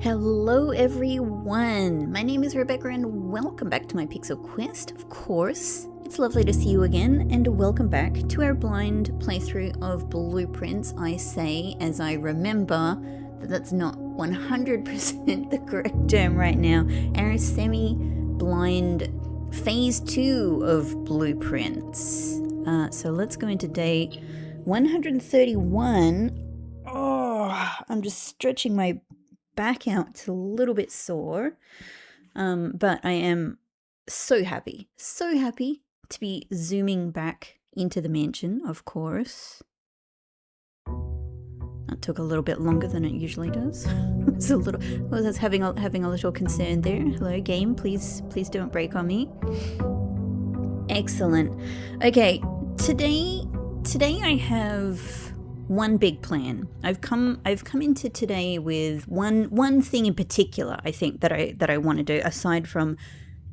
Hello everyone, my name is Rebecca and welcome back to my Pixel Quest, of course. It's lovely to see you again and welcome back to our blind playthrough of Blueprints. I say as I remember that that's not 100% the correct term right now. Our semi-blind phase 2 of Blueprints. So let's go into day 131. Oh, I'm just stretching my back out. It's a little bit sore, but I am so happy to be zooming back into the mansion, of course. That took a little bit longer than it usually does. It's a little, I was having a little concern there. Hello game, please don't break on me. Excellent. Okay, today I have one big plan. I've come into today with one thing in particular. I think that I want to do aside from,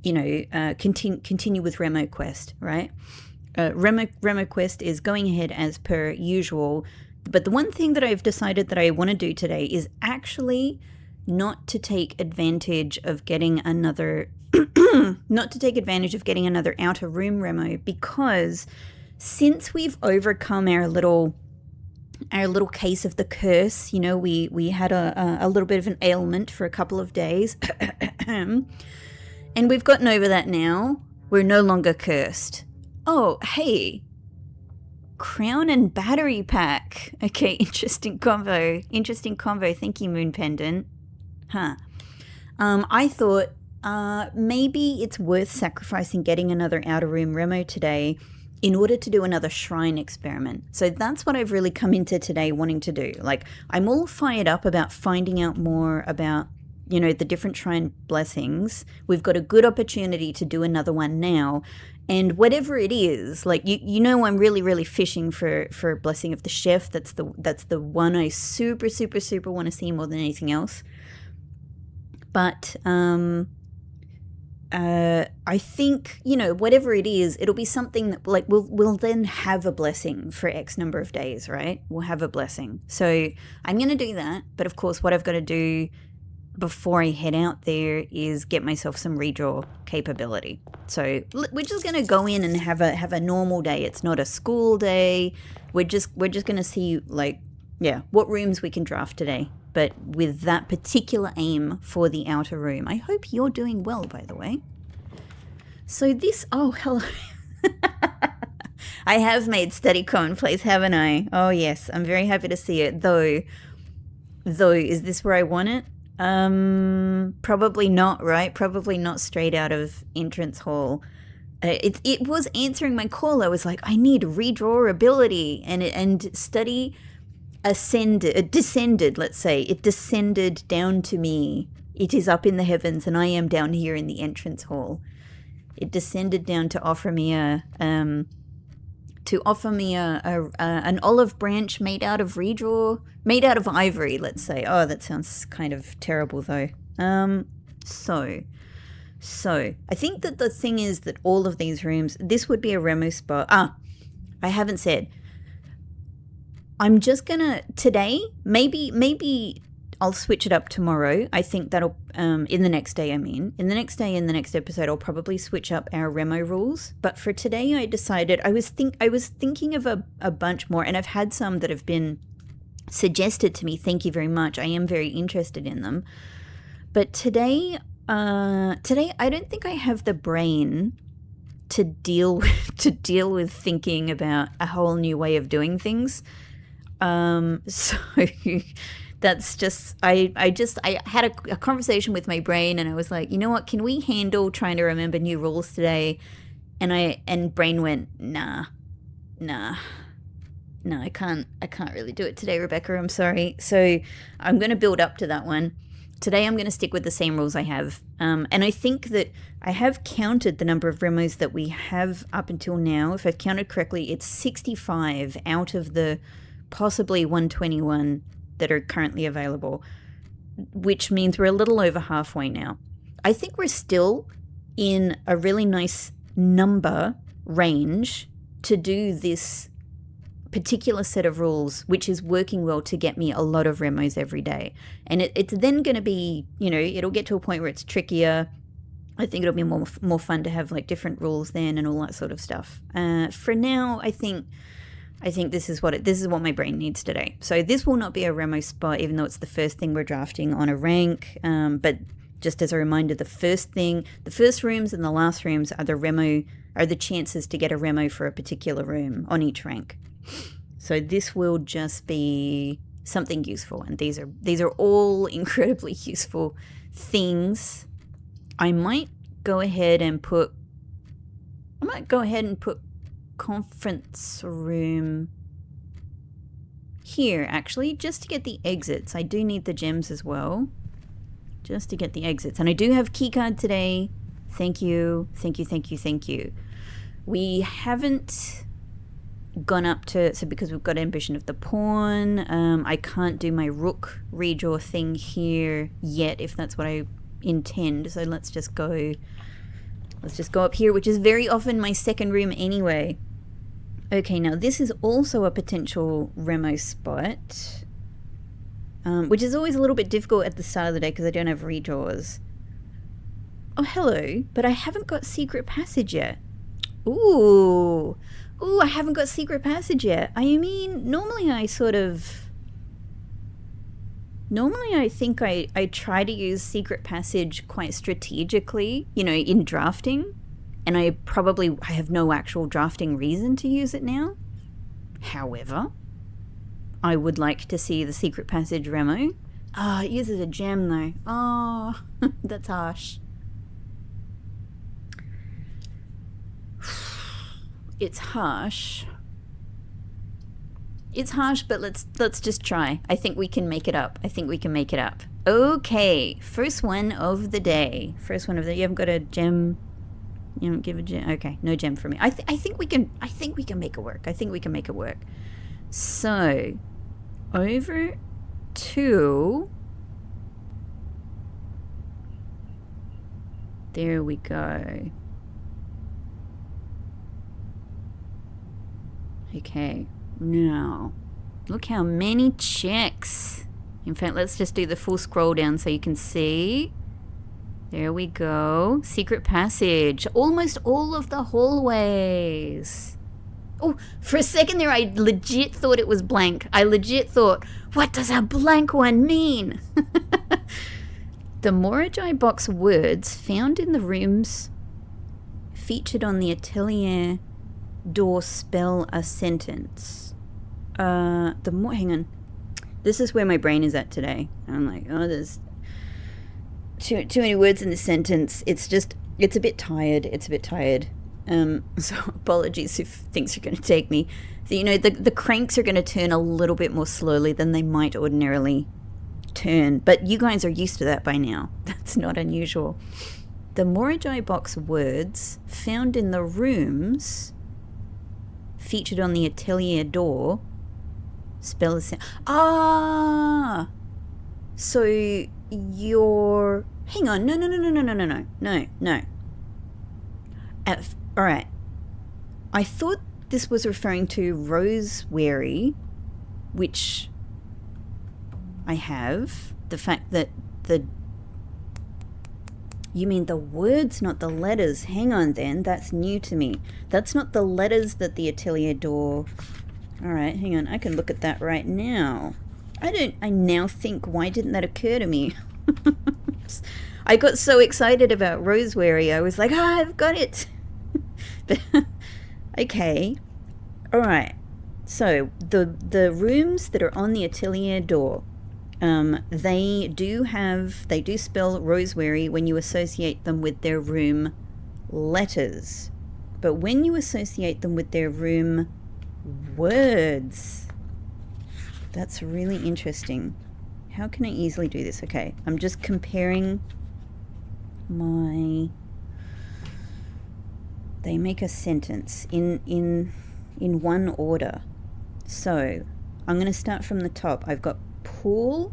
continue with Remo Quest, right? Remo Quest is going ahead as per usual, but the one thing that I've decided that I want to do today is actually not to take advantage of getting another outer room Remo, because since we've overcome our little case of the curse, we had a little bit of an ailment for a couple of days and we've gotten over that now. We're no longer cursed. Oh, hey, crown and battery pack. Okay, interesting combo. Thank you, Moon Pendant. I thought maybe it's worth sacrificing getting another outer room Remo today in order to do another shrine experiment. So that's what I've really come into today wanting to do. Like, I'm all fired up about finding out more about, the different shrine blessings. We've got a good opportunity to do another one now. And whatever it is, like, I'm really, really fishing for Blessing of the Chef. That's the one I super, super, super want to see more than anything else. But, I think, whatever it is, it'll be something that, like, we'll then have a blessing for X number of days, right? We'll have a blessing. So I'm going to do that. But of course, what I've got to do before I head out there is get myself some redraw capability. So we're just going to go in and have a normal day. It's not a school day. We're just going to see, like, what rooms we can draft today, but with that particular aim for the outer room. I hope you're doing well, by the way. So oh, hello. I have made study commonplace, haven't I? Oh, yes. I'm very happy to see it. Though, is this where I want it? Probably not, right? Probably not straight out of entrance hall. It was answering my call. I was like, I need redraw ability, and study descended, let's say. It descended down to me. It is up in the heavens, and I am down here in the entrance hall. It descended down to offer me an olive branch made out of ivory, let's say. Oh, that sounds kind of terrible though. So I think that the thing is that all of these rooms, this would be a Remo spot. I haven't said. I'm just gonna, today, maybe I'll switch it up tomorrow. I think that'll, in the next day, in the next episode, I'll probably switch up our Remo rules. But for today, I decided, I was thinking of a bunch more, and I've had some that have been suggested to me. Thank you very much. I am very interested in them. But today, I don't think I have the brain to deal with thinking about a whole new way of doing things. So that's just, I had a conversation with my brain, and I was like, you know what, can we handle trying to remember new rules today? And brain went, nah, I can't really do it today, Rebecca, I'm sorry. So I'm going to build up to that one. Today I'm going to stick with the same rules I have. And I think that I have counted the number of Remos that we have up until now. If I've counted correctly, it's 65 out of the possibly 121 that are currently available, which means we're a little over halfway now. I think we're still in a really nice number range to do this particular set of rules, which is working well to get me a lot of remos every day. And it's then going to be, you know, it'll get to a point where it's trickier. I think it'll be more fun to have like different rules then and all that sort of stuff. For now, I think this is what my brain needs today. So this will not be a remo spot, even though it's the first thing we're drafting on a rank. But just as a reminder, the first rooms and the last rooms are the chances to get a remo for a particular room on each rank. So this will just be something useful, and these are all incredibly useful things. I might go ahead and put conference room here, actually, just to get the exits. I do need the gems as well, just to get the exits. And I do have keycard today. Thank you. We haven't gone up to, so because we've got ambition of the pawn, I can't do my rook redraw thing here yet, if that's what I intend. So let's just go up here, which is very often my second room anyway. Okay, now this is also a potential remo spot, which is always a little bit difficult at the start of the day because I don't have redraws. Oh, hello, but I haven't got secret passage yet. Ooh, I haven't got secret passage yet. I mean, normally I think I try to use secret passage quite strategically, you know, in drafting, and I have no actual drafting reason to use it now. However, I would like to see the secret passage remo. Oh, it uses a gem though. Oh, that's harsh. It's harsh. It's harsh, but let's just try. I think we can make it up. Okay, first one of the day. You haven't got a gem. You don't give a gem. Okay, no gem for me. I think we can make it work. So, over to. There we go. Okay, now look how many checks. In fact, let's just do the full scroll down so you can see. There we go. Secret passage. Almost all of the hallways. Oh, for a second there I legit thought it was blank. I legit thought, what does a blank one mean? The Morajai box words found in the rooms featured on the atelier door spell a sentence. Hang on. This is where my brain is at today. I'm like, oh, there's too many words in this sentence. It's a bit tired. So apologies if things are going to take me. So, you know, the cranks are going to turn a little bit more slowly than they might ordinarily turn. But you guys are used to that by now. That's not unusual. The Morajai box words found in the rooms featured on the atelier door spell a so you're hang on, no. All right, I thought this was referring to Roseberry, which I have. The fact that you mean the words, not the letters. Hang on then, that's new to me. That's not the letters that the atelier door... Alright, hang on, I can look at that right now. I now think, why didn't that occur to me? I got so excited about Roseberry, I was like, I've got it! Okay, alright. So, the rooms that are on the atelier door, they do spell Roseberry when you associate them with their room letters. But when you associate them with their room words, that's really interesting. How can I easily do this? Okay, I'm just comparing they make a sentence in one order. So, I'm going to start from the top. I've got pool,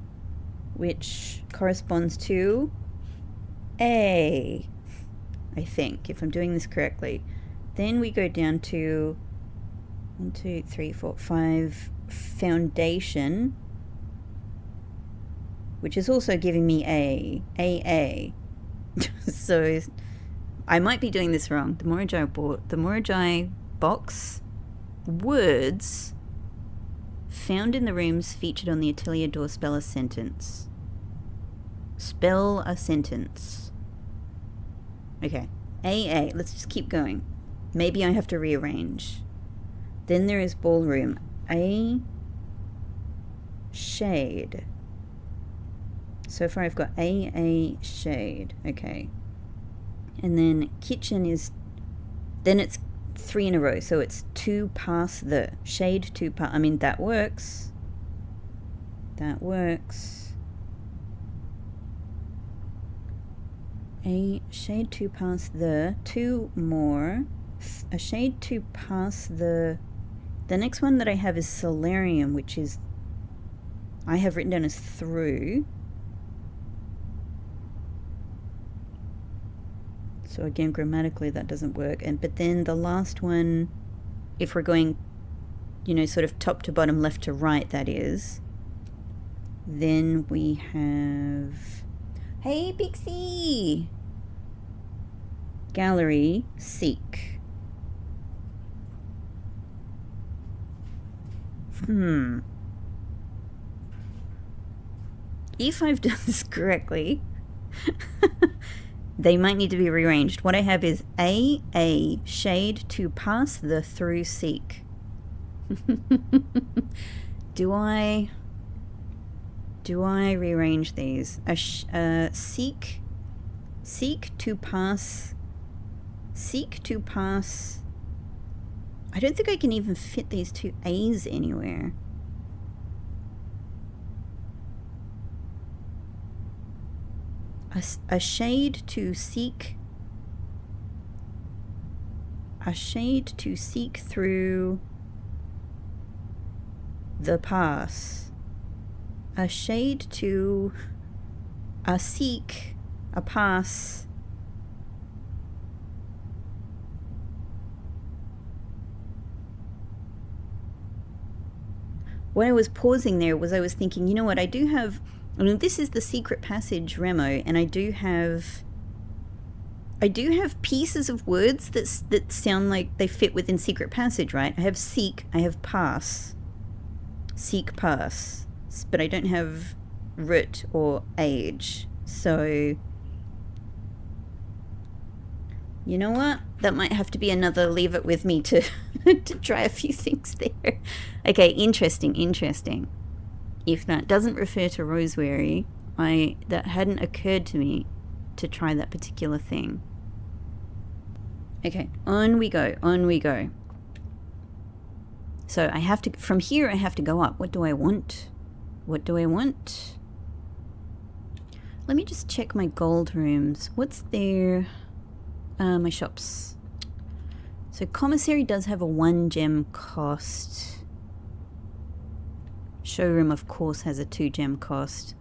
which corresponds to A, I think, if I'm doing this correctly. Then we go down to 1, 2, 3, 4, 5 foundation, which is also giving me A. So I might be doing this wrong. The Morajai box words found in the rooms featured on the atelier door spell a sentence. Spell a sentence. Okay. AA. Let's just keep going. Maybe I have to rearrange. Then there is ballroom. A shade. So far I've got A shade. Okay. And then kitchen is, then it's 3 in a row. So it's 2 past the shade, 2 past, I mean, that works. That works. A shade 2 past the, 2 more. A shade 2 past the next one that I have is solarium, which is, I have written down as through. So again, grammatically that doesn't work. But then the last one, if we're going, you know, sort of top to bottom, left to right, that is, then we have, hey Pixie! Gallery, seek. If I've done this correctly, they might need to be rearranged. What I have is A shade to pass the through seek. Do I rearrange these? Seek to pass. Seek to pass. I don't think I can even fit these 2 A's anywhere. A shade to seek. A shade to seek through the pass. A shade to a seek, a pass. When I was pausing there was I was thinking, you know what, I do have, I mean, this is the secret passage Remo, and I do have pieces of words that sound like they fit within secret passage, right? I have seek, I have pass, seek, pass, but I don't have root or age. So, you know what? That might have to be another leave it with me to to try a few things there. Okay, interesting. If that doesn't refer to Roseberry, that hadn't occurred to me to try that particular thing. Okay, on we go. So I have to, from here I have to go up. What do I want? Let me just check my gold rooms. What's there? My shops. So commissary does have a 1 gem cost. Showroom, of course, has a 2 gem cost.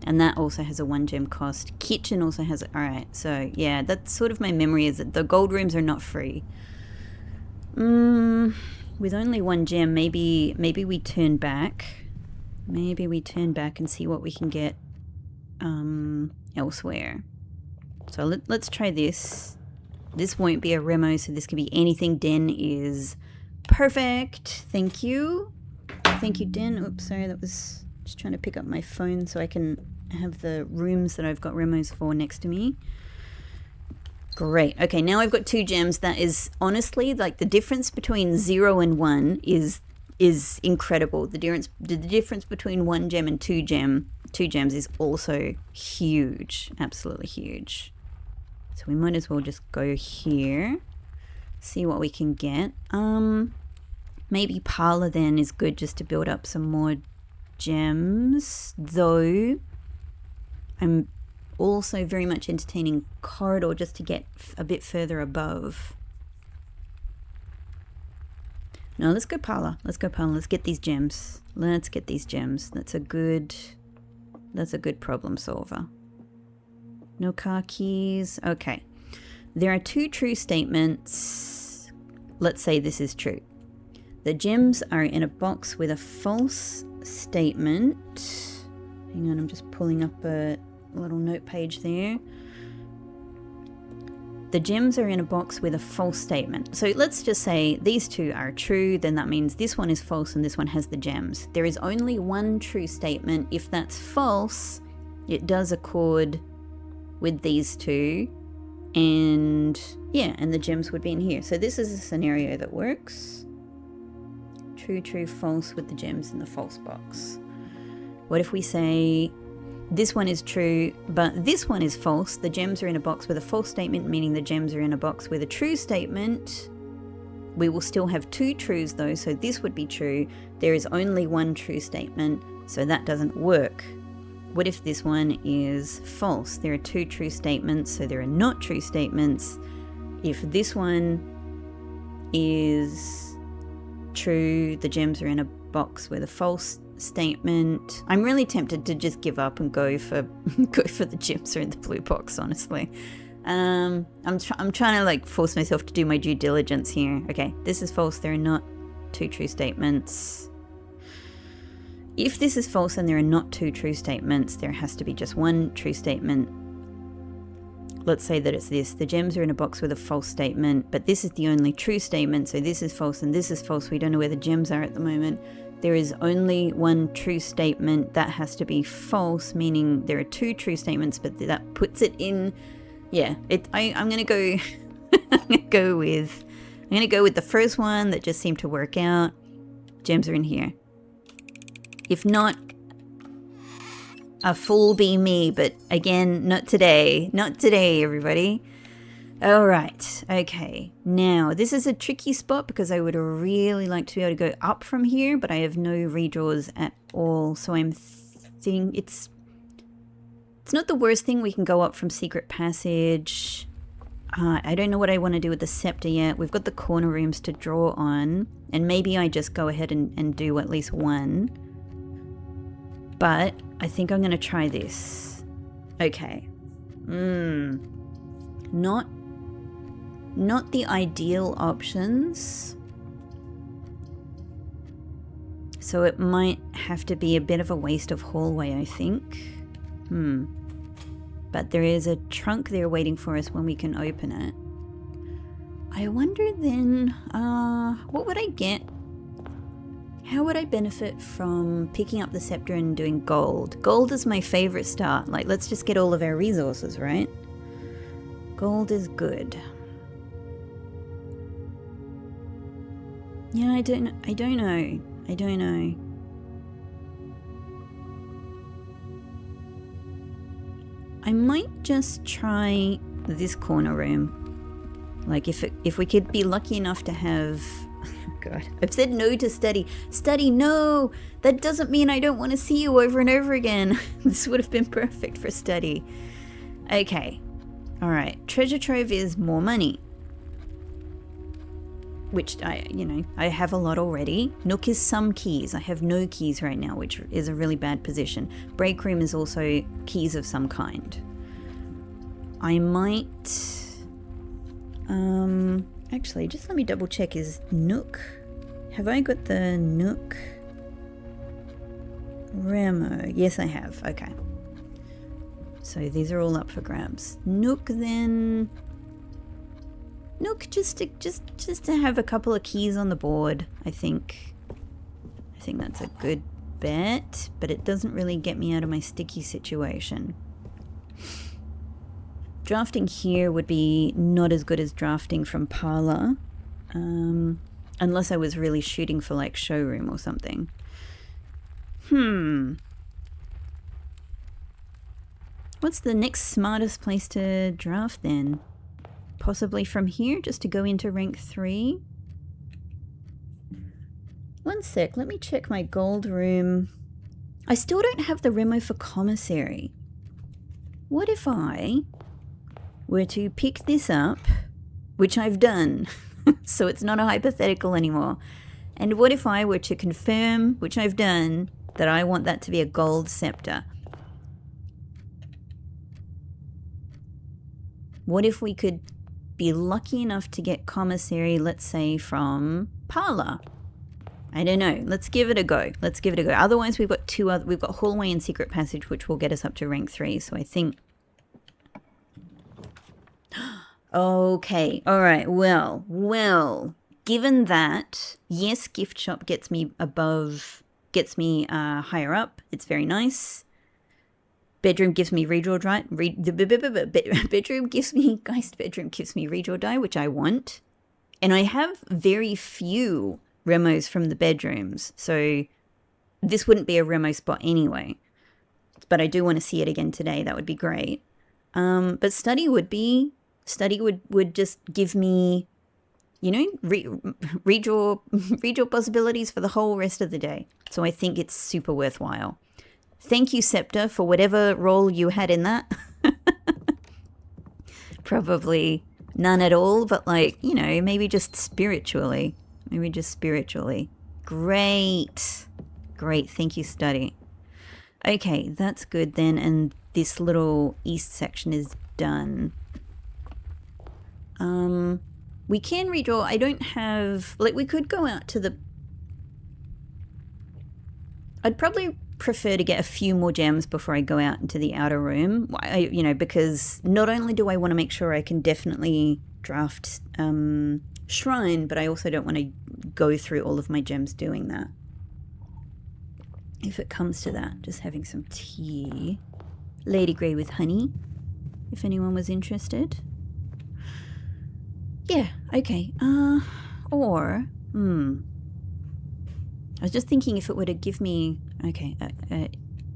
And that also has a 1 gem cost. Kitchen also has it. Alright, so yeah, that's sort of my memory, is that the gold rooms are not free. With only 1 gem, maybe we turn back. Maybe we turn back and see what we can get elsewhere. So let's try this. This won't be a Remo, so this could be anything. Den is perfect. Thank you. Thank you, Den. Oops, sorry, that was just trying to pick up my phone so I can have the rooms that I've got Remos for next to me. Great. Okay, now I've got 2 gems. That is honestly, like, the difference between 0 and 1 is incredible. The difference between 1 gem and 2 gems is also huge. Absolutely huge. So we might as well just go here, see what we can get. Maybe Parlor then is good just to build up some more gems, though I'm also very much entertaining Corridor just to get a bit further above. No, let's go Parlor. Let's get these gems. That's a good problem solver. No car keys. Okay. There are 2 true statements. let's say this is true. The gems are in a box with a false statement. Hang on, I'm just pulling up a little note page there. The gems are in a box with a false statement. So let's just say these two are true, then that means this one is false and this one has the gems. There is only one true statement. If that's false, it does accord with these two. And yeah, and the gems would be in here. So this is a scenario that works. True, true, false with the gems in the false box. What if we say this one is true, but this one is false? The gems are in a box with a false statement, meaning the gems are in a box with a true statement. We will still have two trues though, so this would be true. There is only one true statement, so that doesn't work. What if this one is false? There are two true statements, so there are not true statements. If this one is true, the gems are in a box with a false statement. I'm really tempted to just give up and go for the gems are in the blue box, honestly. I'm trying to like force myself to do my due diligence here. Okay, this is false. There are not two true statements. If this is false and there are not two true statements, there has to be just one true statement. Let's say that it's this. The gems are in a box with a false statement, but this is the only true statement, so this is false and this is false. We don't know where the gems are at the moment. There is only one true statement. That has to be false, meaning there are two true statements, but that puts it in. Yeah, I'm gonna go. I'm gonna go with the first one that just seemed to work out. Gems are in here. If not, a fool be me, but again, not today. Not today, everybody. All right, okay. Now, this is a tricky spot because I would really like to be able to go up from here, but I have no redraws at all. So I'm thinking it's not the worst thing. We can go up from Secret Passage. I don't know what I want to do with the scepter yet. We've got the corner rooms to draw on, and maybe I just go ahead and do at least one. But I think I'm going to try this. Okay. Not the ideal options. So it might have to be a bit of a waste of hallway, I think. But there is a trunk there waiting for us when we can open it. I wonder then, what would I get? How would I benefit from picking up the scepter and doing gold? Gold is my favorite start. Like, let's just get all of our resources, right? Gold is good. Yeah, I don't know. I might just try this corner room. Like if we could be lucky enough to have... God, I've said no to study. Study, no! That doesn't mean I don't want to see you over and over again. This would have been perfect for study. Okay. Alright. Treasure trove is more money. Which I have a lot already. Nook is some keys. I have no keys right now, which is a really bad position. Break room is also keys of some kind. I might... Actually, just let me double check. Is Nook... Have I got the Nook? Ramo. Yes, I have. Okay. So these are all up for grabs. Nook then... Nook, just to have a couple of keys on the board, I think. I think that's a good bet, but it doesn't really get me out of my sticky situation. Drafting here would be not as good as drafting from Parlor, unless I was really shooting for like showroom or something. What's the next smartest place to draft then? Possibly from here, just to go into rank 3. One sec, let me check my gold room. I still don't have the Remo for commissary. What if I were to pick this up, which I've done, so it's not a hypothetical anymore. And what if I were to confirm, which I've done, that I want that to be a gold scepter? What if we could be lucky enough to get commissary, let's say from parlor. I don't know. Let's give it a go. Let's give it a go. Otherwise, we've got we've got hallway and secret passage, which will get us up to rank 3. So I think. Okay. All right. Well. Given that, yes, gift shop gets me higher up. It's very nice. Bedroom gives me redraw die. Bedroom gives me Geist. Bedroom gives me redraw die, which I want, and I have very few remos from the bedrooms, so this wouldn't be a remo spot anyway. But I do want to see it again today. That would be great. But study would just give me, you know, redraw possibilities for the whole rest of the day. So I think it's super worthwhile. Thank you, Scepter, for whatever role you had in that. Probably none at all, but like, you know, maybe just spiritually. Great. Thank you, Study. Okay, that's good then. And this little east section is done. We can redraw. I don't have, like, we could go out to the, I'd probably prefer to get a few more gems before I go out into the outer room. You know, because not only do I want to make sure I can definitely draft Shrine, but I also don't want to go through all of my gems doing that. If it comes to that, just having some tea. Lady Grey with honey, if anyone was interested. Yeah, okay. I was just thinking if it were to give me, if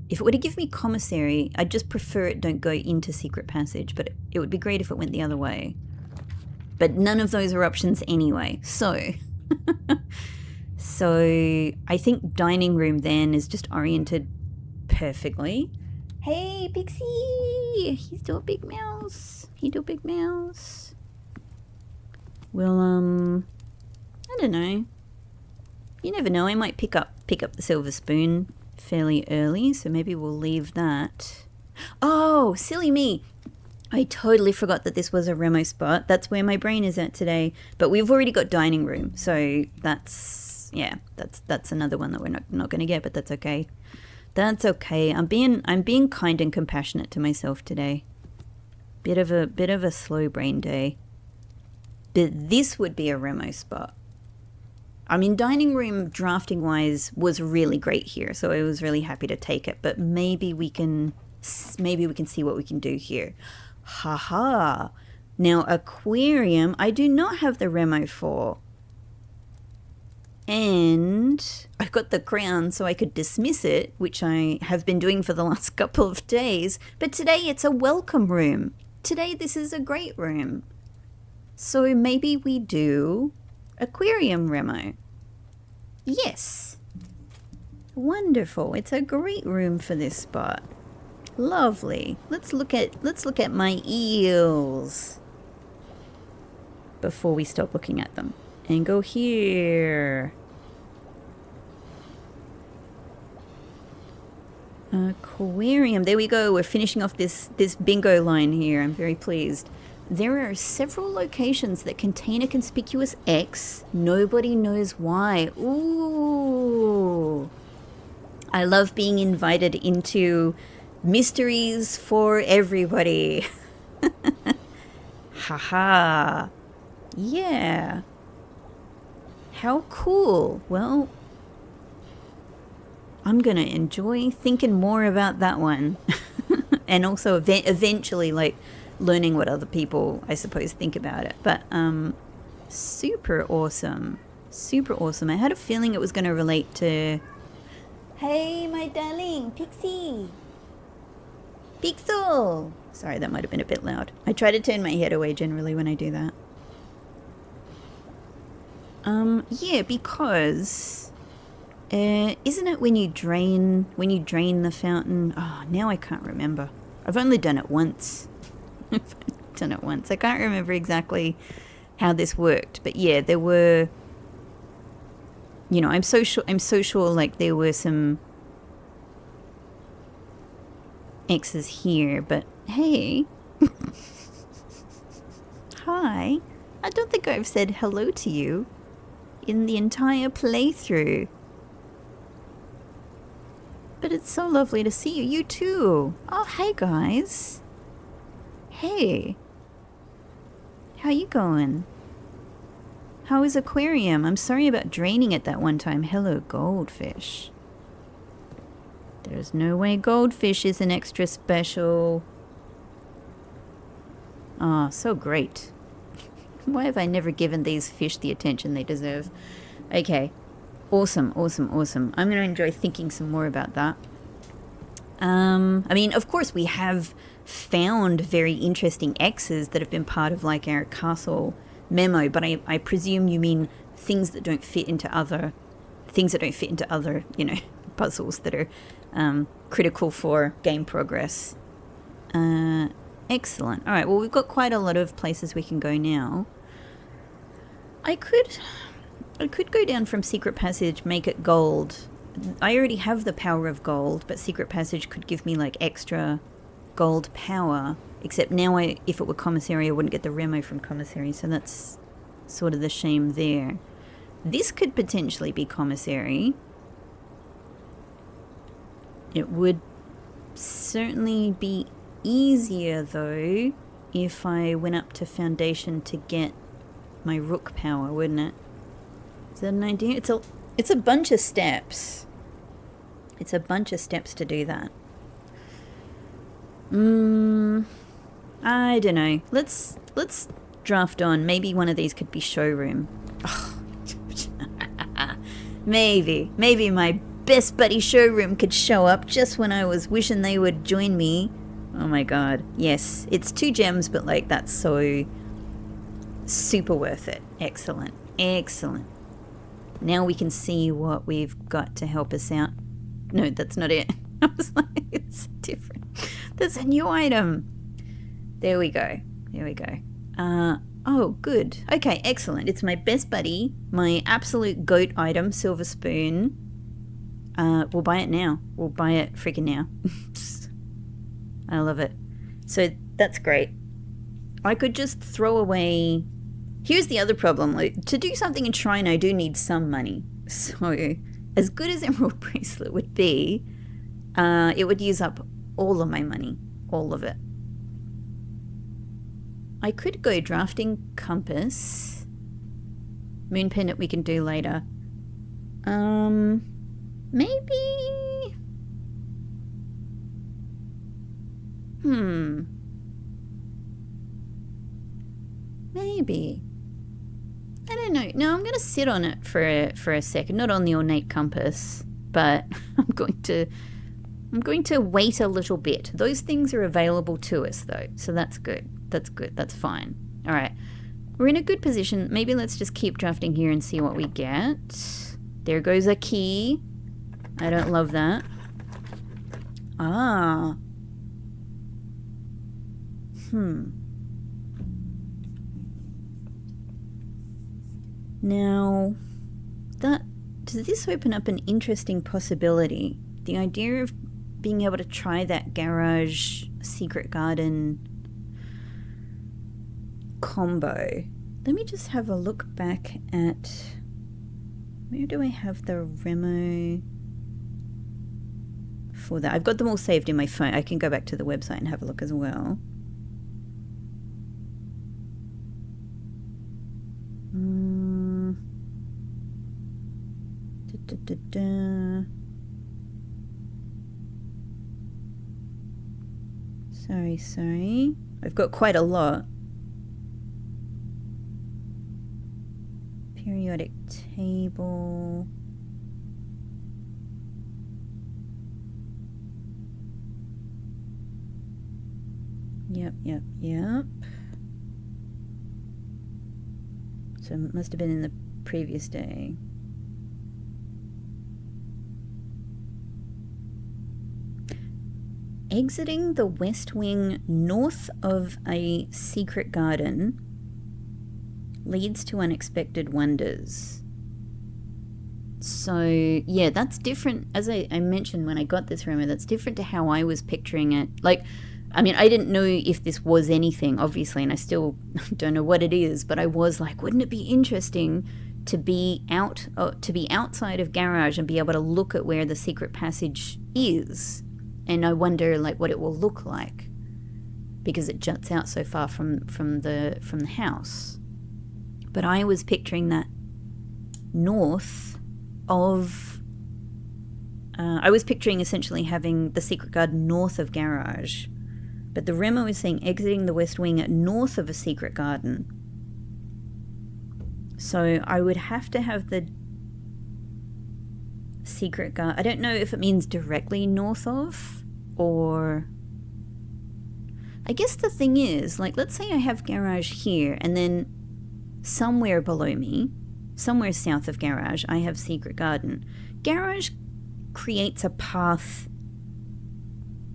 it were to give me commissary, I'd just prefer it don't go into secret passage, but it would be great if it went the other way. But none of those are options anyway, so I think dining room then is just oriented perfectly. Hey, Pixie! He's still a big mouse. Well, I don't know. You never know, I might pick up the silver spoon fairly early, so maybe we'll leave that. Oh, silly me! I totally forgot that this was a remo spot. That's where my brain is at today. But we've already got dining room, so that's another one that we're not going to get, but that's okay. That's okay. I'm being kind and compassionate to myself today. Bit of a slow brain day. But this would be a remo spot. I mean, dining room drafting wise was really great here, so I was really happy to take it. But maybe we can see what we can do here. Haha. Now, aquarium, I do not have the remo for. And I got the crown so I could dismiss it, which I have been doing for the last couple of days. But today it's a welcome room. Today this is a great room. So maybe we do aquarium remo. Yes. Wonderful. It's a great room for this spot. Lovely. Let's look at my eels before we stop looking at them. And go here. Aquarium. There we go. We're finishing off this bingo line here. I'm very pleased. There are several locations that contain a conspicuous X. Nobody knows why. Ooh. I love being invited into mysteries for everybody. Haha. Yeah. How cool. Well, I'm going to enjoy thinking more about that one. And also eventually, like, learning what other people, I suppose, think about it. But super awesome. Super awesome. I had a feeling it was going to relate to... Hey, my darling, Pixie. Pixel. Sorry, that might have been a bit loud. I try to turn my head away generally when I do that. Yeah, because isn't it when you drain the fountain? Oh, now I can't remember. I've only done it once. I can't remember exactly how this worked, but yeah, there were, you know, I'm so sure like there were some X's here, but hey. hi. I don't think I've said hello to you in the entire playthrough. But it's so lovely to see you. You too. Oh, hey guys. Hey. How you going? How is aquarium? I'm sorry about draining it that one time. Hello, goldfish. There's no way goldfish is an extra special. Ah, so great. Why have I never given these fish the attention they deserve? Okay. Awesome, awesome, awesome. I'm going to enjoy thinking some more about that. I mean, of course, we have found very interesting X's that have been part of like our castle memo, but I presume you mean things that don't fit into other you know, puzzles that are critical for game progress. Excellent. All right, well, we've got quite a lot of places we can go now. I could go down from Secret Passage, make it gold. I already have the power of gold, but Secret Passage could give me like extra gold power. Except now if it were Commissary, I wouldn't get the Remo from Commissary, so that's sort of the shame there. This could potentially be Commissary. It would certainly be easier though if I went up to Foundation to get my Rook power, wouldn't it? Is that an idea? It's a bunch of steps. It's a bunch of steps to do that. I don't know. Let's draft on. Maybe one of these could be showroom. Oh. Maybe my best buddy showroom could show up just when I was wishing they would join me. Oh my god. Yes, it's 2 gems, but like that's so super worth it. Excellent. Excellent. Now we can see what we've got to help us out. No, that's not it. I was like, it's different. That's a new item. There we go. There we go. Oh, good. Okay, excellent. It's my best buddy, my absolute goat item, silver spoon. We'll buy it now. We'll buy it freaking now. I love it. So that's great. I could just throw away... Here's the other problem. Like, to do something in Shrine, I do need some money. So, as good as Emerald Bracelet would be, it would use up all of my money. All of it. I could go drafting compass. Moon pendant we can do later. Maybe... Maybe. I don't know. No, I'm going to sit on it for a second. Not on the ornate compass, but I'm going to wait a little bit. Those things are available to us though, so that's good. That's good. That's fine. All right. We're in a good position. Maybe let's just keep drafting here and see what we get. There goes a key. I don't love that. Ah. Now, does this open up an interesting possibility? The idea of being able to try that garage secret garden combo. Let me just have a look back at... Where do I have the Remo for that? I've got them all saved in my phone. I can go back to the website and have a look as well. Sorry. I've got quite a lot. Periodic table. Yep. So it must have been in the previous day. Exiting the west wing north of a secret garden leads to unexpected wonders. So, yeah, that's different. As I mentioned when I got this rumor, that's different to how I was picturing it. Like, I mean, I didn't know if this was anything, obviously, and I still don't know what it is, but I was like, wouldn't it be interesting to be outside of garage and be able to look at where the secret passage is? And I wonder, like, what it will look like, because it juts out so far from the house. But I was picturing that north of... I was picturing essentially having the secret garden north of garage. But the Remo is saying exiting the west wing at north of a secret garden. So I would have to have the secret garden... I don't know if it means directly north of, or... I guess the thing is, like, let's say I have garage here, and then somewhere below me, somewhere south of garage, I have secret garden. Garage creates a path,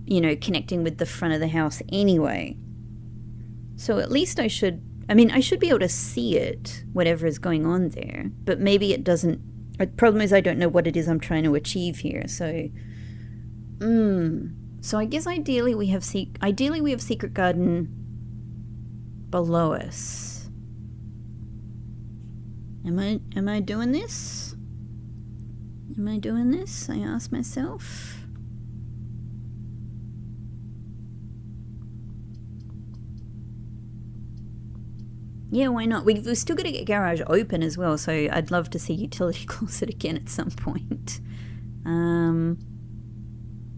you know, connecting with the front of the house anyway. So at least I should be able to see it, whatever is going on there, but maybe it doesn't. The problem is I don't know what it is I'm trying to achieve here, so... So I guess ideally we have secret garden below us. Am I doing this? Am I doing this? I ask myself. Yeah, why not? We've still got to get garage open as well, so I'd love to see utility closet again at some point.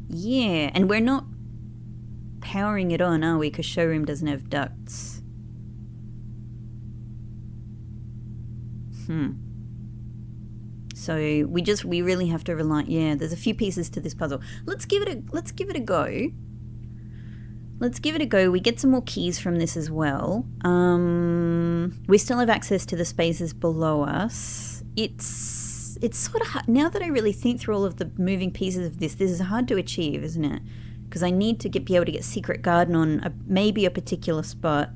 Yeah, and we're not powering it on, are we? Because showroom doesn't have ducts. So we really have to rely... Yeah, there's a few pieces to this puzzle. Let's give it a go. Let's give it a go. We get some more keys from this as well. We still have access to the spaces below us. It's sort of hard. Now that I really think through all of the moving pieces of this is hard to achieve, isn't it? Because I need to be able to get secret garden on maybe a particular spot,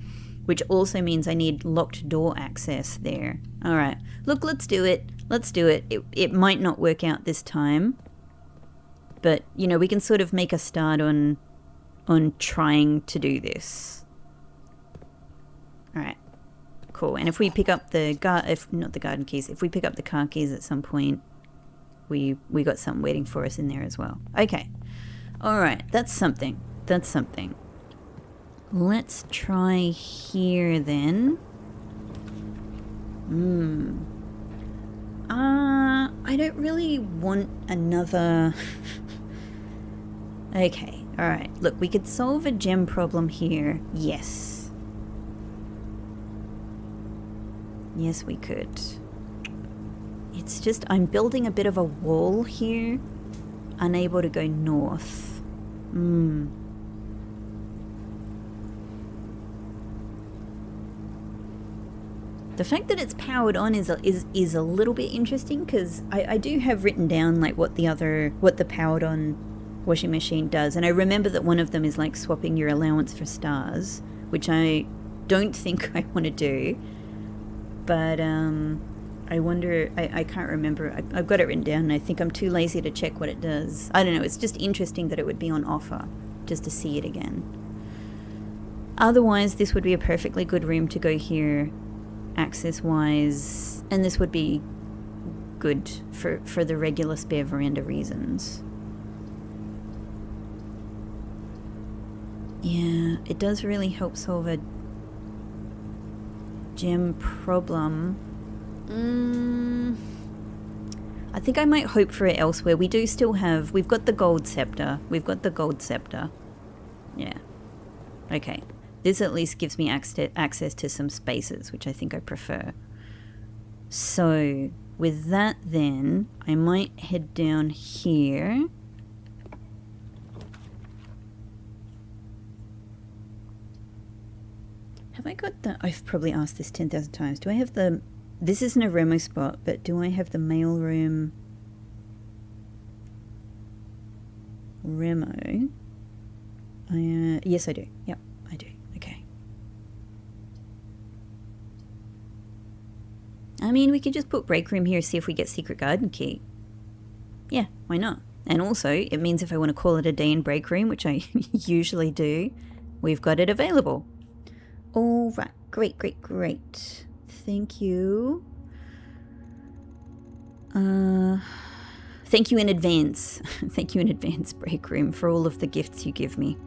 which also means I need locked door access there. All right. Look, let's do it. Let's do it. It might not work out this time, but, you know, we can sort of make a start on trying to do this. All right. Cool. And if we pick up not the garden keys, if we pick up the car keys at some point, we got something waiting for us in there as well. Okay. All right. That's something. That's something. Let's try here then. I don't really want another... Okay. All right. Look, we could solve a gem problem here. Yes. Yes, we could. It's just I'm building a bit of a wall here. Unable to go north. The fact that it's powered on is a little bit interesting, because I do have written down like what the powered on washing machine does, and I remember that one of them is like swapping your allowance for stars, which I don't think I want to do, but I wonder, I can't remember. I've got it written down and I think I'm too lazy to check what it does. I don't know, it's just interesting that it would be on offer just to see it again. Otherwise this would be a perfectly good room to go here access wise, and this would be good for the regular spare veranda reasons. Yeah, it does really help solve a gem problem. I think I might hope for it elsewhere. We've got the gold scepter. Yeah. Okay. This at least gives me access to some spaces, which I think I prefer. So, with that then, I might head down here. Have I got the... I've probably asked this 10,000 times. Do I have the... This isn't a Remo spot, but do I have the mailroom... Remo? Yes, I do. Yep, I do. Okay. I mean, we could just put break room here, see if we get secret garden key. Yeah, why not? And also, it means if I want to call it a day in break room, which I usually do, we've got it available. All right, great, great, great. Thank you. Thank you in advance. Thank you in advance, Break Room, for all of the gifts you give me.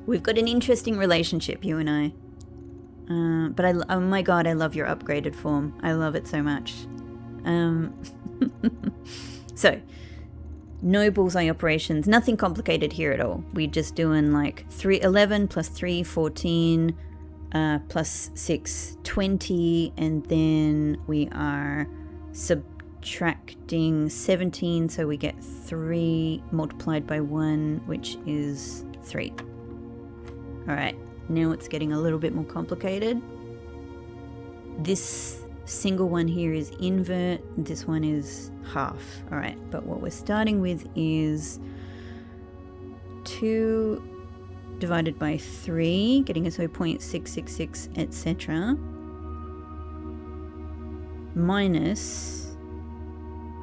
We've got an interesting relationship, you and I. But oh my god, I love your upgraded form. I love it so much. So, no bullseye operations, nothing complicated here at all. We're just doing like 11 plus 3, 14, plus 6, 20, and then we are subtracting 17, so we get 3 multiplied by 1, which is 3. Alright, now it's getting a little bit more complicated. This single one here is invert, this one is half. Alright, but what we're starting with is 2 divided by 3, getting us 0.666, etc. Minus,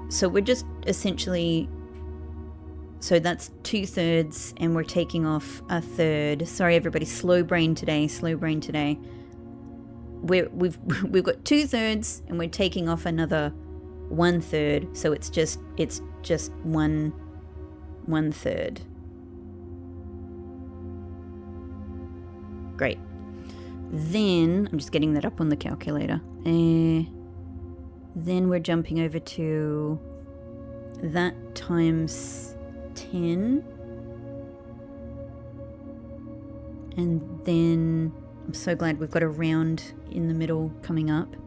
so we're just essentially, so that's 2/3, and we're taking off 1/3. Sorry everybody, slow brain today. We've got 2/3, and we're taking off another 1/3, so it's just 1/3. Great. Then I'm just getting that up on the calculator. Then we're jumping over to that times 10, and then I'm so glad we've got a round in the middle coming up,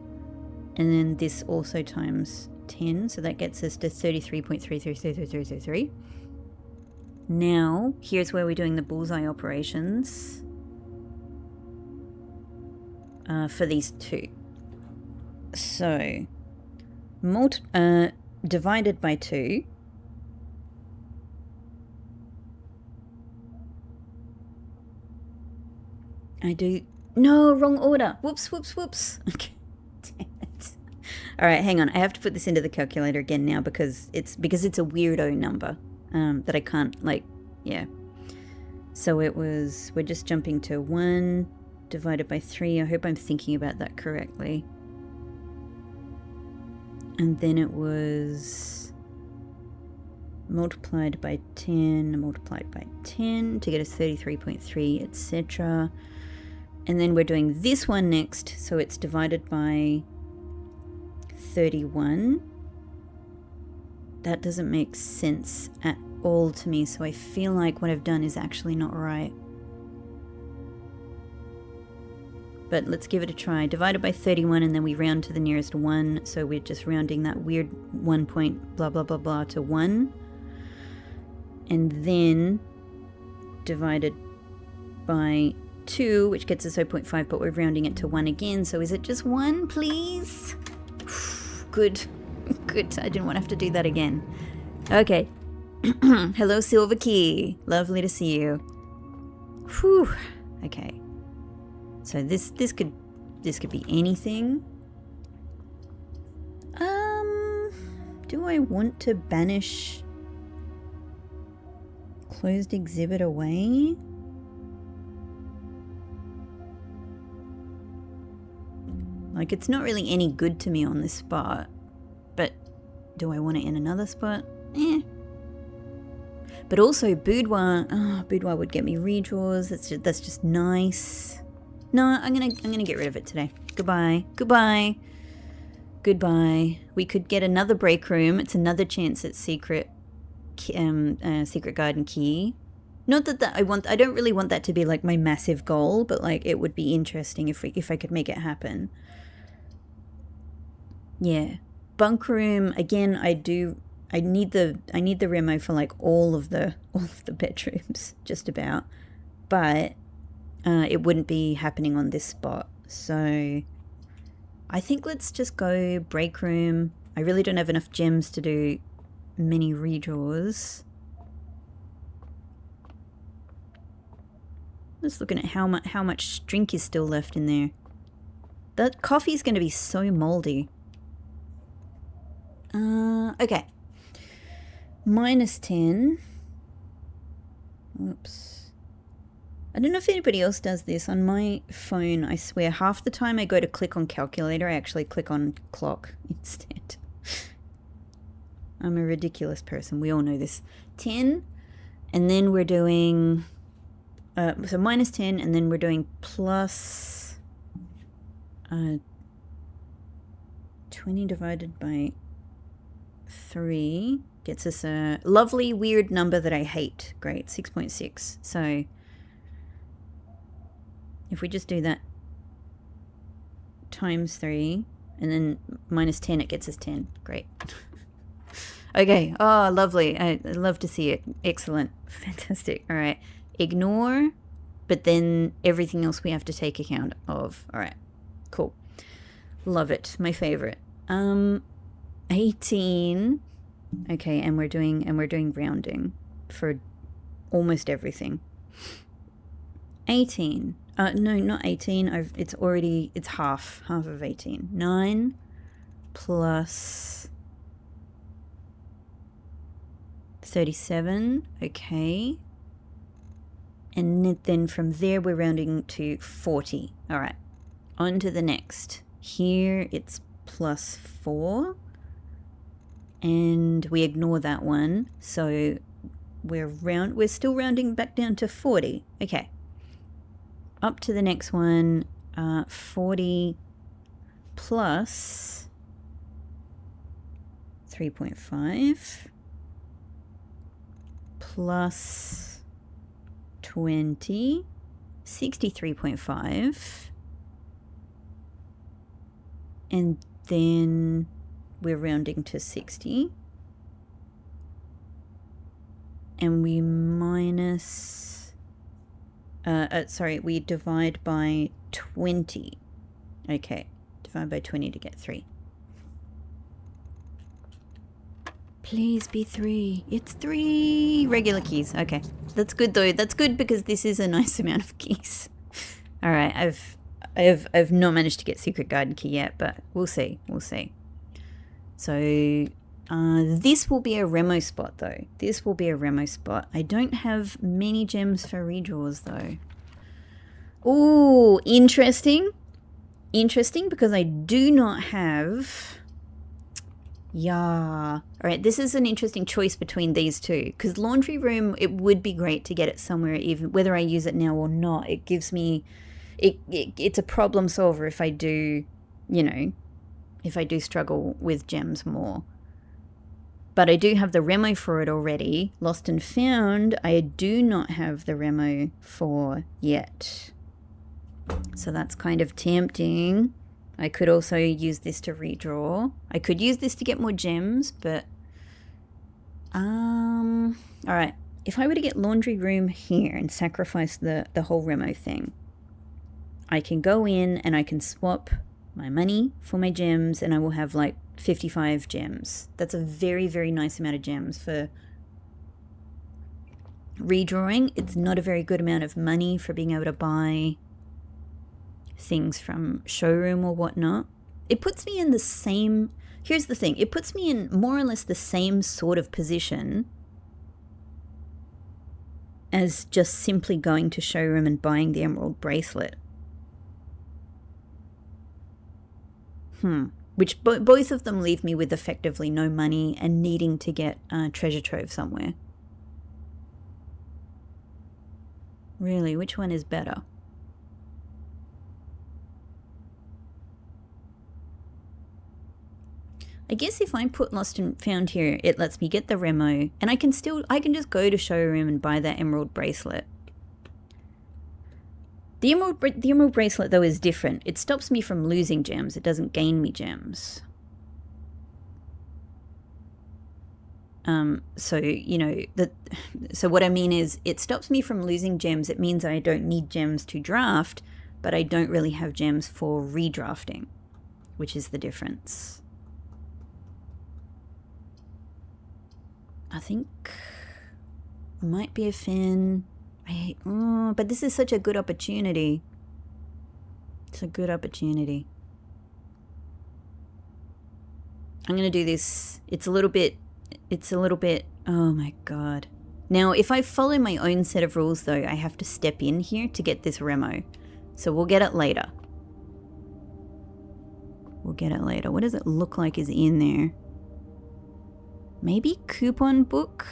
and then this also times 10, so that gets us to 33.333333. Now here's where we're doing the bullseye operations for these two. So divided by 2. No, wrong order. Whoops. Okay. Damn it. All right, hang on. I have to put this into the calculator again now because it's a weirdo number that I can't, yeah. So we're just jumping to 1 divided by 3. I hope I'm thinking about that correctly. And then it was multiplied by 10 to get us 33.3, etc. And then we're doing this one next, so it's divided by 31. That doesn't make sense at all to me, so I feel like what I've done is actually not right. But let's give it a try. Divided by 31, and then we round to the nearest 1, so we're just rounding that weird 1 point blah blah blah blah to 1. And then divided by 2, which gets us 0.5, but we're rounding it to 1 again, so is it just 1, please? Good. I didn't want to have to do that again. Okay. Hello, Silver Key. Lovely to see you. Whew. Okay. So this could be anything. Do I want to banish closed exhibit away? Like, it's not really any good to me on this spot, but do I want it in another spot? But also boudoir. Boudoir would get me redraws. That's just nice. No, I'm gonna get rid of it today. Goodbye. We could get another break room. It's another chance at secret garden key. Not that I don't really want that to be like my massive goal, but like it would be interesting if I could make it happen. Yeah, bunk room again. I need the remo for like all of the bedrooms, just about, but it wouldn't be happening on this spot. So I think let's just go break room. I really don't have enough gems to do many redraws. Just looking at how much drink is still left in there. That coffee's going to be so moldy. Okay. -10. Whoops. I don't know if anybody else does this. On my phone, I swear, half the time I go to click on calculator, I actually click on clock instead. I'm a ridiculous person. We all know this. 10, and then we're doing... so minus 10, and then we're doing plus 20 divided by 3 gets us a lovely weird number that I hate. Great, 6.6. So if we just do that times 3 and then minus 10, it gets us 10. Great. Okay. Oh, lovely. I love to see it. Excellent. Fantastic. All right. Ignore, but then everything else we have to take account of. All right, cool. Love it. My favorite. 18. Okay, and we're doing rounding for almost everything. 18. No, not 18. It's half of 18. 9 plus 37. Okay. And then from there, we're rounding to 40. All right, on to the next. Here, it's plus 4. And we ignore that one. So we're still rounding back down to 40. Okay. Up to the next one, 40 plus 3.5 plus 20, 63.5, and then we're rounding to 60, and we minus, we divide by 20. Okay, divide by 20 to get 3. Please be 3. It's 3 regular keys. Okay, that's good though. That's good because this is a nice amount of keys. All right, I've not managed to get secret garden key yet, but we'll see. We'll see. So this will be a remo spot though. This will be a remo spot. I don't have many gems for redraws though. Ooh, interesting. Interesting because I do not have... Yeah. All right, this is an interesting choice between these two because laundry room, it would be great to get it somewhere, even whether I use it now or not. It gives me, it's a problem solver if I do, if I do struggle with gems more. But I do have the remo for it already. Lost and found, I do not have the remo for yet. So that's kind of tempting. I could also use this to redraw. I could use this to get more gems, but... Alright. If I were to get laundry room here and sacrifice the whole remo thing, I can go in and I can swap my money for my gems and I will have like 55 gems. That's a very, very nice amount of gems for redrawing. It's not a very good amount of money for being able to buy things from showroom or whatnot. It puts me in the same... Here's the thing. It puts me in more or less the same sort of position as just simply going to showroom and buying the emerald bracelet. Which both of them leave me with effectively no money and needing to get a treasure trove somewhere. Really, which one is better? I guess if I put lost and found here, it lets me get the remo, and I can just go to showroom and buy that emerald bracelet. The emerald bracelet though is different. It stops me from losing gems. It doesn't gain me gems. So so what I mean is it stops me from losing gems. It means I don't need gems to draft, but I don't really have gems for redrafting, which is the difference. I think I might be a fan. But this is such a good opportunity. It's a good opportunity. I'm gonna do this. It's a little bit, oh my God. Now, if I follow my own set of rules, though, I have to step in here to get this remo. So we'll get it later. We'll get it later. What does it look like is in there? Maybe coupon book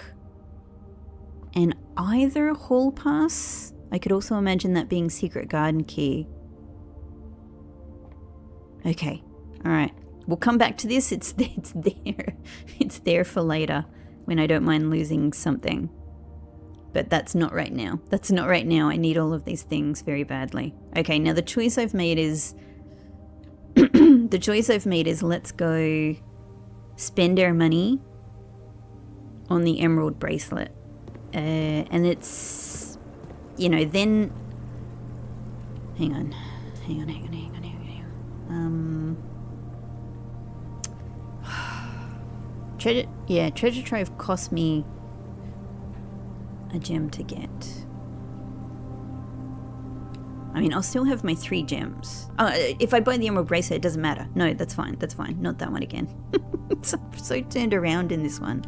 and either hall pass. I could also imagine that being secret garden key. Okay. All right. We'll come back to this. It's there. It's there for later when I don't mind losing something. But that's not right now. That's not right now. I need all of these things very badly. Okay, now the choice I've made is... the choice I've made is let's go spend our money on the emerald bracelet. And it's... You know, then... Hang on. Treasure trove cost me a gem to get. I mean, I'll still have my 3 gems. If I buy the emerald bracelet, it doesn't matter. No, that's fine. That's fine. Not that one again. so turned around in this one.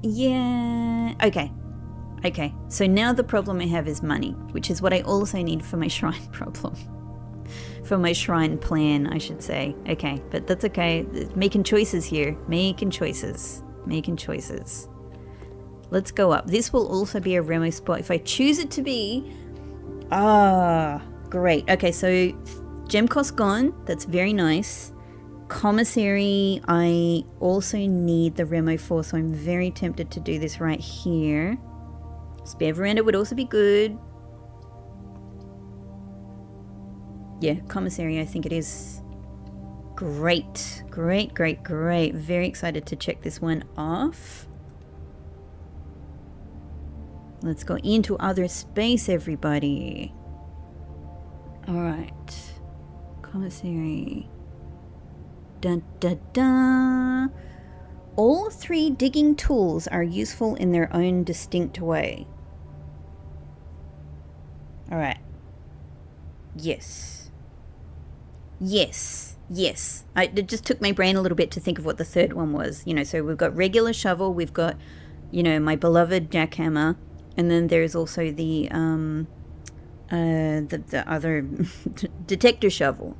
Yeah. Okay. So now the problem I have is money, which is what I also need for my shrine problem. For my shrine plan, I should say. Okay, but that's okay. Making choices here. Making choices. Let's go up. This will also be a remo spot if I choose it to be. Great. Okay, so gem cost gone. That's very nice. Commissary, I also need the remo for, so I'm very tempted to do this right here. Spare veranda would also be good. Yeah, commissary, I think it is. Great. Very excited to check this one off. Let's go into other space, everybody. Alright. Commissary. Dun dun dun. All 3 digging tools are useful in their own distinct way. Alright. Yes. It just took my brain a little bit to think of what the third one was. You know, so we've got regular shovel, we've got, you know, my beloved jackhammer, and then there's also the other detector shovel.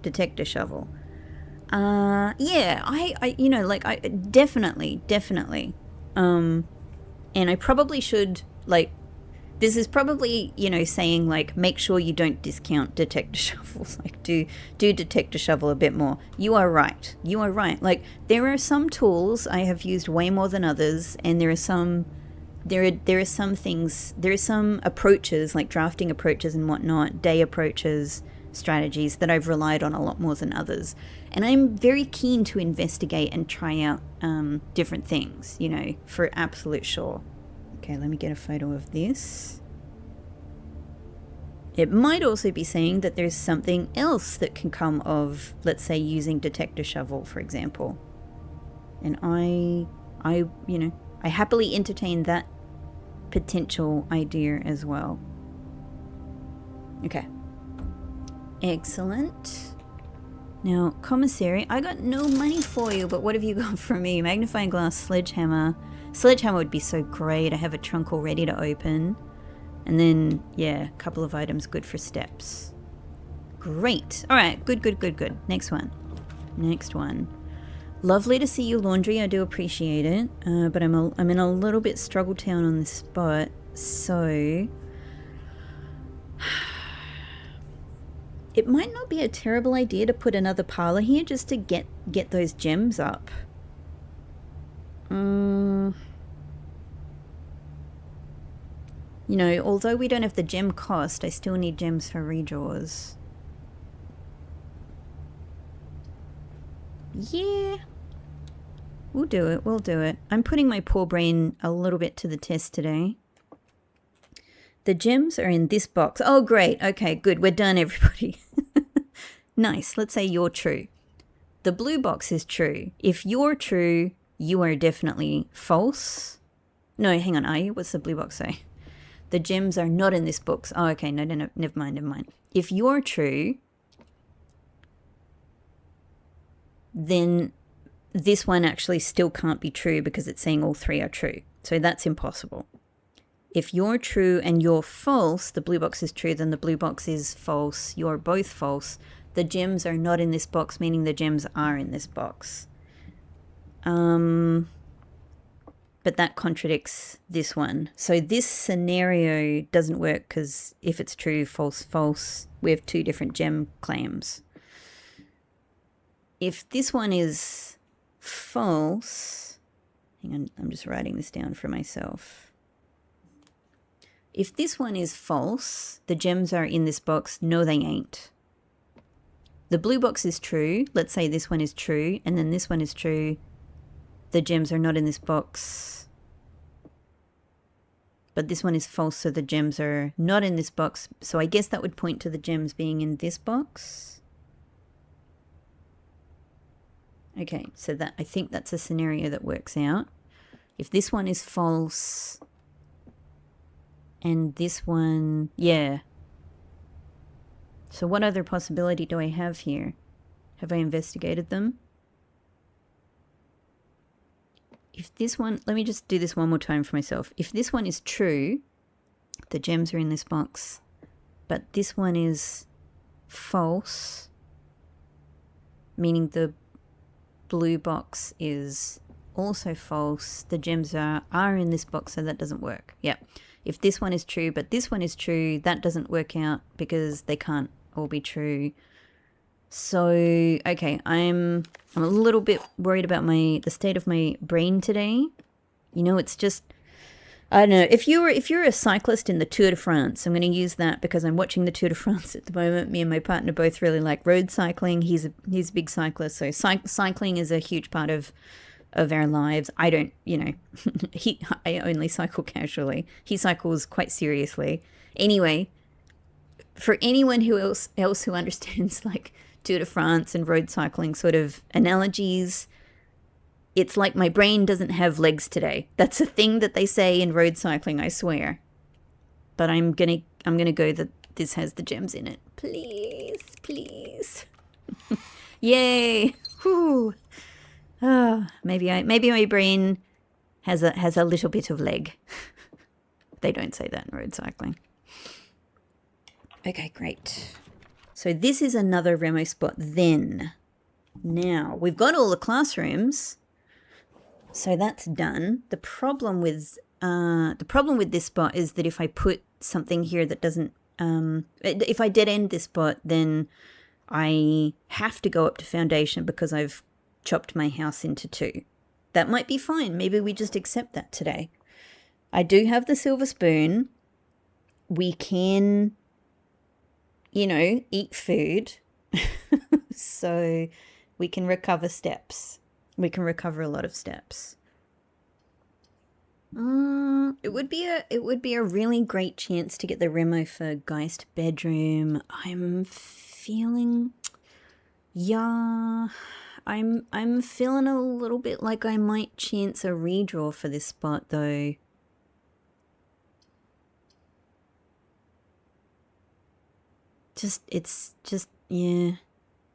Yeah, I you know, like, I definitely. And I probably should, like, this is probably, you know, saying, like, make sure you don't discount detector shovels. Like, do detector shovel a bit more. You are right. Like, there are some tools I have used way more than others, and there are some approaches, like drafting approaches and whatnot, day approaches, strategies that I've relied on a lot more than others. And I'm very keen to investigate and try out different things, you know, for absolute sure. Okay, let me get a photo of this. It might also be saying that there's something else that can come of, let's say, using detector shovel, for example. And I you know, I happily entertain that potential idea as well. Okay. Excellent. Now, commissary, I got no money for you, but what have you got for me? Magnifying glass, sledgehammer. Sledgehammer would be so great. I have a trunk all ready to open. And then, yeah, a couple of items good for steps. Great. All right, good. Next one. Lovely to see you, laundry. I do appreciate it. But I'm in a little bit struggle town on this spot. So... it might not be a terrible idea to put another parlor here just to get those gems up. You know, although we don't have the gem cost, I still need gems for redraws. Yeah. We'll do it. I'm putting my poor brain a little bit to the test today. The gems are in this box. Oh, great. Okay, good. We're done, everybody. Nice. Let's say you're true. The blue box is true. If you're true, you are definitely false. No, hang on. Are you? What's the blue box say? The gems are not in this box. Oh, okay. No. Never mind. If you're true, then this one actually still can't be true because it's saying all three are true. So that's impossible. If you're true and you're false, the blue box is true, then the blue box is false. You're both false. The gems are not in this box, meaning the gems are in this box. But that contradicts this one. So this scenario doesn't work because if it's true, false, false, we have two different gem claims. If this one is false, hang on, I'm just writing this down for myself. If this one is false, the gems are in this box. No, they ain't. The blue box is true. Let's say this one is true, and then this one is true. The gems are not in this box. But this one is false, so the gems are not in this box. So I guess that would point to the gems being in this box. Okay, so that I think that's a scenario that works out. If this one is false, and this one, yeah. So what other possibility do I have here? Have I investigated them? If this one, let me just do this one more time for myself. If this one is true, the gems are in this box, but this one is false, meaning the blue box is also false. The gems are in this box, so that doesn't work. Yeah. If this one is true, but this one is true, that doesn't work out because they can't all be true. So, okay, I'm a little bit worried about the state of my brain today. You know, it's just, I don't know. If you're a cyclist in the Tour de France, I'm going to use that because I'm watching the Tour de France at the moment. Me and my partner both really like road cycling. He's a big cyclist, so cycling is a huge part of our lives. I don't, you know, I only cycle casually. He cycles quite seriously. Anyway, for anyone who else who understands like Tour de France and road cycling sort of analogies, it's like my brain doesn't have legs today. That's a thing that they say in road cycling, I swear. But I'm gonna go that this has the gems in it. Please, please. Yay! Whew. Oh, maybe my brain has a little bit of leg. They don't say that in road cycling. Okay, great. So this is another Remo spot then. Now, we've got all the classrooms, so that's done. The problem with this spot is that if I put something here that doesn't, if I dead end this spot, then I have to go up to foundation because I've chopped my house into two. That might be fine. Maybe we just accept that today. I do have the silver spoon. We can, you know, eat food. So we can recover steps. We can recover a lot of steps. It would be a really great chance to get the Remo for Geist bedroom. I'm feeling, yeah, I'm feeling a little bit like I might chance a redraw for this spot though. Yeah,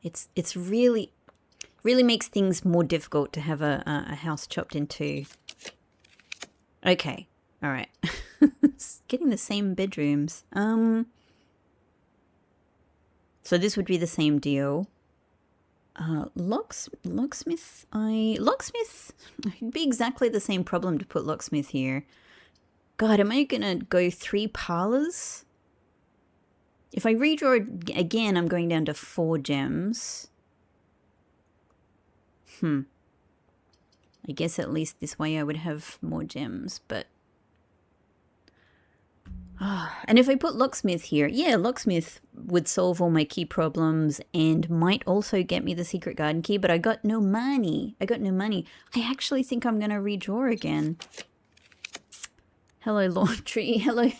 it's really makes things more difficult to have a house chopped in two. Okay, all right. Getting the same bedrooms. So this would be the same deal. Locksmith it'd be exactly the same problem to put locksmith here. God, am I gonna go 3 parlors? If I redraw again, I'm going down to 4 gems. I guess at least this way I would have more gems, but... and if I put locksmith here, yeah, locksmith would solve all my key problems and might also get me the secret garden key, but I got no money. I actually think I'm going to redraw again. Hello, laundry. Hello.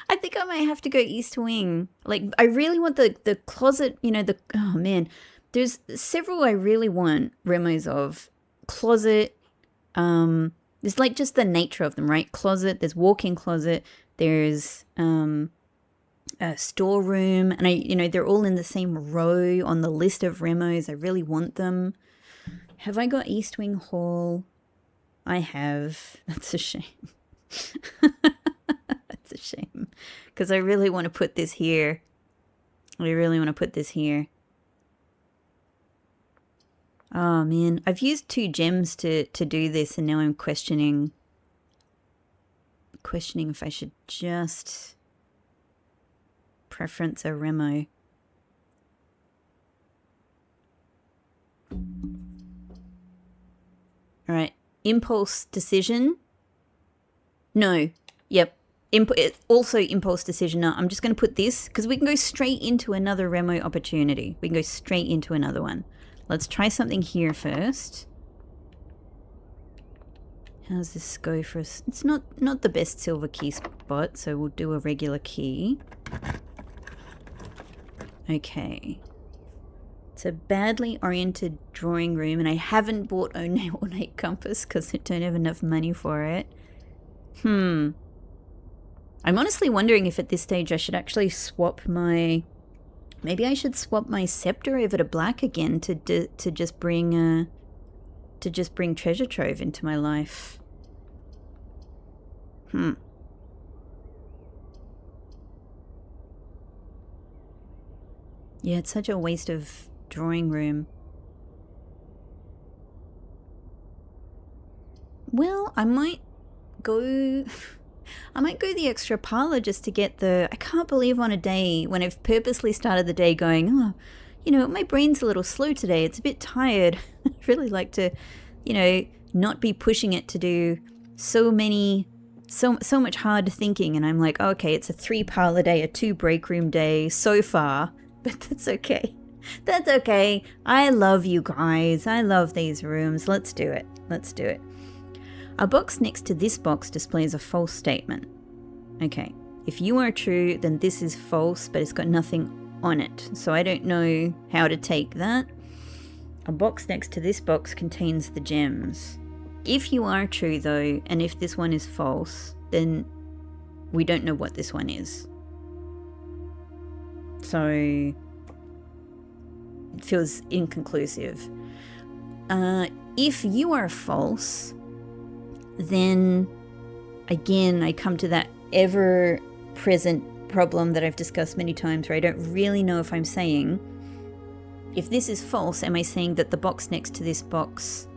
I think I might have to go east wing. Like, I really want the closet, you know, oh man, there's several I really want Remos of. Closet, it's like just the nature of them, right? Closet, there's walk-in closet, there's a storeroom, and they're all in the same row on the list of Remos. I really want them. Have I got East Wing Hall? I have. That's a shame. That's a shame. Because I really want to put this here. I really want to put this here. Oh man, I've used 2 gems to do this, and now I'm questioning if I should just preference a Remo. All right, impulse decision. No, yep. Also impulse decision. No, I'm just going to put this because we can go straight into another Remo opportunity. We can go straight into another one. Let's try something here first. How's this go for us? It's not the best silver key spot, so we'll do a regular key. Okay. It's a badly oriented drawing room, and I haven't bought an ornate compass because I don't have enough money for it. I'm honestly wondering if at this stage I should actually swap my... Maybe I should swap my scepter over to black again to just bring treasure trove into my life. Yeah, it's such a waste of drawing room. Well, I might go the extra parlor just to get the... I can't believe on a day when I've purposely started the day going, oh, you know, my brain's a little slow today. It's a bit tired. I'd really like to, you know, not be pushing it to do so much hard thinking. And I'm like, oh, okay, it's a 3 parlor day, a 2 break room day so far, but that's okay. That's okay. I love you guys. I love these rooms. Let's do it. Let's do it. A box next to this box displays a false statement. Okay, if you are true, then this is false, but it's got nothing on it. So I don't know how to take that. A box next to this box contains the gems. If you are true though, and if this one is false, then we don't know what this one is. So it feels inconclusive. If you are false, then again I come to that ever-present problem that I've discussed many times where I don't really know if I'm saying, if this is false, am I saying that the box next to this box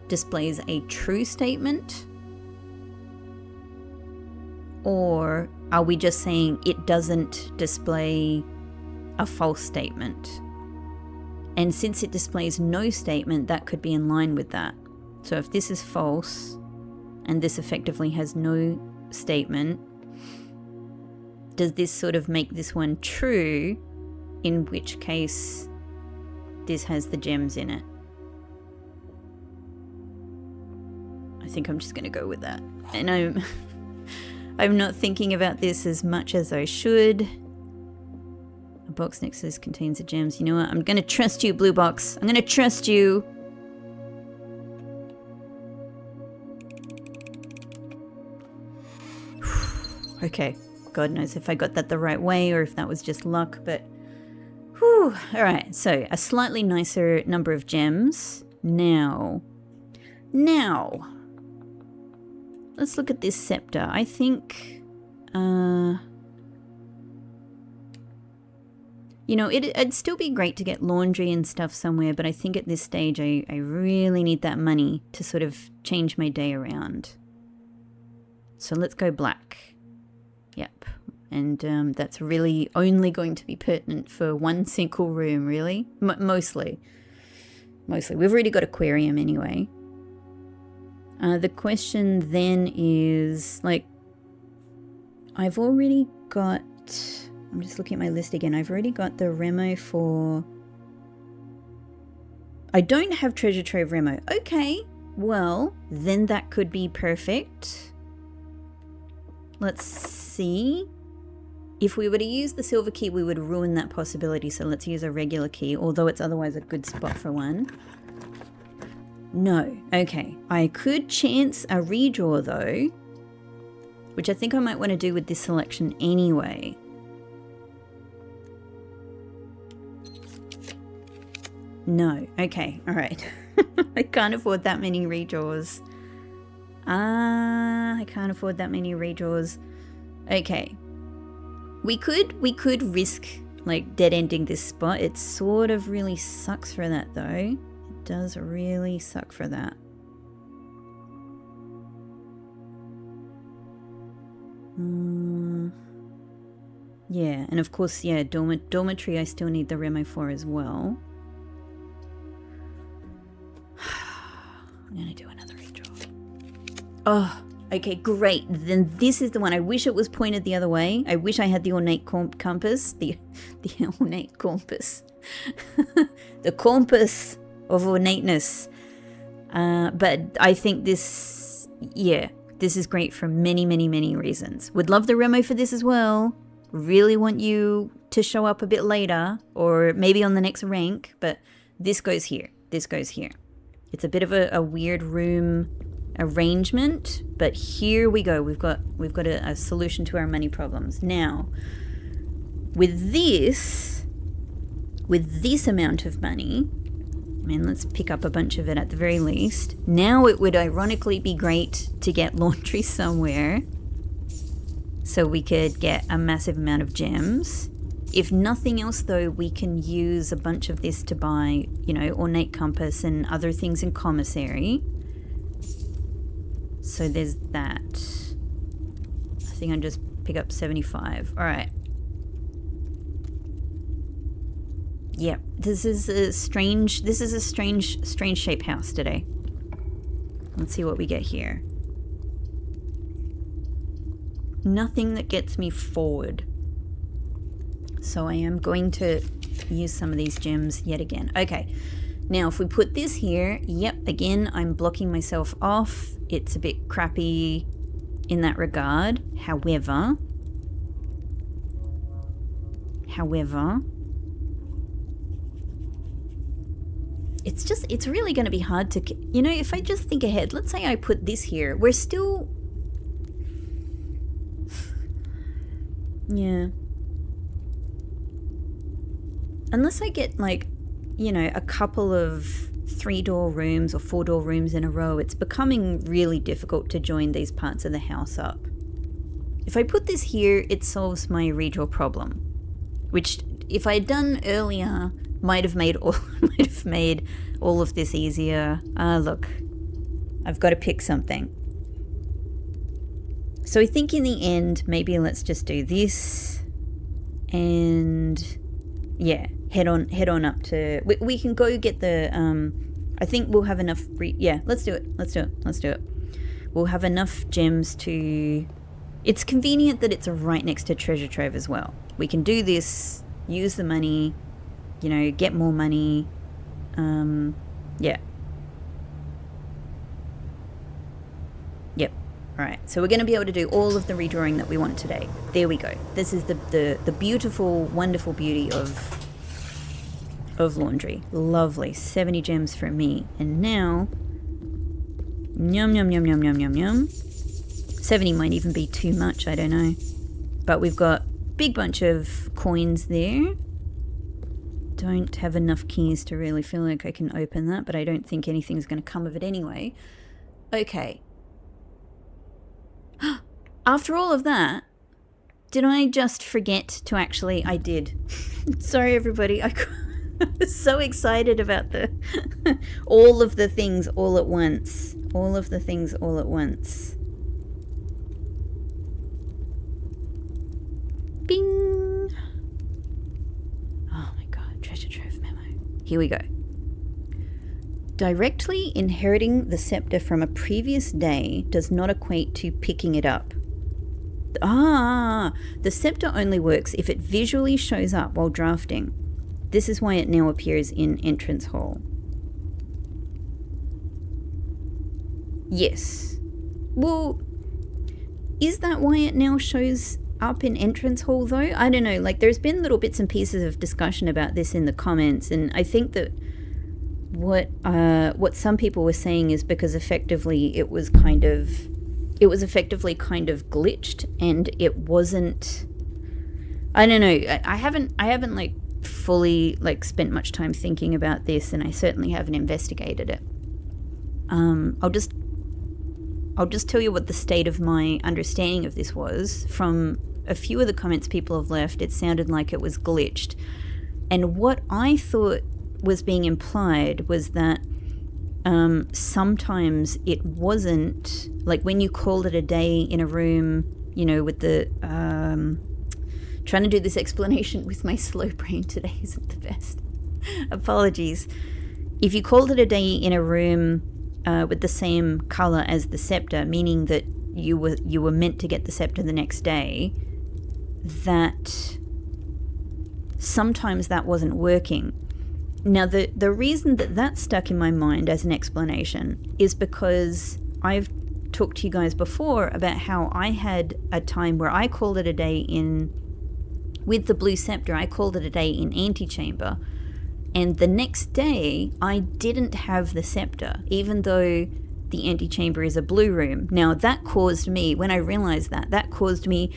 displays a true statement? Or are we just saying it doesn't display a false statement? And since it displays no statement, that could be in line with that. So if this is false, and this effectively has no statement, does this sort of make this one true, in which case this has the gems in it? I think I'm just going to go with that. And I'm not thinking about this as much as I should. A box next to this contains the gems. You know what? I'm going to trust you, Blue Box. I'm going to trust you. Okay, God knows if I got that the right way or if that was just luck, but whew. All right, so a slightly nicer number of gems. Now, let's look at this scepter. I think, you know, it'd still be great to get laundry and stuff somewhere, but I think at this stage I really need that money to sort of change my day around. So let's go black. Yep, and that's really only going to be pertinent for one single room, really. Mostly. We've already got aquarium anyway. The question then is, like, I've already got... I'm just looking at my list again. I've already got the Remo for... I don't have treasure trove Remo. Okay, well, then that could be perfect. Let's see. If we were to use the silver key, we would ruin that possibility. So let's use a regular key, although it's otherwise a good spot for one. No. Okay. I could chance a redraw though, which I think I might want to do with this selection anyway. No. Okay. All right. I can't afford that many redraws. I can't afford that many redraws. Okay. We could risk like dead ending this spot. It sort of really sucks for that though. It does really suck for that. Yeah, and of course, yeah, dormitory I still need the Remo for as well. I'm gonna do another redraw. Oh, okay, great. Then this is the one. I wish it was pointed the other way. I wish I had the ornate compass. The ornate compass. The compass of ornateness. But I think this, yeah, this is great for many, many, many reasons. Would love the Remo for this as well. Really want you to show up a bit later or maybe on the next rank, but this goes here. This goes here. It's a bit of a weird room arrangement, but here we go. We've got a solution to our money problems. Now, with this amount of money, I mean, let's pick up a bunch of it at the very least. Now it would ironically be great to get laundry somewhere so we could get a massive amount of gems. If nothing else though, we can use a bunch of this to buy, you know, ornate compass and other things in commissary. So there's that. I think I'll just pick up 75. All right. Yep, this is a strange shape house today. Let's see what we get here. Nothing that gets me forward. So I am going to use some of these gems yet again. Okay, now if we put this here, yep, again, I'm blocking myself off. It's a bit crappy in that regard. However, it's really going to be hard to, you know, if I just think ahead, let's say I put this here, we're still, yeah. Unless I get like, you know, a couple of 3-door rooms or 4-door rooms in a row, it's becoming really difficult to join these parts of the house up. If I put this here, it solves my redraw problem, which if I had done earlier, might have made all of this easier. Look, I've got to pick something. So I think in the end, maybe let's just do this, and yeah, head on up to. We can go get the. I think we'll have enough. Yeah, let's do it. We'll have enough gems to. It's convenient that it's right next to treasure trove as well. We can do this. Use the money. You know, get more money. Yeah. Yep. All right. So we're going to be able to do all of the redrawing that we want today. There we go. This is the beautiful, wonderful beauty of laundry. Lovely. 70 gems for me. And now, yum, yum, yum, yum, yum, yum, yum. 70 might even be too much. I don't know. But we've got a big bunch of coins there. Don't have enough keys to really feel like I can open that, but I don't think anything's going to come of it anyway. Okay. After all of that, did I just forget to actually... I did. Sorry, everybody. I was so excited about the... all of the things all at once. All of the things all at once. Bing! Oh my god, treasure trove memo. Here we go. Directly inheriting the scepter from a previous day does not equate to picking it up. The scepter only works if it visually shows up while drafting. This is why it now appears in entrance hall. Yes. Well, is that why it now shows up in entrance hall though? I don't know, like there's been little bits and pieces of discussion about this in the comments, and I think that what some people were saying is because effectively it was effectively kind of glitched, and it wasn't, I don't know, I haven't like fully like spent much time thinking about this, and I certainly haven't investigated it. I'll just tell you what the state of my understanding of this was. From a few of the comments people have left, it sounded like it was glitched. And what I thought was being implied was that sometimes it wasn't, like when you called it a day in a room, you know, with the, trying to do this explanation with my slow brain today isn't the best. Apologies. If you called it a day in a room with the same color as the scepter, meaning that you were meant to get the scepter the next day, that sometimes that wasn't working. Now, the reason that stuck in my mind as an explanation is because I've talked to you guys before about how I had a time where I called it a day with the blue scepter, I called it a day in antechamber, and the next day I didn't have the scepter, even though the antechamber is a blue room. Now, that caused me, when I realized that caused me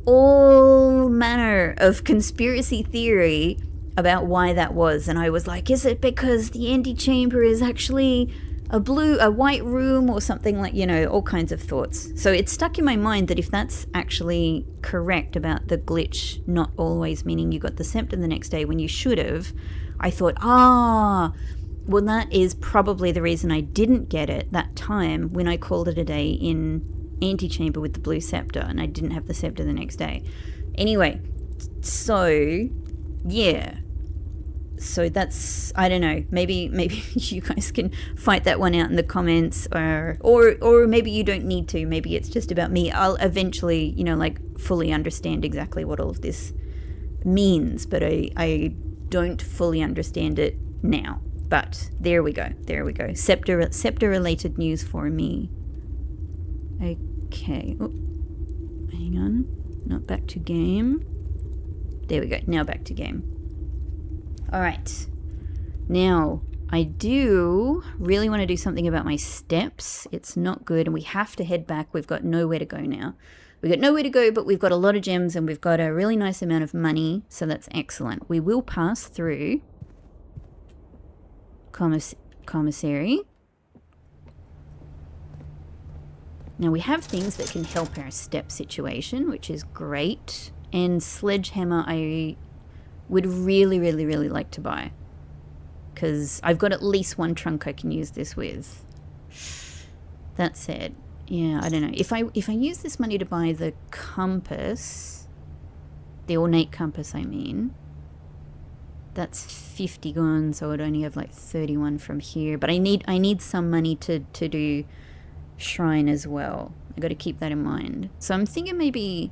all manner of conspiracy theory about why that was. And I was like, is it because the antechamber is actually a white room or something, like, you know, all kinds of thoughts. So it stuck in my mind that if that's actually correct about the glitch not always meaning you got the scepter the next day when you should have, I thought, well, that is probably the reason I didn't get it that time when I called it a day in antechamber with the blue scepter, and I didn't have the scepter the next day. Anyway, so yeah. So that's, I don't know, maybe you guys can fight that one out in the comments, or maybe you don't need to. Maybe it's just about me. I'll eventually, you know, like fully understand exactly what all of this means, but I don't fully understand it now. But there we go. Scepter related news for me. Okay. Oh, hang on. Not back to game. There we go. Now back to game. All right. Now, I do really want to do something about my steps. It's not good, and we have to head back. We've got nowhere to go now. We've got nowhere to go, but we've got a lot of gems, and we've got a really nice amount of money, so that's excellent. We will pass through commissary. Now, we have things that can help our step situation, which is great. And sledgehammer, I would really, really, really like to buy, because I've got at least one trunk I can use this with. That said, yeah, I don't know. If I use this money to buy the compass, the ornate compass, I mean, that's 50 gone, so I'd only have like 31 from here. But I need some money to do shrine as well. I got to keep that in mind. So I'm thinking maybe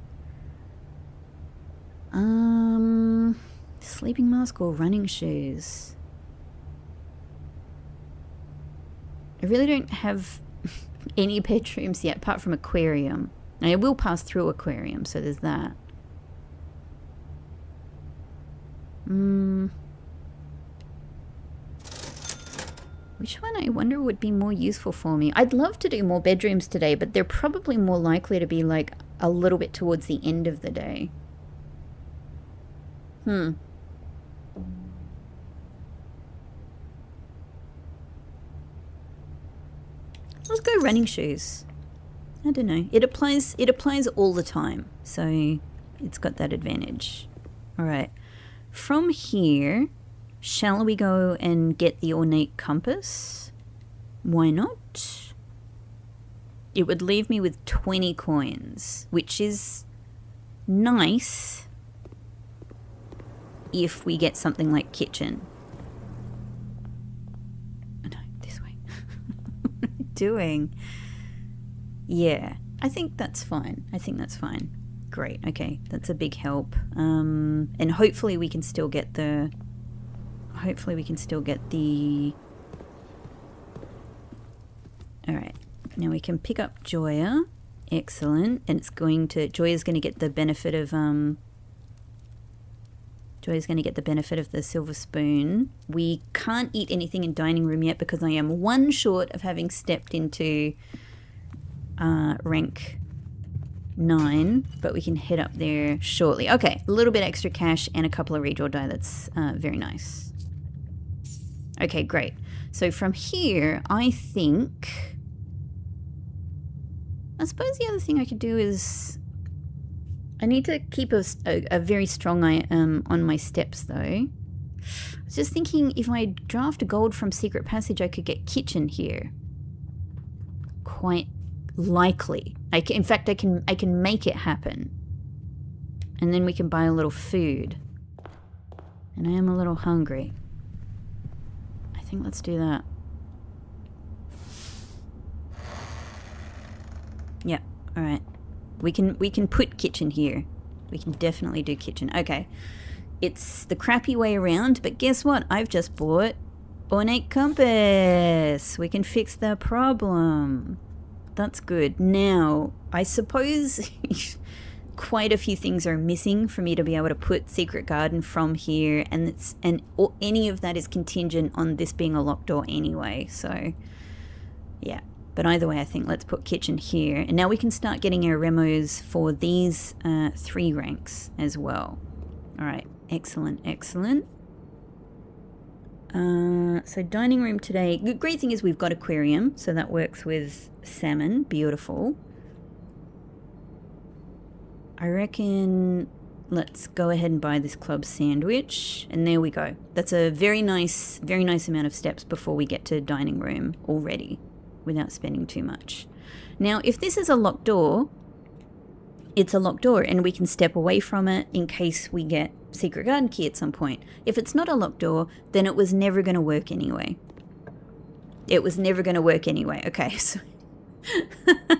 sleeping mask or running shoes. I really don't have any bedrooms yet apart from aquarium. And I will pass through aquarium, so there's that. Which one, I wonder, would be more useful for me? I'd love to do more bedrooms today, but they're probably more likely to be like a little bit towards the end of the day. Let's go running shoes. I don't know. It applies all the time, so it's got that advantage. All right. From here, shall we go and get the ornate compass? Why not? It would leave me with 20 coins, which is nice if we get something like kitchen. Oh, no, this way. What are you doing? Yeah, I think that's fine. Great, okay, that's a big help. And hopefully we can still get the... Alright, now we can pick up Joya. Excellent. And it's going to... Joya's going to get the benefit of... Joya's going to get the benefit of the silver spoon. We can't eat anything in dining room yet because I am one short of having stepped into rank 9, but we can head up there shortly. Okay, a little bit extra cash and a couple of redraw die. That's very nice. Okay, great. So from here, I suppose the other thing I could do is... I need to keep a very strong eye on my steps, though. I was just thinking if I draft gold from Secret Passage, I could get kitchen here. Quite likely. In fact, I can make it happen. And then we can buy a little food. And I am a little hungry. I think let's do that. Yeah, alright. We can put kitchen here. We can definitely do kitchen. Okay. It's the crappy way around, but guess what? I've just bought ornate compass. We can fix the problem. That's good. Now, I suppose quite a few things are missing for me to be able to put Secret Garden from here, and any of that is contingent on this being a locked door anyway. So, yeah. But either way, I think let's put kitchen here, and now we can start getting our remos for these 3 ranks as well. All right, excellent, excellent. So dining room today. The great thing is we've got aquarium, so that works with salmon. Beautiful. I reckon let's go ahead and buy this club sandwich, and there we go. That's a very nice amount of steps before we get to dining room already, without spending too much. Now, if this is a locked door, it's a locked door, and we can step away from it in case we get Secret Garden key at some point. If it's not a locked door, then it was never going to work anyway. It was never going to work anyway. Okay, so,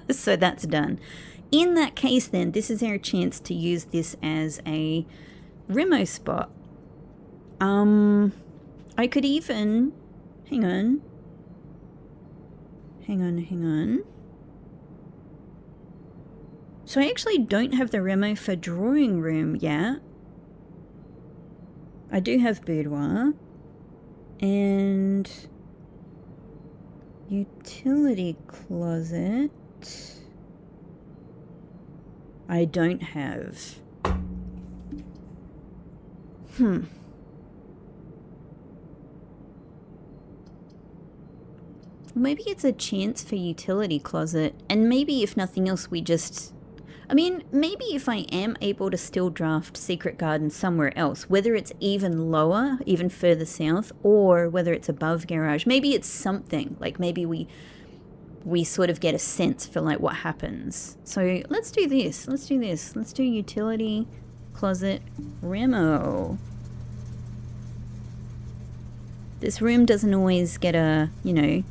so that's done. In that case, then, this is our chance to use this as a remo spot. I could even... Hang on. So I actually don't have the remo for drawing room yet. I do have boudoir. And... utility closet... I don't have. Maybe it's a chance for utility closet, and maybe if nothing else we just... I mean, maybe if I am able to still draft Secret Garden somewhere else, whether it's even lower, even further south, or whether it's above garage, maybe it's something. Like maybe we sort of get a sense for like what happens. So let's do this. Let's do utility closet remo. This room doesn't always get a, you know,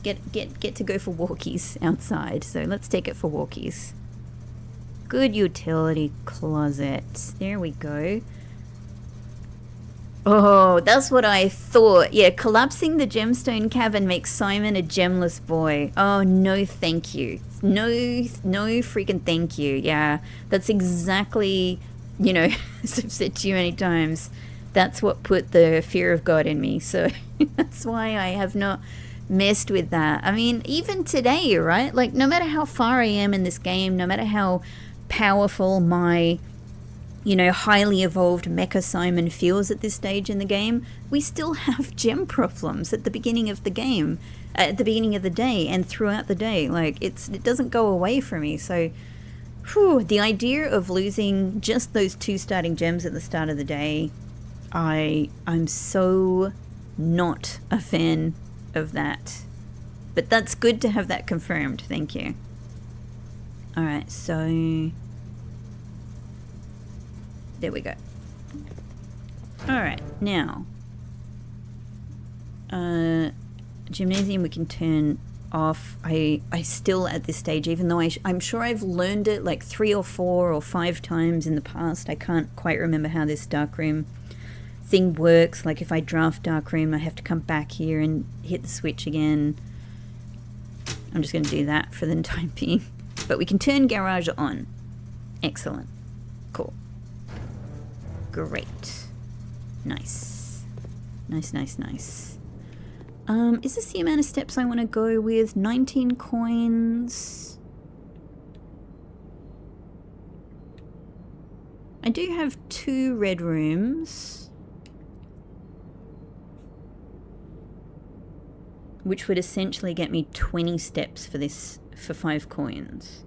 get to go for walkies outside. So let's take it for walkies. Good utility closet. There we go. Oh, that's what I thought. Yeah, collapsing the gemstone cavern makes Simon a gemless boy. Oh, no thank you. No freaking thank you. Yeah, that's exactly, you know, as I've said to you many times, that's what put the fear of God in me. So that's why I have not messed with that. I mean, even today, right? Like, no matter how far I am in this game, no matter how powerful my... you know, highly evolved Mecha Simon feels at this stage in the game, we still have gem problems at the beginning of the game, at the beginning of the day and throughout the day. Like, it doesn't go away from me. So, whew, the idea of losing just those 2 starting gems at the start of the day, I'm so not a fan of that. But that's good to have that confirmed. Thank you. Alright, so... there we go. Alright, now. Gymnasium we can turn off. I still, at this stage, even though I'm sure I've learned it like 3 or 4 or 5 times in the past, I can't quite remember how this darkroom thing works. Like if I draft darkroom, I have to come back here and hit the switch again. I'm just going to do that for the time being. But we can turn garage on. Excellent. Cool. Great. Nice. Nice. Is this the amount of steps I want to go with? 19 coins. I do have 2 red rooms, which would essentially get me 20 steps for this, for 5 coins.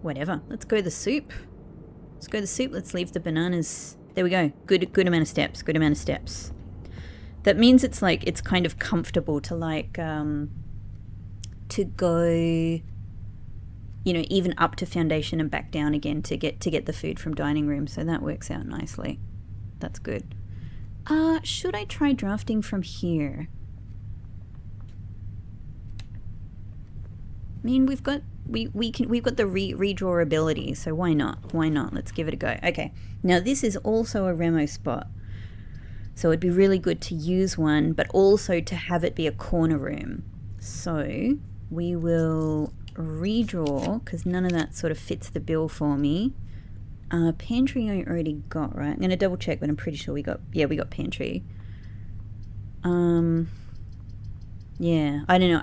Whatever. Let's go the soup. Let's go the soup. Let's leave the bananas. There we go. Good amount of steps. Good amount of steps. That means it's like, it's kind of comfortable to like, to go, you know, even up to foundation and back down again to get the food from dining room. So that works out nicely. That's good. Should I try drafting from here? I mean, we've got the redraw ability, so why not? Why not? Let's give it a go. Okay. Now this is also a remo spot. So it'd be really good to use one, but also to have it be a corner room. So we will redraw, because none of that sort of fits the bill for me. Pantry I already got, right? I'm going to double check, but I'm pretty sure we got pantry. Yeah, I don't know.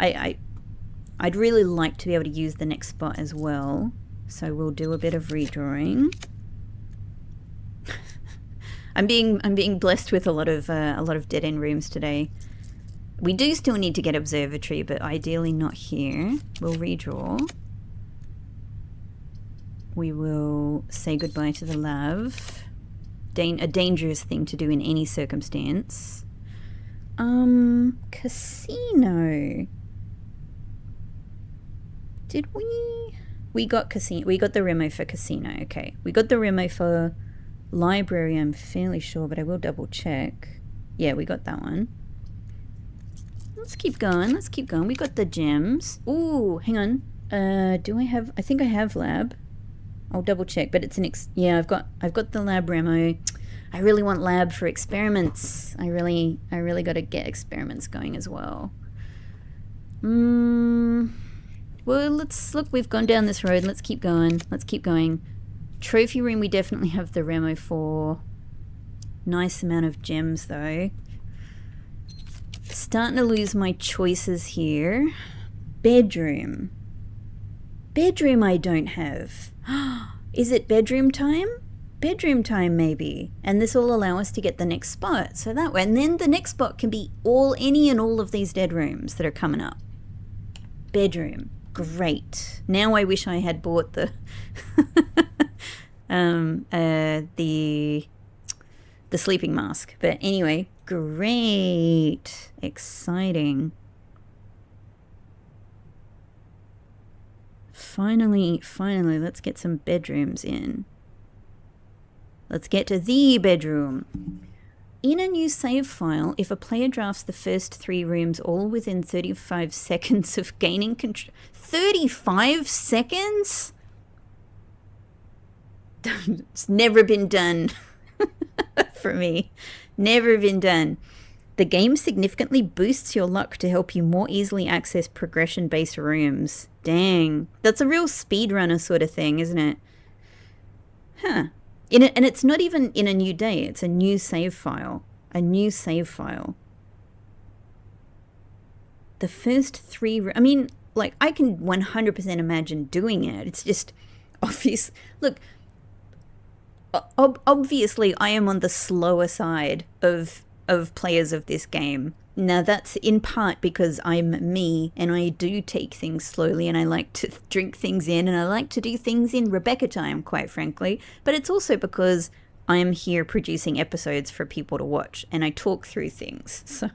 I'd really like to be able to use the next spot as well. So we'll do a bit of redrawing. I'm being blessed with a lot of dead end rooms today. We do still need to get observatory, but ideally not here. We'll redraw. We will say goodbye to the lab. A dangerous thing to do in any circumstance. Casino. Did we got casino? We got the remo for casino. Okay, we got the remo for library. I'm fairly sure, but I will double check. Yeah, we got that one. Let's keep going. Let's keep going. We got the gems. Ooh, hang on. Do I have? I think I have lab. I'll double check, but it's an yeah. I've got the lab remo. I really want lab for experiments. I really got to get experiments going as well. Well, let's look. We've gone down this road. Let's keep going. Let's keep going. Trophy room. We definitely have the remo for. Nice amount of gems though. Starting to lose my choices here. Bedroom. Bedroom I don't have. Is it bedroom time? Bedroom time maybe. And this will allow us to get the next spot. So that way, and then the next spot can be any and all of these dead rooms that are coming up. Bedroom. Great. Now I wish I had bought the the sleeping mask. But anyway, great. Exciting. Finally, let's get some bedrooms in. Let's get to the bedroom. In a new save file, if a player drafts the first 3 rooms all within 35 seconds of gaining control... 35 seconds? It's never been done for me. Never been done. The game significantly boosts your luck to help you more easily access progression-based rooms. Dang. That's a real speedrunner sort of thing, isn't it? Huh. And it's not even in a new day. It's a new save file. A new save file. The first 3... I mean, like, I can 100% imagine doing it. It's just obvious. Look, obviously I am on the slower side of players of this game. Now that's in part because I'm me and I do take things slowly and I like to drink things in and I like to do things in Rebecca time, quite frankly. But it's also because I am here producing episodes for people to watch and I talk through things. So,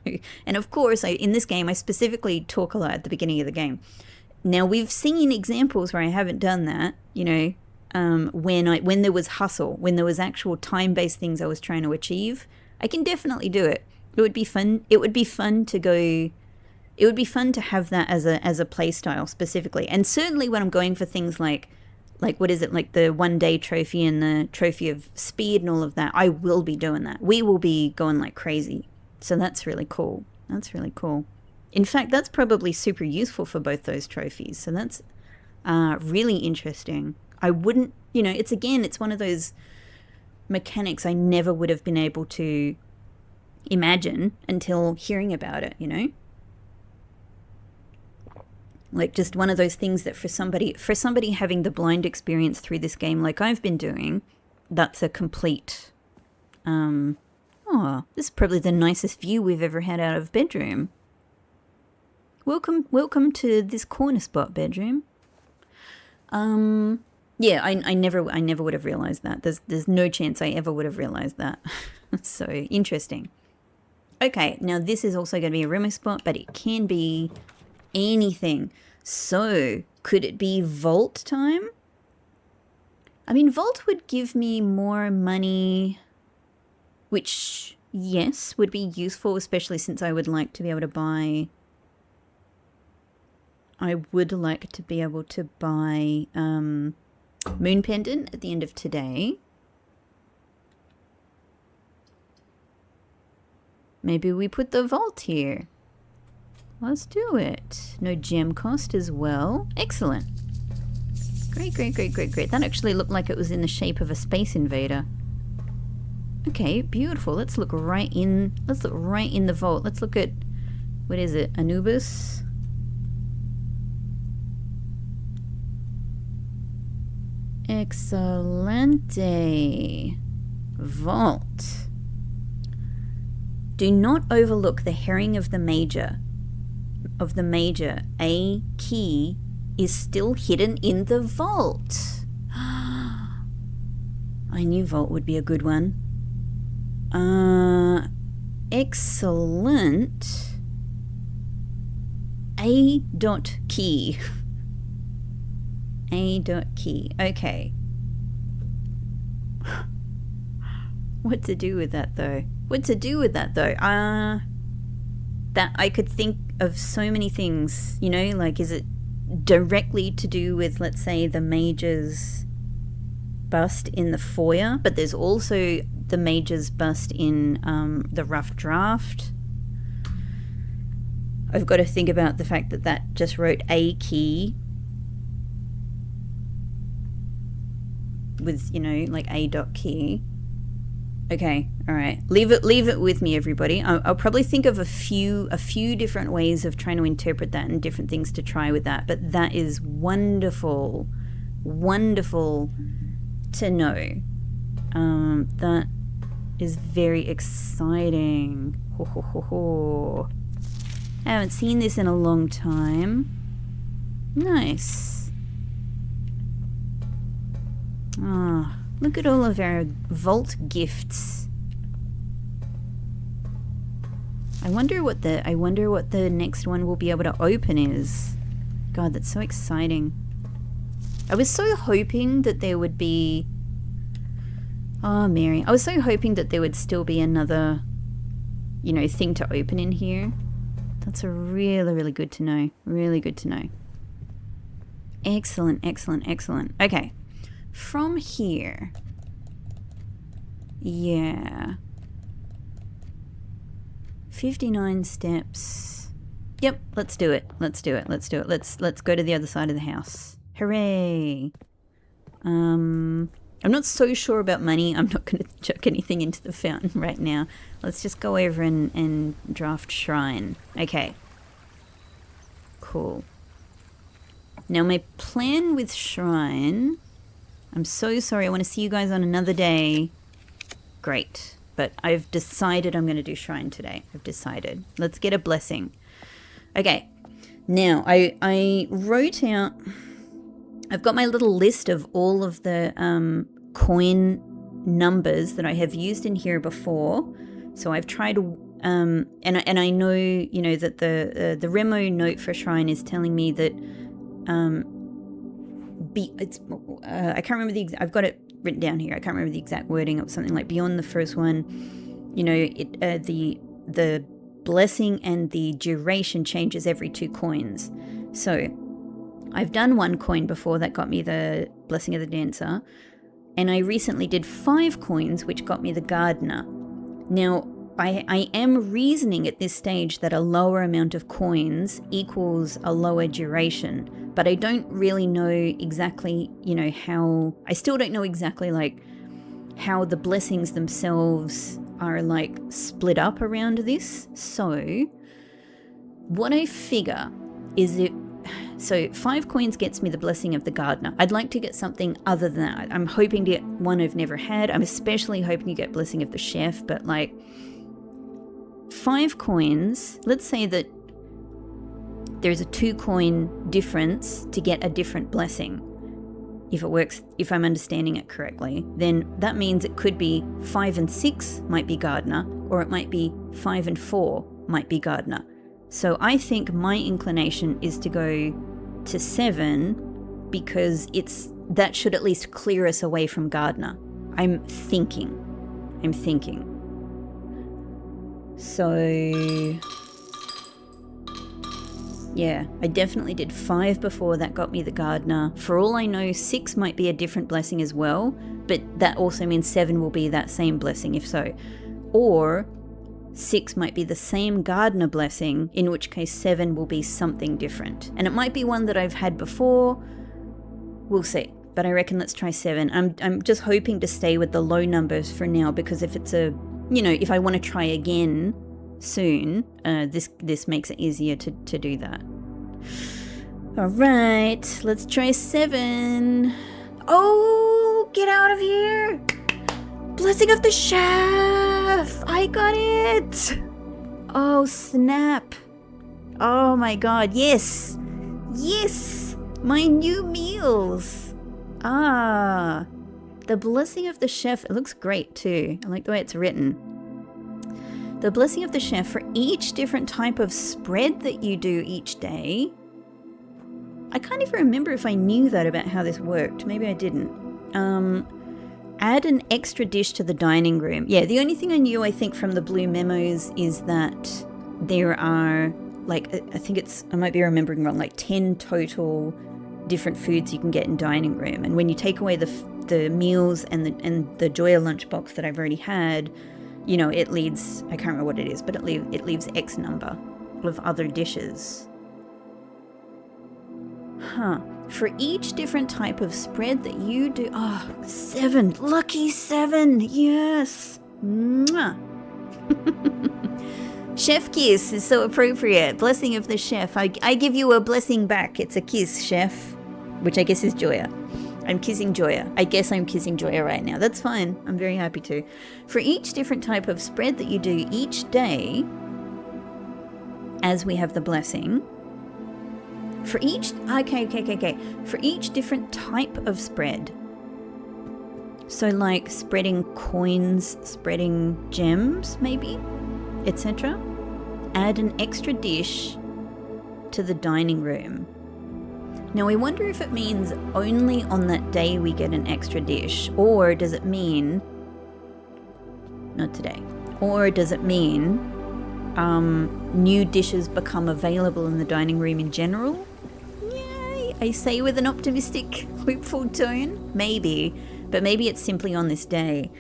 and of course, in this game, I specifically talk a lot at the beginning of the game. Now we've seen examples where I haven't done that, you know, when there was hustle, when there was actual time-based things I was trying to achieve. I can definitely do it. It would be fun. It would be fun to go. It would be fun to have that as a play style specifically. And certainly when I'm going for things like what is it, like the 1-day trophy and the trophy of speed and all of that, I will be doing that. We will be going like crazy. So that's really cool. That's really cool. In fact, that's probably super useful for both those trophies. So that's really interesting. I wouldn't, you know, it's one of those mechanics I never would have been able to imagine until hearing about it, you know? Like just one of those things that for somebody having the blind experience through this game like I've been doing, that's a complete oh, this is probably the nicest view we've ever had out of bedroom. Welcome to this corner spot bedroom. Yeah, I never would have realized that. There's no chance I ever would have realized that. So interesting. Okay, now this is also going to be a rumor spot, but it can be anything. So could it be vault time? I mean, vault would give me more money, which, yes, would be useful, especially since I would like to be able to buy... I would like to be able to buy Moon Pendant at the end of today. Maybe we put the vault here. Let's do it. No gem cost as well. Excellent. Great. That actually looked like it was in the shape of a space invader. Okay, beautiful. Let's look right in the vault. Let's look at, what is it? Anubis? Excelente. Vault. Do not overlook the herring of the major. A key is still hidden in the vault. I knew vault would be a good one. Excellent. A dot key. A dot key. Okay. What to do with that though? That I could think of so many things, you know, like is it directly to do with, let's say, the Major's bust in the foyer, but there's also the Major's bust in the rough draft. I've got to think about the fact that just wrote a key with, you know, like a dot key. Okay, all right. Leave it with me, everybody. I'll probably think of a few different ways of trying to interpret that and different things to try with that. But that is wonderful to know. That is very exciting. Ho, ho, ho, ho. I haven't seen this in a long time. Nice. Ah. Look at all of our vault gifts. I wonder what the next one we'll be able to open is. God, that's so exciting. I was so hoping that there would be... Oh, Mary. I was so hoping that there would still be another, you know, thing to open in here. That's a really good to know. Really good to know. Excellent. Okay. From here, yeah, 59 steps. Yep, let's do it. Let's go to the other side of the house. Hooray! I'm not so sure about money. I'm not going to chuck anything into the fountain right now. Let's just go over and draft shrine. Okay. Cool. Now my plan with shrine... I'm so sorry. I want to see you guys on another day. Great. But I've decided I'm going to do shrine today. I've decided. Let's get a blessing. Okay. Now, I wrote out... I've got my little list of all of the coin numbers that I have used in here before. So I've tried... and I know, you know, that the Remo note for shrine is telling me that... I can't remember I've got it written down here. I can't remember the exact wording. It was something like beyond the first one, you know, the blessing and the duration changes every 2 coins. So I've done 1 coin before that got me the blessing of the dancer, and I recently did 5 coins which got me the gardener. Now I am reasoning at this stage that a lower amount of coins equals a lower duration, but I don't really know exactly, you know, I still don't know exactly, like, how the blessings themselves are, like, split up around this. So, what I figure is So 5 coins gets me the blessing of the gardener. I'd like to get something other than that. I'm hoping to get one I've never had. I'm especially hoping to get blessing of the chef, but like 5 coins, let's say that there's a 2 coin difference to get a different blessing. If it works, if I'm understanding it correctly, then that means it could be 5 and 6 might be gardener, or it might be 5 and 4 might be gardener. So I think my inclination is to go to 7 because that should at least clear us away from gardener. I'm thinking. So yeah, I definitely did 5 before. That got me the gardener. For all I know, 6 might be a different blessing as well, but that also means 7 will be that same blessing if so. Or 6 might be the same gardener blessing, in which case 7 will be something different. And it might be one that I've had before. We'll see. But I reckon let's try 7. I'm just hoping to stay with the low numbers for now, because if it's if I want to try again soon, this makes it easier to do that. All right, let's try 7. Oh, get out of here! Blessing of the chef! I got it! Oh, snap. Oh my god, yes! Yes! My new meals! Ah, the blessing of the chef. It looks great too. I like the way it's written. The blessing of the chef for each different type of spread that you do each day. I can't even remember if I knew that about how this worked. Maybe I didn't. Add an extra dish to the dining room. Yeah, the only thing I knew, I think, from the blue memos is that there are, like, I think I might be remembering wrong, like 10 total different foods you can get in dining room. And when you take away the meals and the Joya lunchbox that I've already had, it leaves, I can't remember what it is, but it leaves X number of other dishes. Huh. For each different type of spread that you do. Oh, 7. Lucky 7. Yes. Mwah. Chef kiss is so appropriate. Blessing of the chef. I give you a blessing back. It's a kiss, chef. Which I guess is Joya. I'm kissing Joya. I guess I'm kissing Joya right now. That's fine. I'm very happy to. For each different type of spread that you do each day, as we have the blessing, for each, okay. For each different type of spread. So like spreading coins, spreading gems, maybe, etc. Add an extra dish to the dining room. Now I wonder if it means only on that day we get an extra dish, or does it mean, not today, or does it mean new dishes become available in the dining room in general? Yay, I say with an optimistic, hopeful tone. Maybe, but maybe it's simply on this day.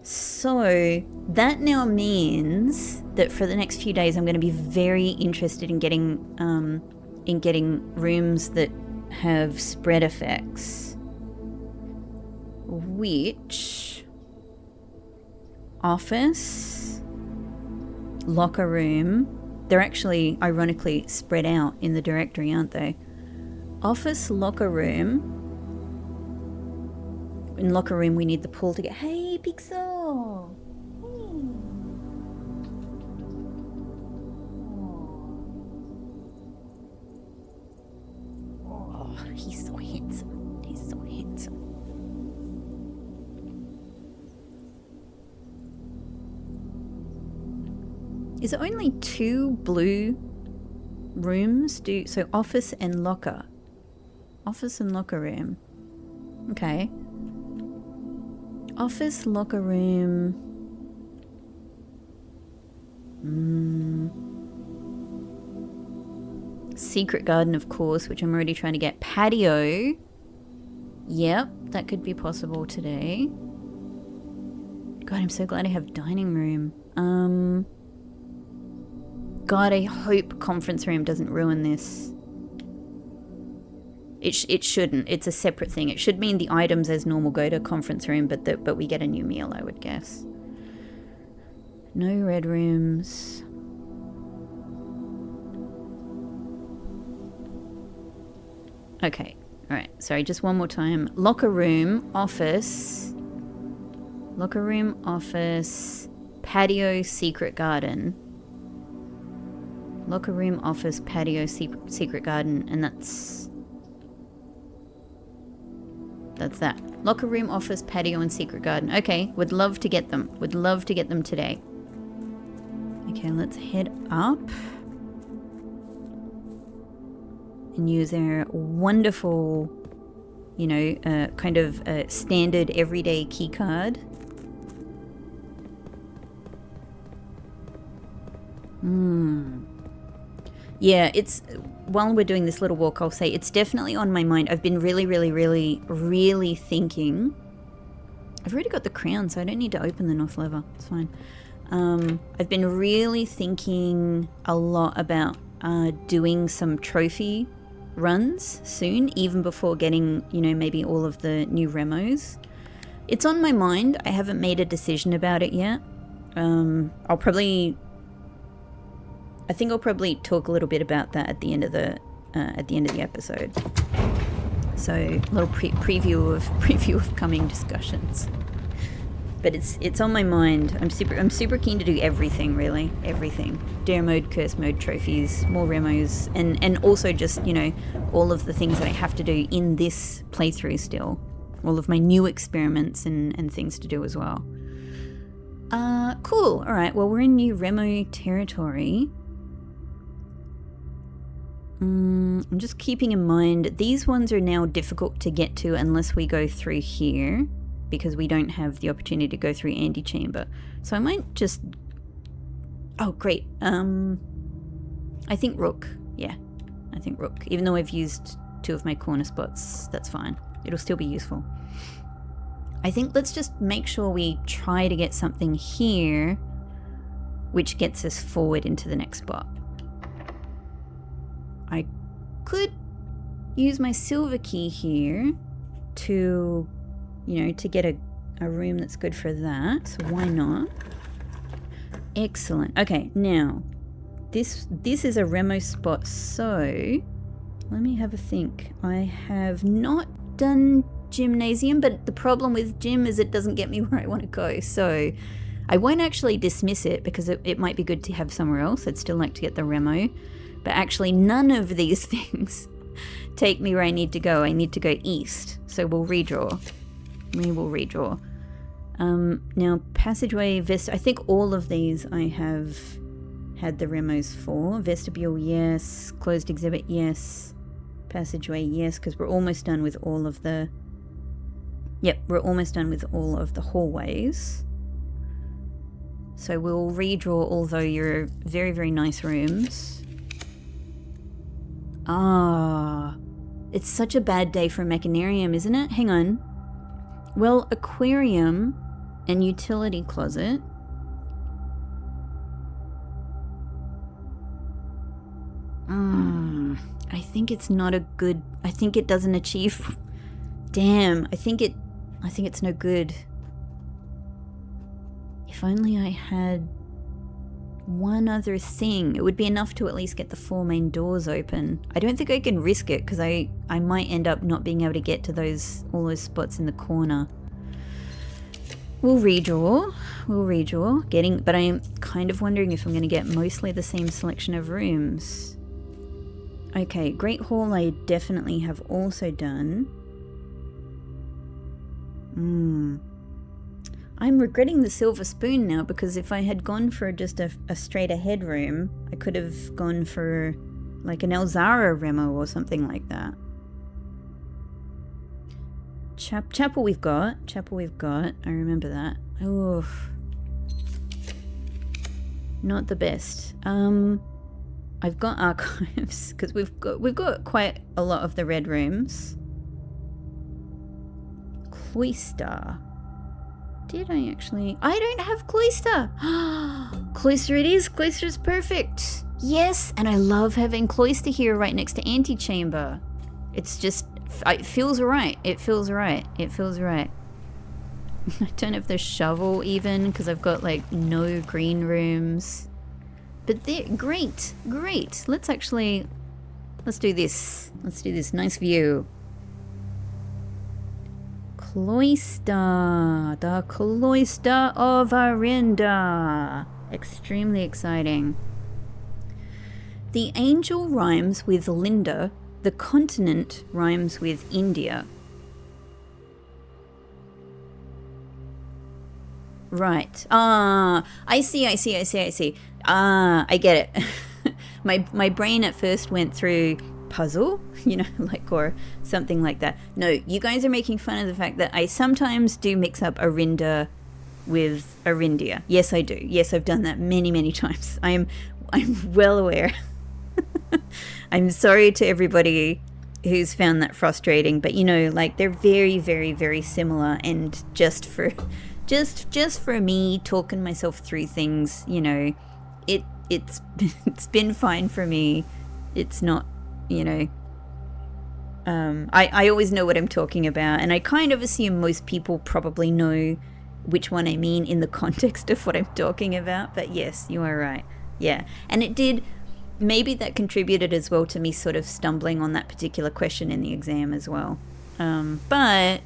So that now means that for the next few days I'm going to be very interested in getting rooms that have spread effects, which office, locker room, they're actually ironically spread out in the directory, aren't they? Office, locker room. In locker room we need the pool to get, hey Pixel! He's so handsome. He's so handsome. Is it only 2 blue rooms? So office and locker. Office and locker room. Okay. Office, locker room. Secret garden, of course, which I'm already trying to get. Patio. Yep, that could be possible today. God, I'm so glad I have dining room. God, I hope conference room doesn't ruin this. It shouldn't. It's a separate thing. It should mean the items as normal go to conference room, but we get a new meal, I would guess. No red rooms. Okay. All right. Sorry, just one more time. Locker room, office. Locker room, office, patio, secret garden. Locker room, office, patio, secret garden, and that's that. Locker room, office, patio, and secret garden. Okay, would love to get them. Would love to get them today. Okay, let's head up. And use our wonderful, you know, kind of standard everyday key card. Yeah, it's, while we're doing this little walk, I'll say it's definitely on my mind. I've been really thinking. I've already got the crown, so I don't need to open the north lever. It's fine. I've been really thinking a lot about doing some trophy runs soon, even before getting, you know, maybe all of the new remos. It's on my mind. I haven't made a decision about it yet. I think I'll probably talk a little bit about that at the end of the episode. So a little preview of coming discussions. But it's on my mind. I'm super keen to do everything, really. Everything. Dare mode, curse mode, trophies, more remos, and also just, you know, all of the things that I have to do in this playthrough still. All of my new experiments and things to do as well. Cool. Alright, well, we're in new remo territory. I'm just keeping in mind, these ones are now difficult to get to unless we go through here, because we don't have the opportunity to go through antechamber. So I might just... Oh, great. I think rook. Yeah, I think rook. Even though I've used 2 of my corner spots, that's fine. It'll still be useful. I think let's just make sure we try to get something here which gets us forward into the next spot. I could use my silver key here to, you know, to get a room that's good for that. So why not? Excellent. Okay, now this is a remo spot, so let me have a think. I have not done gymnasium, but the problem with gym is it doesn't get me where I want to go, so I won't actually dismiss it because it might be good to have somewhere else. I'd still like to get the remo, but actually none of these things take me where I need to go. I need to go east, so we'll redraw. We will redraw. Now passageway, I think all of these I have had the remos for. Vestibule, yes. Closed exhibit, yes. Passageway, yes, because we're almost done with all of the... Yep, we're almost done with all of the hallways. So we'll redraw all your very, very nice rooms. Ah, it's such a bad day for Mechanarium, isn't it? Hang on. Well, aquarium and utility closet. I think it's not a good... I think it doesn't achieve... Damn, I think it's no good. If only I had one other thing. It would be enough to at least get the 4 main doors open. I don't think I can risk it because I might end up not being able to get to all those spots in the corner. We'll redraw. But I'm kind of wondering if I'm going to get mostly the same selection of rooms. Okay, Great Hall I definitely have also done. I'm regretting the silver spoon now, because if I had gone for just a straight ahead room, I could have gone for like an Elzara remo or something like that. Chapel we've got. I remember that. Oof. Not the best. I've got archives because we've got quite a lot of the red rooms. Cloister. Did I actually? I don't have cloister. Cloister it is. Cloister is perfect. Yes, and I love having cloister here right next to antechamber. It's just, it feels right. It feels right. I don't have the shovel even because I've got like no green rooms. But they're great. Let's actually, Let's do this. Let's do this. Nice view. Cloister. The Cloister of Arinda. Extremely exciting. The angel rhymes with Linda. The continent rhymes with India. Right. I see. I get it. My brain at first went through puzzle, you know, like, or something like that. No, you guys are making fun of the fact that I sometimes do mix up Arinda with Arindia. Yes, I do. Yes, I've done that many, many times. I'm well aware. I'm sorry to everybody who's found that frustrating, but you know, like, they're very, very, very similar, and just for me talking myself through things, you know, it's been fine for me. It's not, you know, I always know what I'm talking about, and I kind of assume most people probably know which one I mean in the context of what I'm talking about. But yes, you are right. Yeah, and it did. Maybe that contributed as well to me sort of stumbling on that particular question in the exam as well. But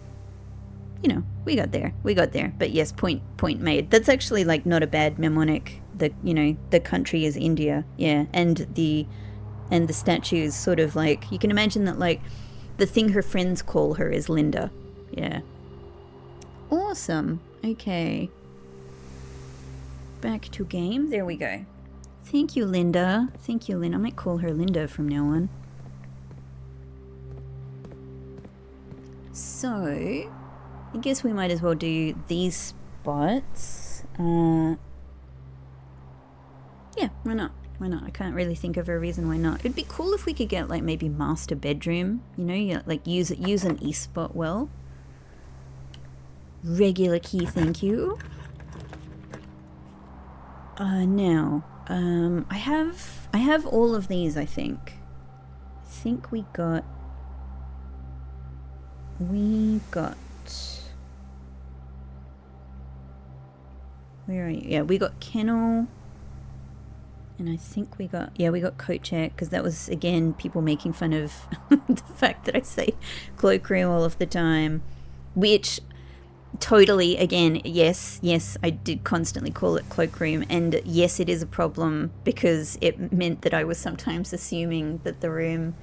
you know, we got there. But yes, point made. That's actually like not a bad mnemonic. The country is India. Yeah, and the statue is sort of like, you can imagine that, like, the thing her friends call her is Linda. Yeah. Awesome. Okay. Back to game. There we go. Thank you, Linda. I might call her Linda from now on. So, I guess we might as well do these spots. Yeah, why not? I can't really think of a reason why not. It'd be cool if we could get, like, maybe master bedroom. You know, like, use an E spot well. Regular key, thank you. Now, I have all of these, I think. We got... Where are you? Yeah, we got kennel. And I think we got coat check, because that was, again, people making fun of the fact that I say cloakroom all of the time. Which... Totally, again, yes, I did constantly call it cloakroom, and yes, it is a problem, because it meant that I was sometimes assuming that the room,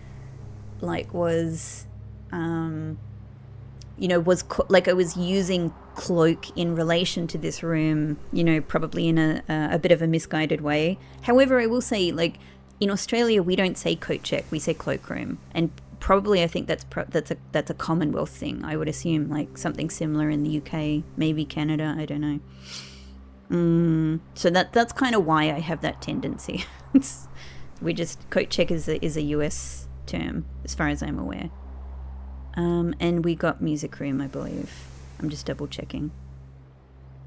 like, was, you know, like I was using cloak in relation to this room, you know, probably in a bit of a misguided way. However, I will say, like, in Australia, we don't say coat check, we say cloakroom, and probably I think that's a Commonwealth thing. I would assume, like, something similar in the UK, maybe Canada, I don't know. So that's kind of why I have that tendency. Coat check is a US term, as far as I'm aware. And we got music room, I believe. I'm just double checking.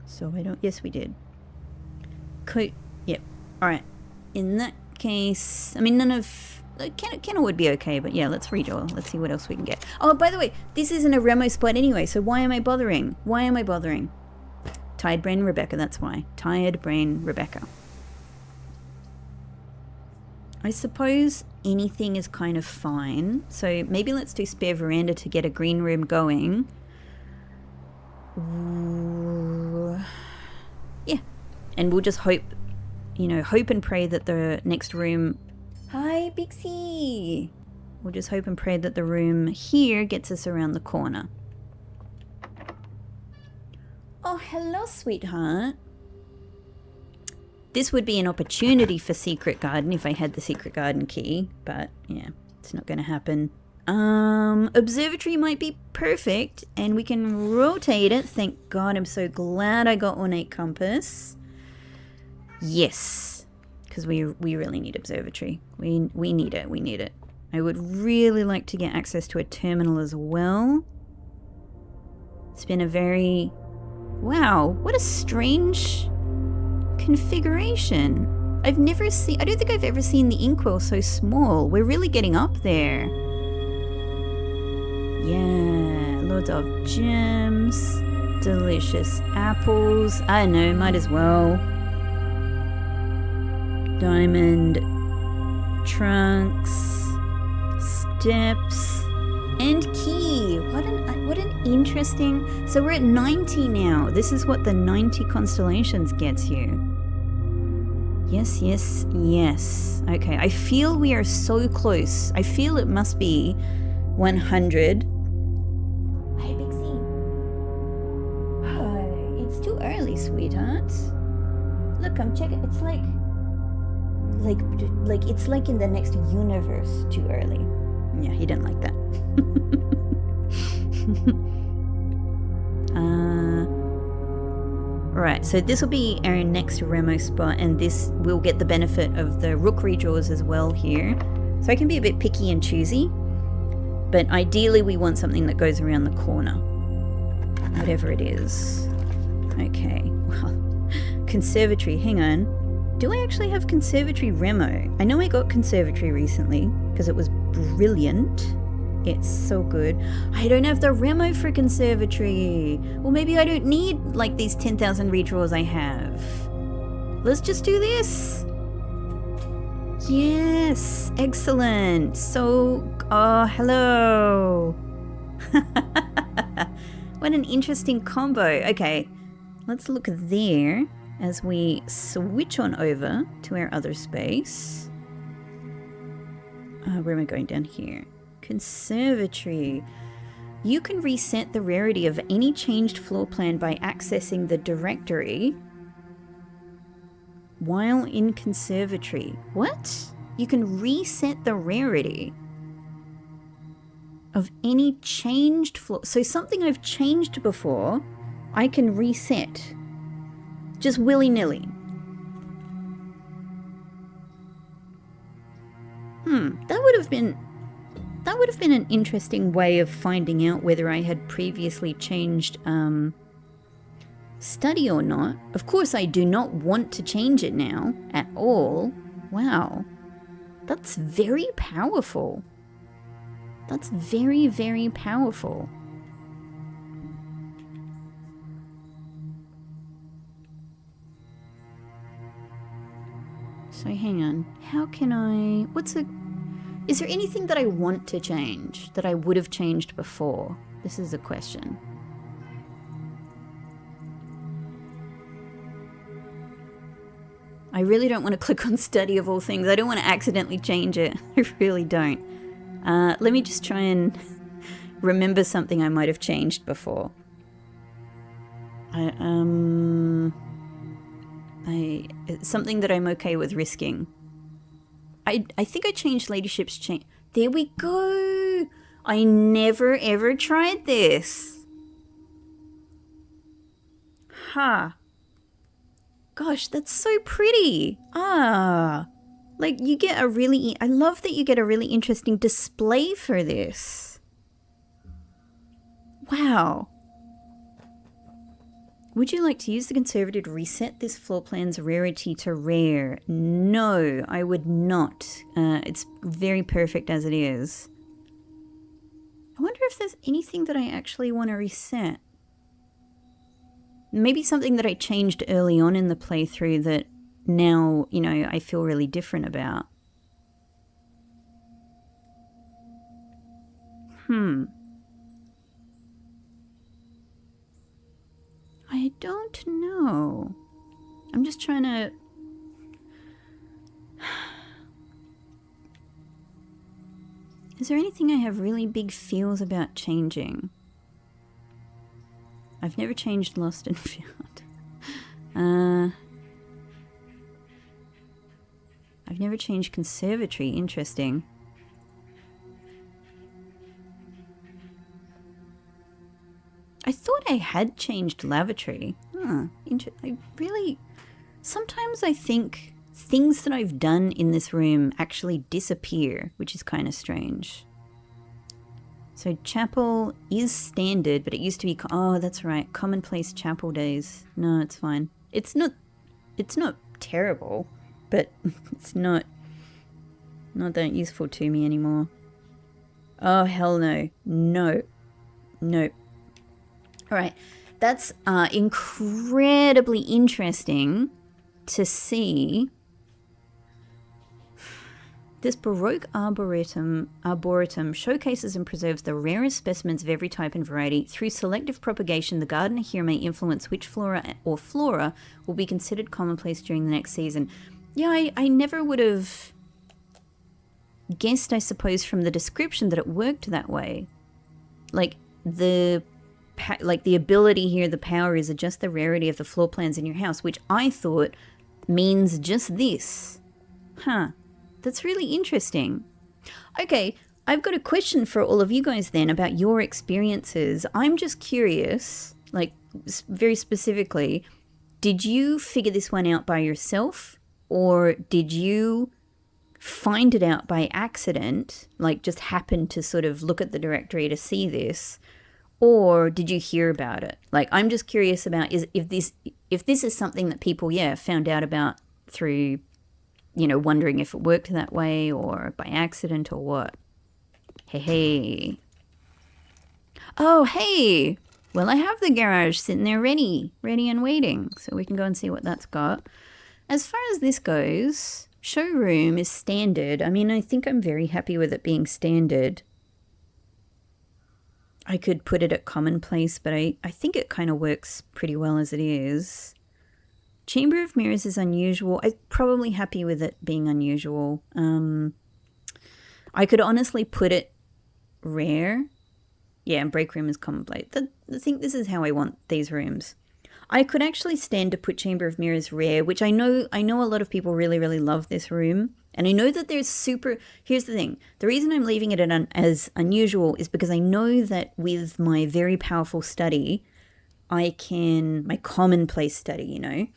So yes, we did. Coat, yep. Alright. In that case, I mean, none of... Kennel would be okay, but yeah, let's redraw. Let's see what else we can get. Oh, by the way, this isn't a Remo spot anyway, so why am I bothering? Tired brain Rebecca, that's why. Tired brain Rebecca. I suppose anything is kind of fine. So maybe let's do spare veranda to get a green room going. Yeah. And we'll just hope and pray that the next room... Hi, Bixie! We'll just hope and pray that the room here gets us around the corner. Oh, hello, sweetheart. This would be an opportunity for secret garden if I had the secret garden key, but yeah, it's not going to happen. Observatory might be perfect, and we can rotate it. Thank God, I'm so glad I got ornate compass. Yes. Because we really need observatory. We need it. I would really like to get access to a terminal as well. It's been a very... Wow, what a strange configuration. I don't think I've ever seen the inkwell so small. We're really getting up there. Yeah, loads of gems, delicious apples. I know, might as well. Diamond trunks, depths, and key. What an interesting... So we're at 90 now. This is what the 90 constellations gets you. Yes, yes, yes. Okay, I feel we are so close. I feel it must be 100. Hey, Big C. Oh, it's too early, sweetheart. Look, I'm checking. It's like it's like in the next universe too early. Yeah, he didn't like that. Right, so this will be our next Remo spot, and this will get the benefit of the rook redraws as well here. So I can be a bit picky and choosy, but ideally we want something that goes around the corner. Whatever it is. Okay, well, conservatory, hang on. Do I actually have conservatory Remo? I know I got conservatory recently, because it was brilliant. It's so good. I don't have the Remo for conservatory. Well, maybe I don't need like these 10,000 redraws I have. Let's just do this. Yes, excellent. So, oh, hello. What an interesting combo. Okay, let's look there as we switch on over to our other space. Where am I going? Down here? Conservatory. You can reset the rarity of any changed floor plan by accessing the directory while in conservatory. What? You can reset the rarity of any changed floor. So something I've changed before, I can reset. Just willy-nilly. That would have been an interesting way of finding out whether I had previously changed study or not. Of course, I do not want to change it now at all. Wow. That's very powerful. That's very, very powerful. So hang on. How can I... Is there anything that I want to change that I would have changed before? This is a question. I really don't want to click on study of all things. I don't want to accidentally change it. I really don't. Let me just try and remember something I might have changed before. Something that I'm okay with risking. I think I changed ladyship's change. There we go. I never ever tried this. Ha. Gosh, that's so pretty. Like you get a really, I love that you get a really interesting display for this. Wow. Would you like to use the conservative to reset this floor plan's rarity to rare? No, I would not. It's very perfect as it is. I wonder if there's anything that I actually want to reset. Maybe something that I changed early on in the playthrough that now, you know, I feel really different about. I don't know. I'm just trying to... Is there anything I have really big feels about changing? I've never changed lost and found. I've never changed conservatory. Interesting. I thought I had changed lavatory. I really... Sometimes I think things that I've done in this room actually disappear, which is kind of strange. So chapel is standard, but it used to be... Oh, that's right. Commonplace chapel days. No, it's fine. It's not terrible, but it's not that useful to me anymore. Oh, hell no. No. Nope. All right, that's incredibly interesting to see. This Baroque arboretum showcases and preserves the rarest specimens of every type and variety. Through selective propagation, the gardener here may influence which flora or flora will be considered commonplace during the next season. Yeah, I never would have guessed, I suppose, from the description that it worked that way. Like the ability here, the power is adjust the rarity of the floor plans in your house, which I thought means just this. Huh. That's really interesting. Okay, I've got a question for all of you guys then about your experiences. I'm just curious, like very specifically, did you figure this one out by yourself, or did you find it out by accident, like just happened to sort of look at the directory to see this, or did you hear about it? Like, I'm just curious about if this is something that people, found out about through, wondering if it worked that way or by accident or what. Hey. Oh, hey. Well, I have the garage sitting there ready and waiting, so we can go and see what that's got. As far as this goes, showroom is standard. I mean, I think I'm very happy with it being standard. I could put it at commonplace, but I think it kind of works pretty well as it is. Chamber of Mirrors is unusual. I'm probably happy with it being unusual. I could honestly put it rare. Yeah, and break room is commonplace. I think this is how I want these rooms. I could actually stand to put Chamber of Mirrors rare, which I know a lot of people really, really love this room. And I know that there's here's the thing. The reason I'm leaving it as unusual is because I know that with my very powerful study, my commonplace study,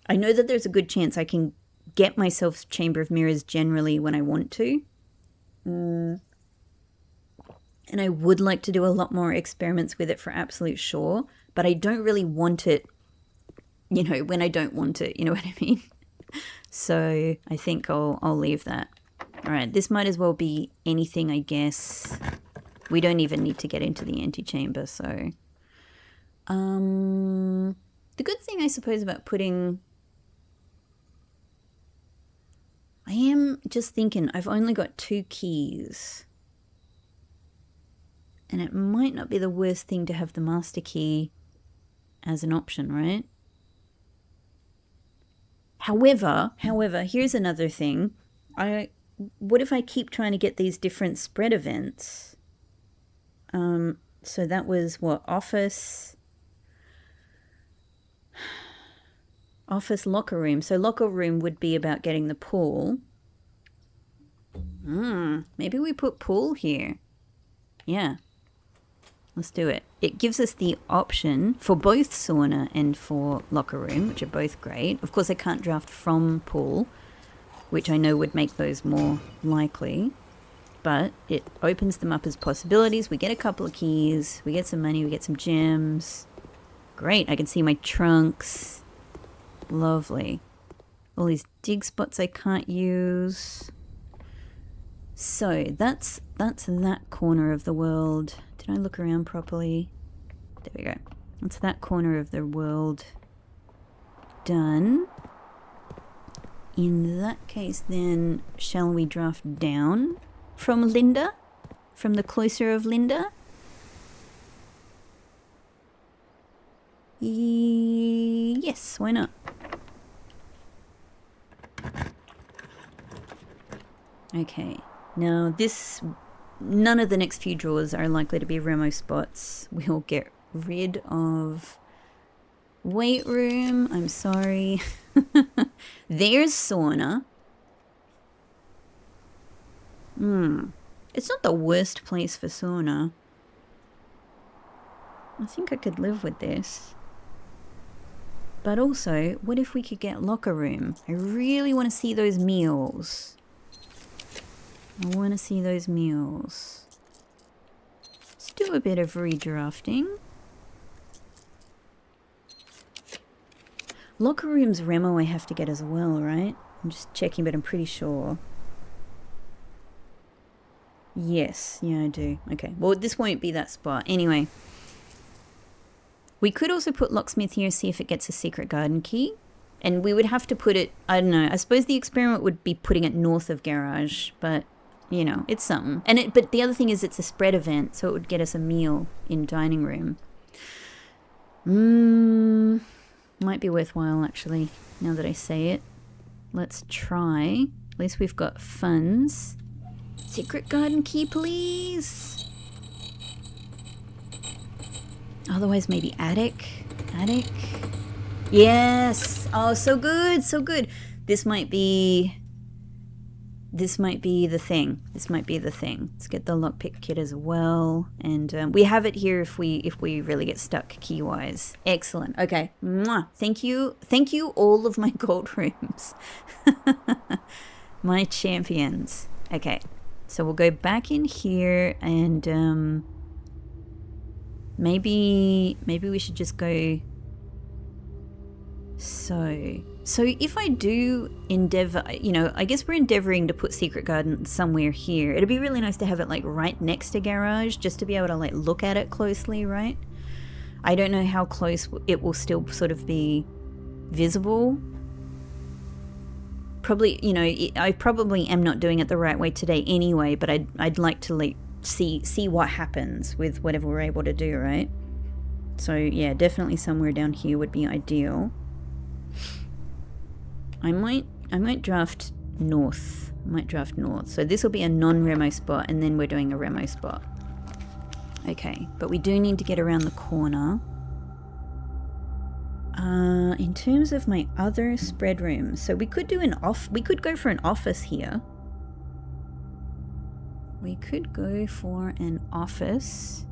I know that there's a good chance I can get myself Chamber of Mirrors generally when I want to. And I would like to do a lot more experiments with it for absolute sure, but I don't really want it, when I don't want it, you know what I mean? So I think I'll leave that. All right, this might as well be anything, I guess. We don't even need to get into the antechamber, so. The good thing, I suppose, about putting... I am just thinking I've only got 2 keys. And it might not be the worst thing to have the master key as an option, right? However, here's another thing. What if I keep trying to get these different spread events? So that was what? Office, locker room. So locker room would be about getting the pool. Maybe we put pool here. Yeah. Let's do it. It gives us the option for both sauna and for locker room, which are both great. Of course, I can't draft from pool, which I know would make those more likely. But it opens them up as possibilities. We get a couple of keys. We get some money. We get some gems. Great. I can see my trunks. Lovely. All these dig spots I can't use. So that's that corner of the world. Did I look around properly? There we go. That's that corner of the world done. In that case, then, shall we draft down from Linda? From the cloister of Linda? Yes, why not? Okay. Now, none of the next few drawers are likely to be Remo spots. We'll get rid of weight room. I'm sorry. There's sauna. It's not the worst place for sauna. I think I could live with this. But also, what if we could get locker room? I really want to see those meals. Let's do a bit of redrafting. Locker room's Remo I have to get as well, right? I'm just checking, but I'm pretty sure. Yes, yeah, I do. Okay, well, this won't be that spot. Anyway. We could also put locksmith here, see if it gets a secret garden key. And we would have to put it, I don't know, I suppose the experiment would be putting it north of garage, but, you know, it's something. But the other thing is it's a spread event, so it would get us a meal in dining room. Might be worthwhile, actually, now that I say it. Let's try. At least we've got funds. Secret garden key, please. Otherwise, maybe attic. Attic. Yes. Oh, so good, so good. This might be the thing. This might be the thing. Let's get the lockpick kit as well, and we have it here if we really get stuck key wise. Excellent. Okay. Mwah. Thank you, all of my gold rooms, my champions. Okay, so we'll go back in here, and maybe we should just go. So if I do endeavor, you know, I guess we're endeavoring to put secret garden somewhere here. It'd be really nice to have it like right next to garage, just to be able to like look at it closely, right? I don't know how close it will still sort of be visible. Probably, you know, I probably am not doing it the right way today anyway, but I'd like to like see what happens with whatever we're able to do, right? So yeah, definitely somewhere down here would be ideal. I might draft north. So this will be a non-remo spot, and then we're doing a remo spot. Okay, but we do need to get around the corner. In terms of my other spread rooms, so we could do we could go for an office here. We could go for an office.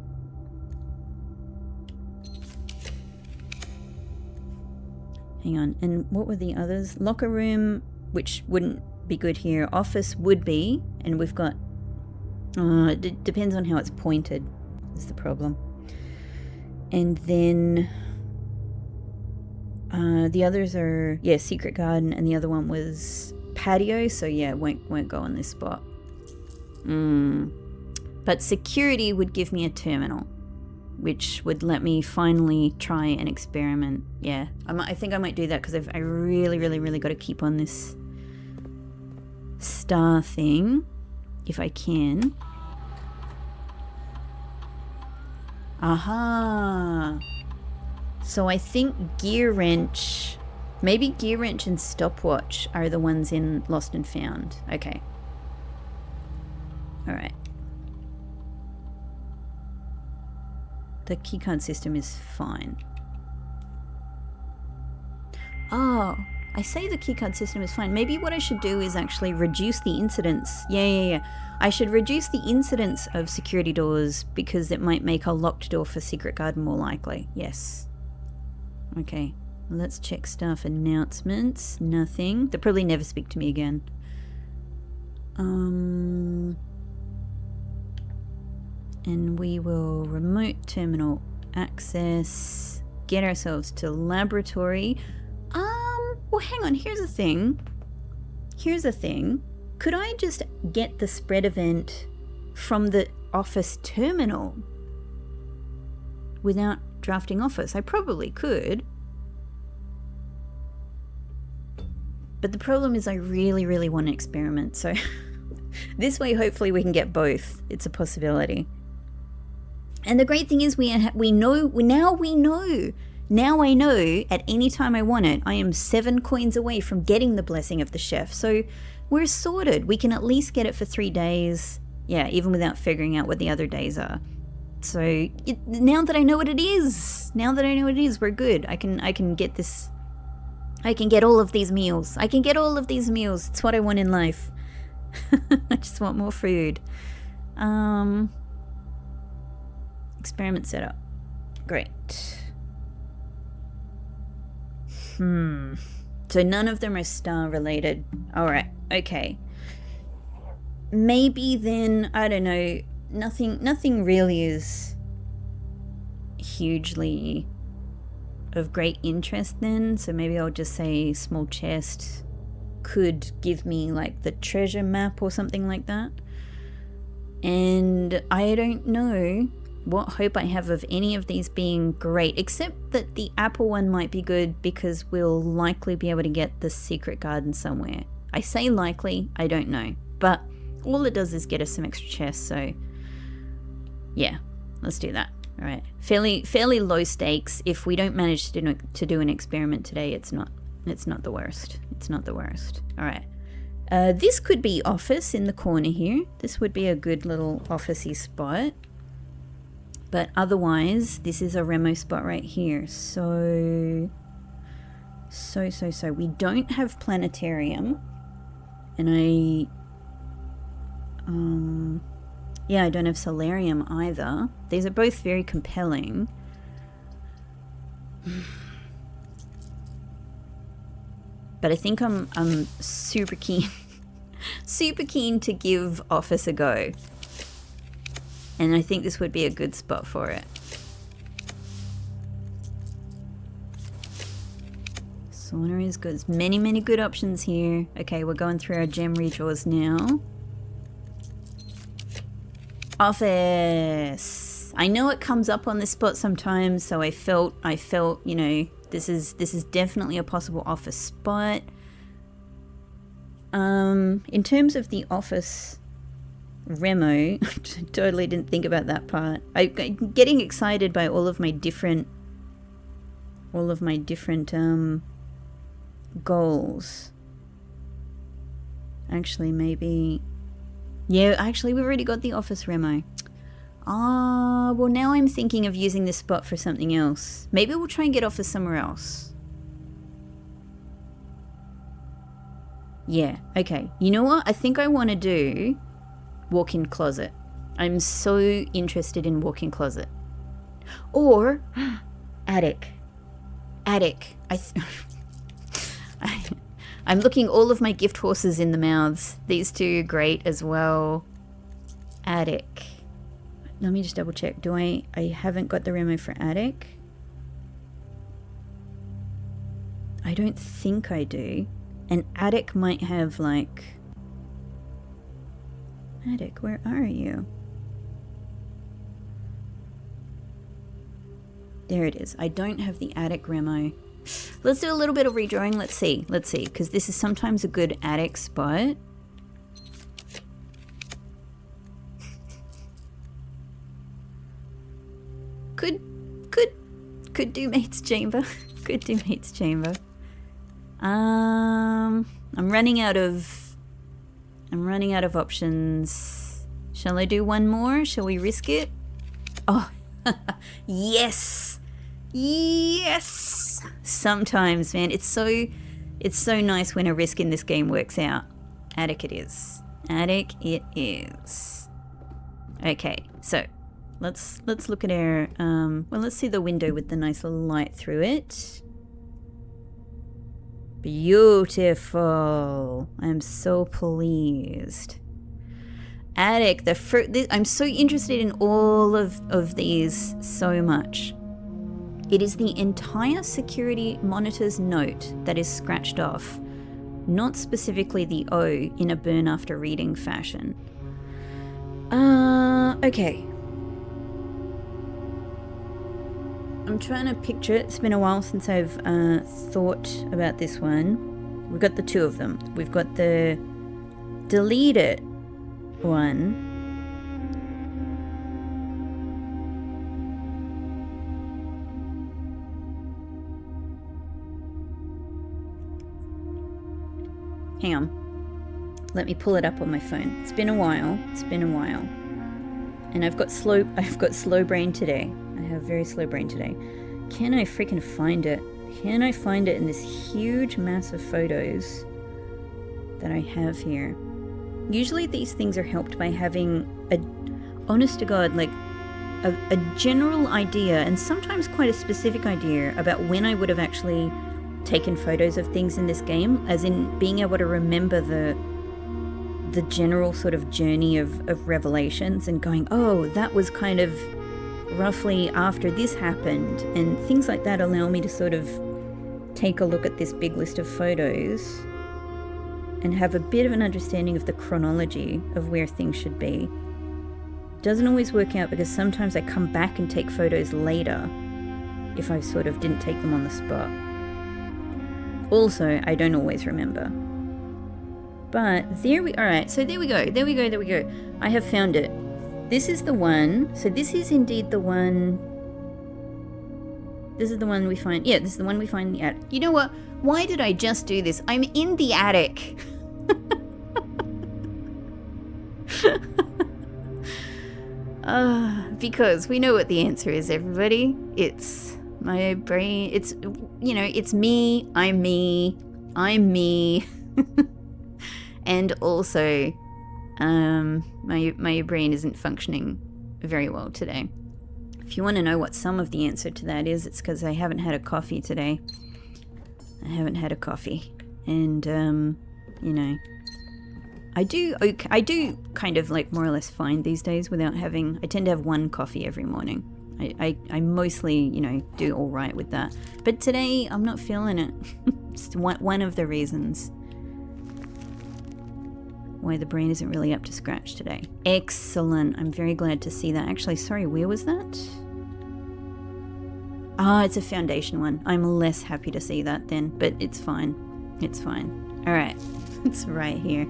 Hang on, and what were the others? Locker room, which wouldn't be good here. Office would be, and we've got... it depends on how it's pointed, is the problem. And then... the others are... Yeah, secret garden, and the other one was patio, so yeah, won't go on this spot. But security would give me a terminal, which would let me finally try an experiment. Yeah, I think I might do that, because I really got to keep on this star thing, if I can. Aha! So I think gear wrench, maybe gear wrench and stopwatch are the ones in Lost and Found. Okay. Alright. The keycard system is fine. Oh, I say the keycard system is fine. Maybe what I should do is actually reduce the incidence. Yeah. I should reduce the incidence of security doors, because it might make a locked door for secret garden more likely. Yes. Okay, let's check staff announcements. Nothing. They'll probably never speak to me again. And we will remote terminal access, get ourselves to laboratory. Well, hang on, here's a thing. Could I just get the spread event from the office terminal without drafting office? I probably could. But the problem is I really want to experiment, so this way hopefully we can get both. It's a possibility. And the great thing is we know now I know at any time I want it, I am 7 coins away from getting the blessing of the chef. So we're sorted. We can at least get it for 3 days. Yeah, even without figuring out what the other days are. So now that I know what it is, we're good. I can get this. I can get all of these meals. It's what I want in life. I just want more food. Experiment setup. Great. So none of them are star related. Alright, okay. Maybe then, I don't know, nothing really is hugely of great interest then, so maybe I'll just say small chest could give me like the treasure map or something like that. And I don't know what hope I have of any of these being great, except that the apple one might be good because we'll likely be able to get the secret garden somewhere. I say likely, I don't know, but all it does is get us some extra chests, so yeah, let's do that. All right, fairly low stakes. If we don't manage to do an experiment today, it's not the worst. It's not the worst. All right, this could be office in the corner here. This would be a good little officey spot. But otherwise, this is a Remo spot right here. So. We don't have planetarium. And yeah, I don't have solarium either. These are both very compelling. But I think I'm super keen, super keen to give office a go. And I think this would be a good spot for it. Sauna is good. There's many good options here. Okay, we're going through our gem redraws now. Office. I know it comes up on this spot sometimes, so I felt, you know, this is definitely a possible office spot. In terms of the office Remo, totally didn't think about that part. I'm getting excited by all of my different goals. Actually, maybe, yeah, actually we've already got the office Remo. Well, now I'm thinking of using this spot for something else. Maybe we'll try and get office somewhere else. Yeah, okay. You know what? I think I want to do walk-in closet. I'm so interested in walk-in closet. Or attic. Attic. I'm looking all of my gift horses in the mouths. These two are great as well. Attic. Let me just double check. I haven't got the Remo for attic. I don't think I do. And attic might have like... Attic, where are you? There it is. I don't have the attic Remo. Let's do a little bit of redrawing. Let's see, because this is sometimes a good attic spot. Could do mate's chamber. Could do mate's chamber. I'm running out of options. Shall I do one more? Shall we risk it? Oh, yes. Yes. Sometimes, man, it's so nice when a risk in this game works out. Attic it is. Attic it is. Okay, so let's look at our well, let's see the window with the nice little light through it. Beautiful. I'm so pleased. Attic, the fruit. I'm so interested in all of these so much. It is the entire security monitor's note that is scratched off, not specifically the O in a burn after reading fashion. Okay. I'm trying to picture it. It's been a while since I've thought about this one. We've got the two of them. We've got the delete it one. Hang on. Let me pull it up on my phone. It's been a while. And I've got slow brain today. I have very slow brain today. Can I freaking find it? Can I find it in this huge mass of photos that I have here? Usually these things are helped by having a, honest to God, like a general idea, and sometimes quite a specific idea about when I would have actually taken photos of things in this game, as in being able to remember the general sort of journey of revelations and going, oh, that was kind of roughly after this happened, and things like that allow me to sort of take a look at this big list of photos and have a bit of an understanding of the chronology of where things should be. Doesn't always work out because sometimes I come back and take photos later if I sort of didn't take them on the spot. Also, I don't always remember. But alright, so there we go. I have found it. This is the one. So this is indeed the one. This is the one we find. Yeah, this is the one we find in the attic. You know what? Why did I just do this? I'm in the attic. Because we know what the answer is, everybody. It's my brain. It's, you know, it's me. I'm me. And also, my brain isn't functioning very well today. If you want to know what some of the answer to that is, it's because I haven't had a coffee today. I haven't had a coffee. And, you know, I do kind of like more or less fine these days without having, I tend to have one coffee every morning. I mostly, you know, do all right with that. But today, I'm not feeling it. It's one of the reasons why the brain isn't really up to scratch today. Excellent. I'm very glad to see that. Actually, sorry, where was that? Ah, it's a foundation one. I'm less happy to see that then, but it's fine. It's fine. All right. It's right here.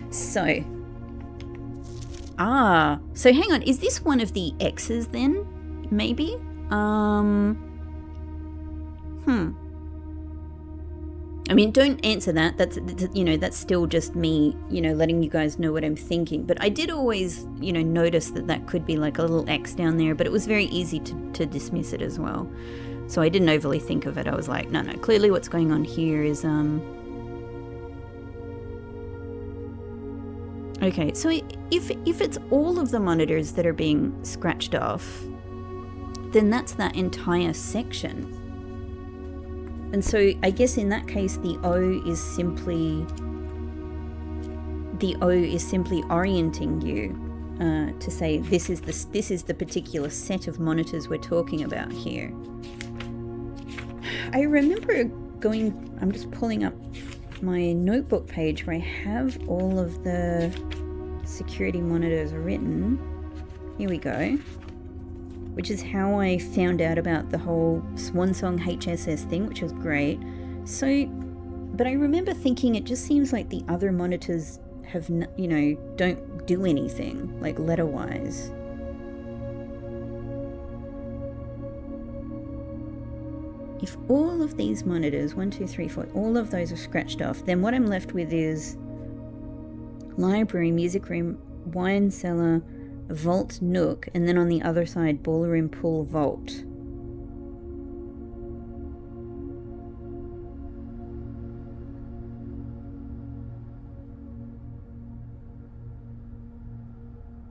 So hang on. Is this one of the X's then? Maybe? I mean, don't answer that. That's, you know, that's still just me, you know, letting you guys know what I'm thinking. But I did always, you know, notice that could be like a little X down there, but it was very easy to dismiss it as well. So I didn't overly think of it. I was like, no, clearly what's going on here is, okay, so if it's all of the monitors that are being scratched off, then that's that entire section. And so I guess in that case, the O is simply orienting you to say this is the particular set of monitors we're talking about here. I remember I'm just pulling up my notebook page where I have all of the security monitors written. Here we go. Which is how I found out about the whole Swansong HSS thing, which was great. So, but I remember thinking it just seems like the other monitors have, you know, don't do anything, like letter-wise. If all of these monitors, 1, 2, 3, 4, all of those are scratched off, then what I'm left with is library, music room, wine cellar, vault nook, and then on the other side, ballroom, pool, vault.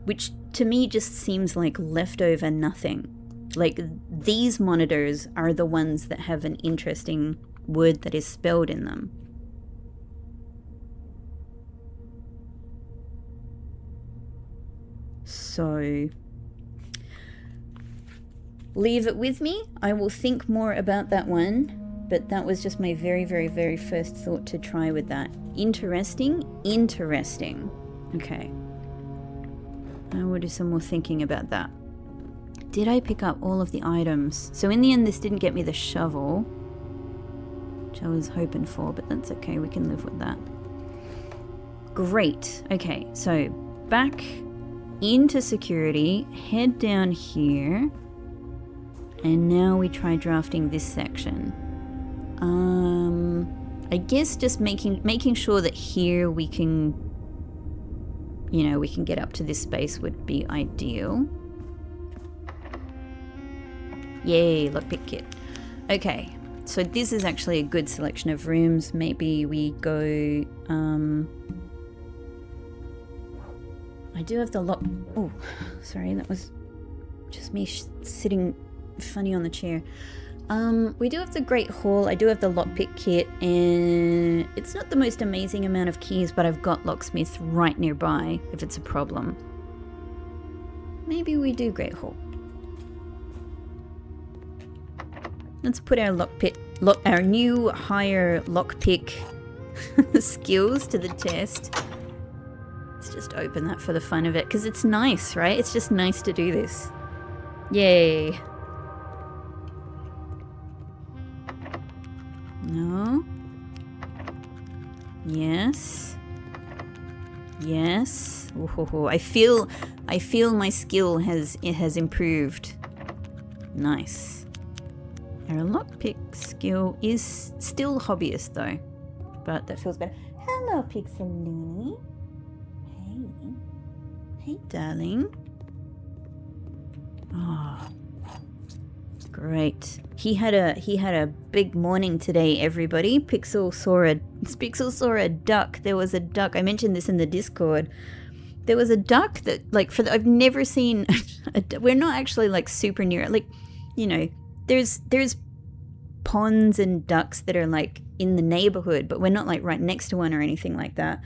Which to me just seems like leftover nothing. Like, these monitors are the ones that have an interesting word that is spelled in them. So, leave it with me. I will think more about that one, but that was just my very, very, very first thought to try with that. Interesting. Okay. I will do some more thinking about that. Did I pick up all of the items? So in the end, this didn't get me the shovel, which I was hoping for, but that's okay. We can live with that. Great. Okay, so back into security, head down here, and now we try drafting this section. I guess just making sure that here we can, you know, we can get up to this space would be ideal. Yay, lockpick kit. Okay, so this is actually a good selection of rooms. Maybe we go, I do have the lock. Oh, sorry, that was just me sitting funny on the chair. We do have the Great Hall. I do have the lockpick kit, and it's not the most amazing amount of keys, but I've got locksmith right nearby if it's a problem. Maybe we do Great Hall. Let's put our our new higher lockpick skills to the test. Let's just open that for the fun of it, because it's nice, right? It's just nice to do this. Yay. No. Yes. Yes. Ooh, I feel my skill has improved. Nice. Our lockpick skill is still hobbyist though, but that feels better. Hello, Pixelini. Hey, darling. Oh, great. He had a big morning today, everybody. Pixel saw a duck. There was a duck. I mentioned this in the Discord. There was a duck that, like, I've never seen. We're not actually like super near it. Like, you know, there's ponds and ducks that are like in the neighborhood, but we're not like right next to one or anything like that.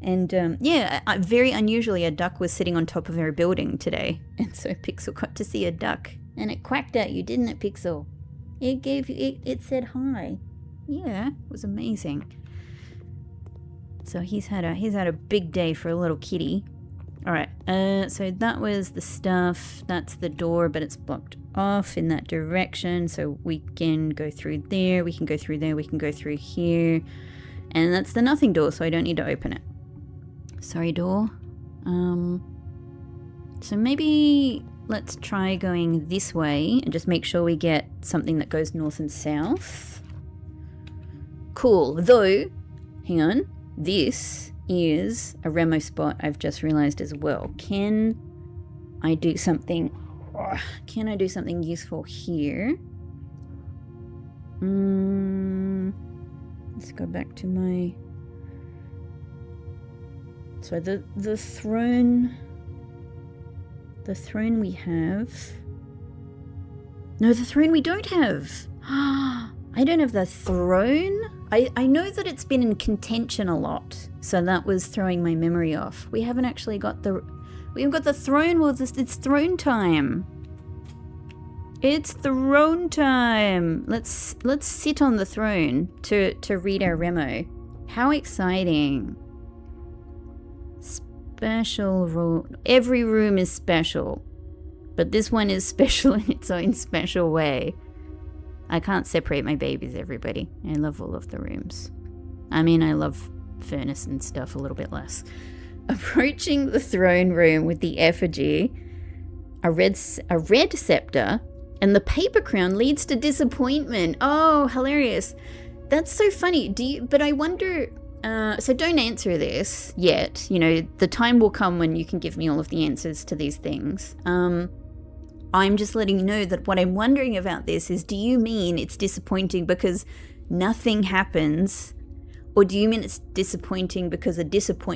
And yeah, very unusually, a duck was sitting on top of our building today, and so Pixel got to see a duck, and it quacked at you, didn't it, Pixel? It gave you, it said hi. Yeah, it was amazing. So he's had a big day for a little kitty. All right, so that was the stuff. That's the door, but it's blocked off in that direction, so we can go through there, we can go through there, we can go through here, and that's the nothing door, so I don't need to open it. Sorry, door. So maybe let's try going this way and just make sure we get something that goes north and south. Cool. Though, hang on. This is a Remo spot I've just realized as well. Can I do something? Can I do something useful here? Let's go back to my... So the throne we have. No, the throne we don't have. I don't have the throne. I know that it's been in contention a lot, so that was throwing my memory off. We haven't actually got the... We haven't got the throne. Well, it's throne time. It's throne time. Let's sit on the throne to read our Remo. How exciting. Special room. Every room is special, but this one is special in its own special way. I can't separate my babies, everybody. I love all of the rooms. I mean, I love furnace and stuff a little bit less. Approaching the throne room with the effigy, a red scepter, and the paper crown leads to disappointment. Oh, hilarious. That's so funny. But I wonder... so don't answer this yet. You know, the time will come when you can give me all of the answers to these things. I'm just letting you know that what I'm wondering about this is, do you mean it's disappointing because nothing happens? Or do you mean it's disappointing because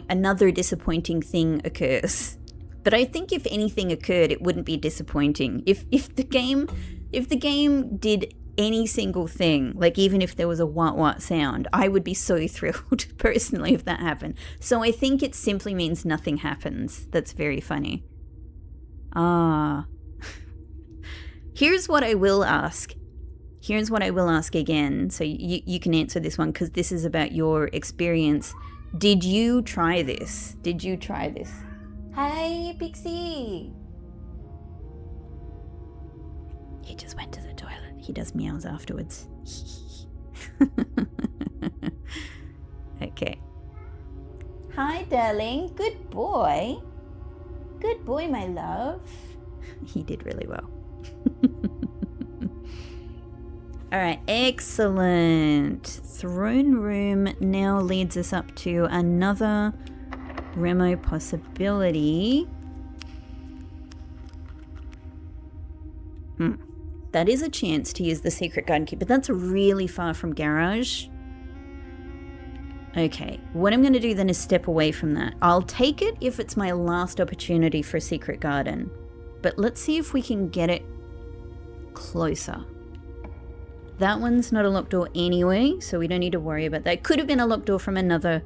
another disappointing thing occurs? But I think if anything occurred, it wouldn't be disappointing. If the game did any single thing, like even if there was a wat sound, I would be so thrilled personally if that happened. So I think it simply means nothing happens. That's very funny. Here's what I will ask. Here's what I will ask again, so you can answer this one, because this is about your experience. Did you try this? Did you try this? Hi, Pixie. He just went to the toilet. He does meows afterwards. Okay. Hi, darling. Good boy. Good boy, my love. He did really well. All right, excellent. Throne room now leads us up to another Remo possibility. That is a chance to use the secret garden key, but that's really far from garage. Okay, what I'm going to do then is step away from that. I'll take it if it's my last opportunity for a secret garden, but let's see if we can get it closer. That one's not a locked door anyway, so we don't need to worry about that. It could have been a locked door from another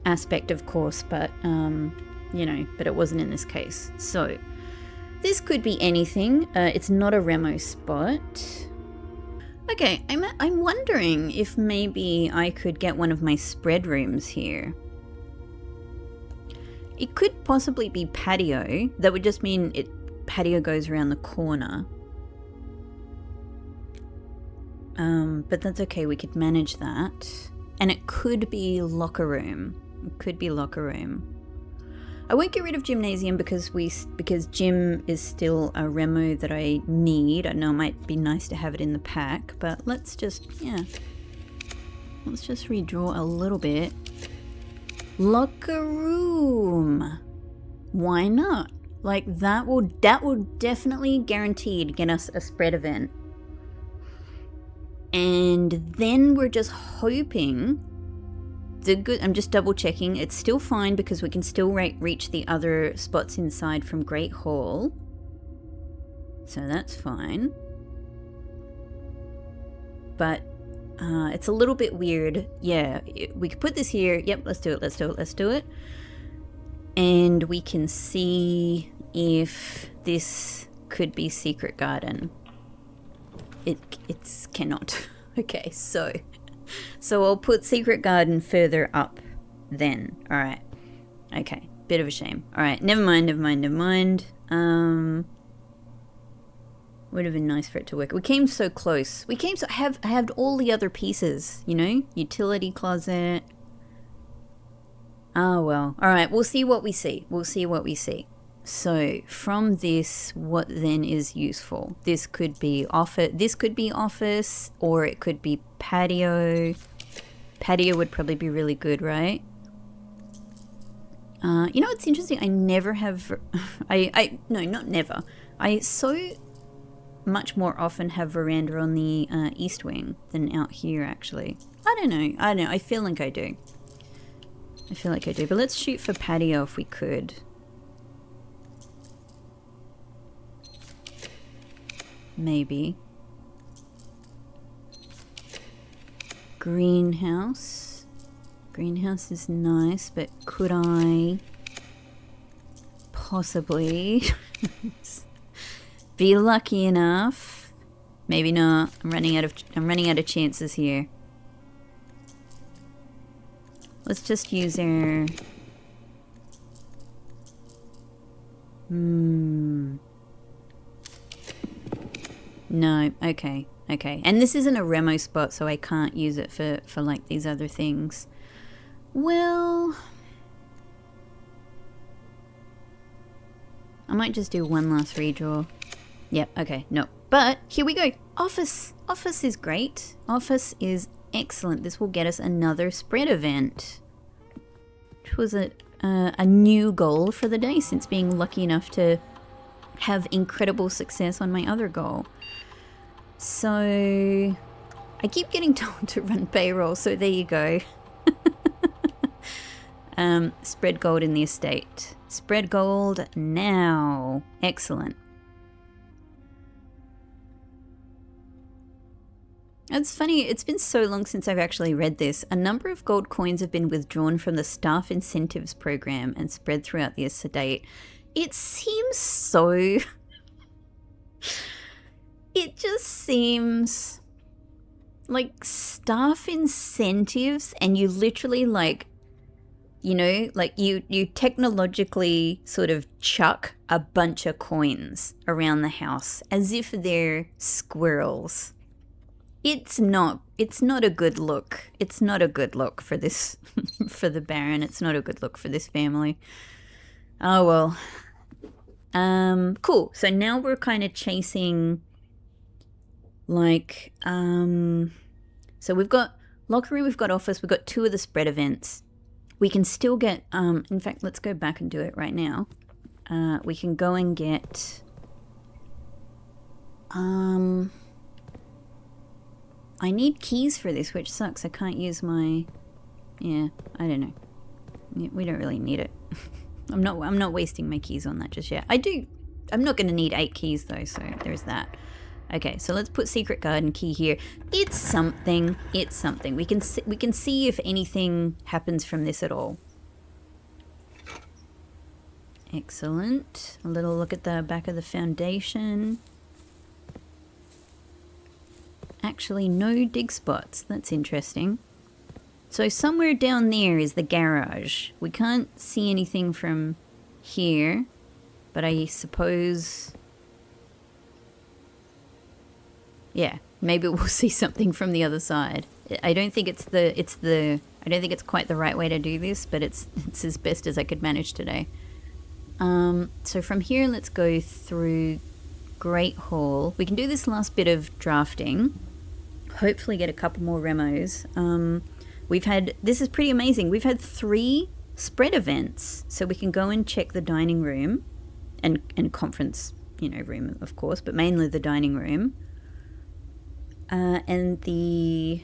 aspect, of course, but, you know, but it wasn't in this case. So, this could be anything. It's not a Remo spot. Okay, I'm wondering if maybe I could get one of my spread rooms here. It could possibly be patio. That would just mean patio goes around the corner. But that's okay, we could manage that. And it could be locker room. It could be locker room. I won't get rid of gymnasium because gym is still a remo that I need. I know it might be nice to have it in the pack, but let's just redraw a little bit. Locker room. Why not? Like that will definitely guaranteed get us a spread event. And then we're just hoping I'm just double checking. It's still fine because we can still reach the other spots inside from Great Hall. So that's fine. But it's a little bit weird. Yeah, we could put this here. Yep, let's do it. And we can see if this could be Secret Garden. It's cannot. Okay, so I'll put Secret Garden further up then. Alright. Okay, bit of a shame. Alright, never mind. Would have been nice for it to work. We came so close. I have all the other pieces, you know? Utility closet. Oh well. Alright, we'll see what we see. So from this, what then is useful? This could be office, or it could be patio. Patio would probably be really good, right? You know what's interesting? I never have. No, not never. I so much more often have veranda on the east wing than out here. Actually, I don't know. I feel like I do. But let's shoot for patio if we could. Maybe. Greenhouse. Greenhouse is nice, but could I possibly be lucky enough? Maybe not. I'm running out of chances here. Let's just use our No, okay. And this isn't a remo spot, so I can't use it for like these other things. Well, I might just do one last redraw. Yep, okay, no. But here we go. Office. Office is great. Office is excellent. This will get us another spread event, which was a new goal for the day since being lucky enough to have incredible success on my other goal. So I keep getting told to run payroll, so there you go. Spread gold in the estate. Spread gold now. Excellent. It's funny, it's been so long since I've actually read this. A number of gold coins have been withdrawn from the staff incentives program and spread throughout the estate. It seems so... It just seems like staff incentives, and you literally like, you know, like you technologically sort of chuck a bunch of coins around the house as if they're squirrels. It's not a good look. It's not a good look for this, for the Baron. It's not a good look for this family. Oh well. Cool. So now we're kind of chasing... Like, so we've got locker room, we've got office, we've got 2 of the spread events. We can still get, in fact, let's go back and do it right now. We can go and get, I need keys for this, which sucks. I can't use my, yeah, I don't know. Yeah, we don't really need it. I'm not wasting my keys on that just yet. I'm not going to need 8 keys though, so there's that. Okay, so let's put Secret Garden key here. It's something. We can see if anything happens from this at all. Excellent. A little look at the back of the foundation. Actually, no dig spots. That's interesting. So somewhere down there is the garage. We can't see anything from here, but I suppose... yeah, maybe we'll see something from the other side. I don't think I don't think it's quite the right way to do this, but it's as best as I could manage today. So from here, let's go through Great Hall. We can do this last bit of drafting. Hopefully get a couple more remos. This is pretty amazing. We've had 3 spread events. So we can go and check the dining room and conference, room, of course, but mainly the dining room. And the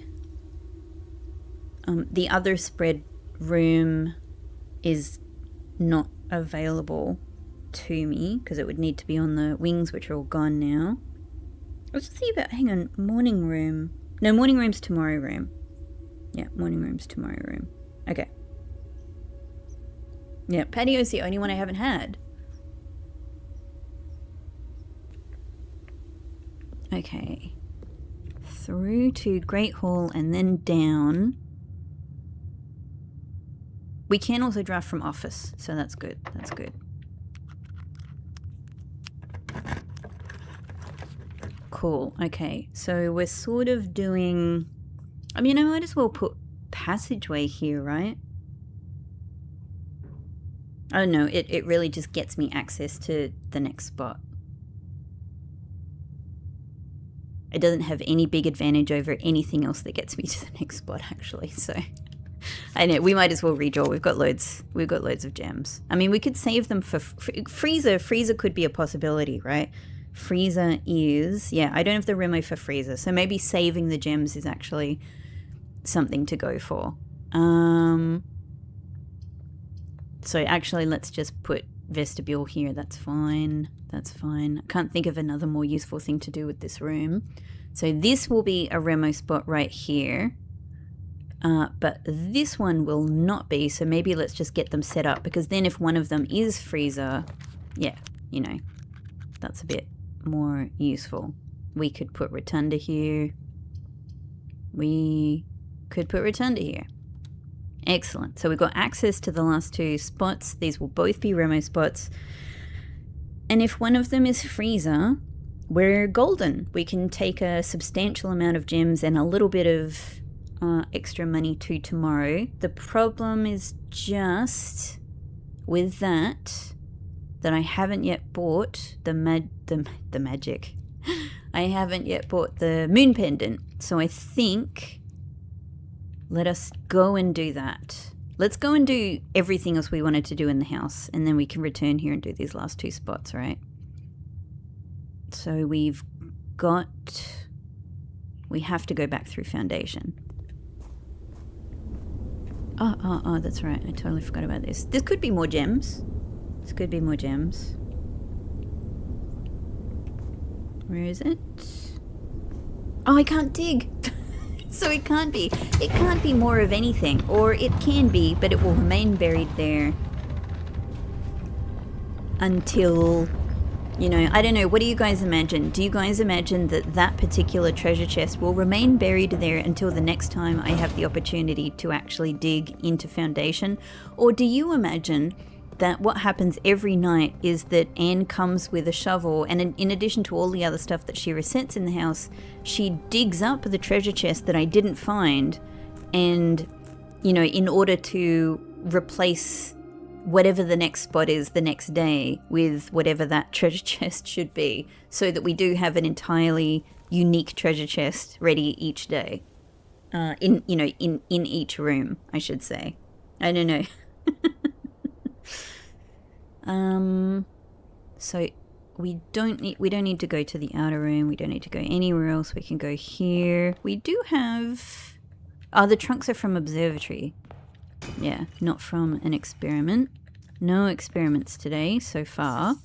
other spread room is not available to me because it would need to be on the wings, which are all gone now. Let's see about, hang on, morning room. No, morning room's tomorrow room. Yeah, morning room's tomorrow room. Okay. Yeah, patio's the only one I haven't had. Okay. Through to Great Hall and then down. We can also draft from office, so that's good. That's good. Cool. Okay, so we're sort of doing... I mean, I might as well put passageway here, right? I don't know. It really just gets me access to the next spot. It doesn't have any big advantage over anything else that gets me to the next spot, actually. So I know we might as well redraw. We've got loads of gems. I mean, we could save them for freezer. Freezer could be a possibility, right? Freezer is, yeah, I don't have the remo for freezer, so maybe saving the gems is actually something to go for. So actually, let's just put vestibule here. That's fine. That's fine. I can't think of another more useful thing to do with this room. So this will be a remo spot right here. But this one will not be, so maybe let's just get them set up, because then if one of them is freezer, yeah, that's a bit more useful. We could put rotunda here. We could put rotunda here. Excellent. So we've got access to the last 2 spots. These will both be remo spots. And if one of them is freezer, we're golden. We can take a substantial amount of gems and a little bit of extra money to tomorrow. The problem is just with that I haven't yet bought the magic. I haven't yet bought the moon pendant. So I think let us go and do that. Let's go and do everything else we wanted to do in the house, and then we can return here and do these last 2 spots, right? So we have to go back through foundation. Oh, that's right. I totally forgot about this. This could be more gems. This could be more gems. Where is it? Oh, I can't dig. So it can't be. It can't be more of anything. Or it can be, but it will remain buried there until, I don't know. What do you guys imagine? Do you guys imagine that that particular treasure chest will remain buried there until the next time I have the opportunity to actually dig into foundation? Or do you imagine that what happens every night is that Anne comes with a shovel, and in addition to all the other stuff that she resets in the house, she digs up the treasure chest that I didn't find, and, in order to replace whatever the next spot is the next day with whatever that treasure chest should be, so that we do have an entirely unique treasure chest ready each day. In each room, I should say. I don't know. So we don't need to go to the outer room. We don't need to go anywhere else. We can go here. We do have... the trunks are from observatory. Yeah, not from an experiment. No experiments today so far.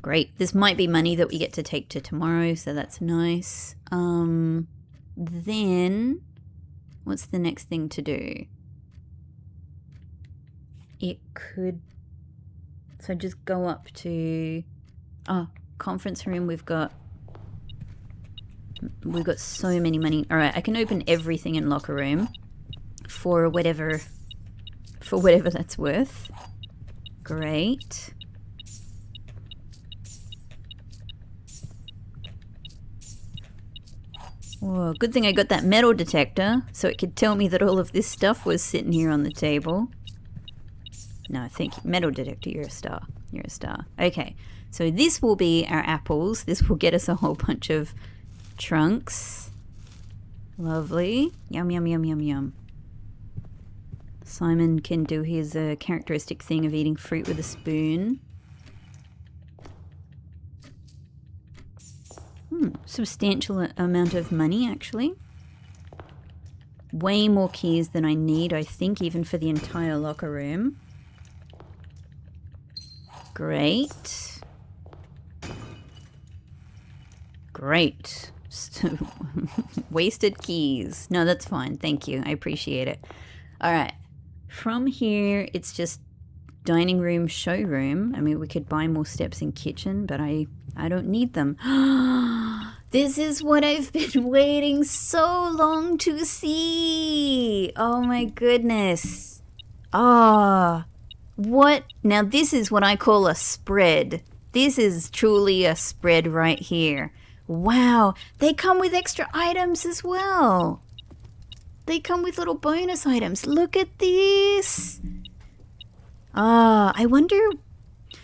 Great. This might be money that we get to take to tomorrow, so that's nice. Then what's the next thing to do? It could... So just go up to... conference room. We've got We've got so many money. All right, I can open everything in locker room for whatever that's worth. Great. Oh, good thing I got that metal detector, so it could tell me that all of this stuff was sitting here on the table. No, thank you. Metal detector, you're a star. You're a star. Okay, so this will be our apples. This will get us a whole bunch of trunks. Lovely. Yum, yum, yum, yum, yum. Simon can do his characteristic thing of eating fruit with a spoon. Substantial amount of money, actually. Way more keys than I need, I think, even for the entire locker room. Great. Great. Wasted keys. No, that's fine. Thank you. I appreciate it. All right. From here, it's just dining room, showroom. I mean, we could buy more steps in kitchen, but I don't need them. This is what I've been waiting so long to see. Oh my goodness. Ah, what? Now this is what I call a spread. This is truly a spread right here. Wow, they come with extra items as well. They come with little bonus items. Look at this. Ah, I wonder...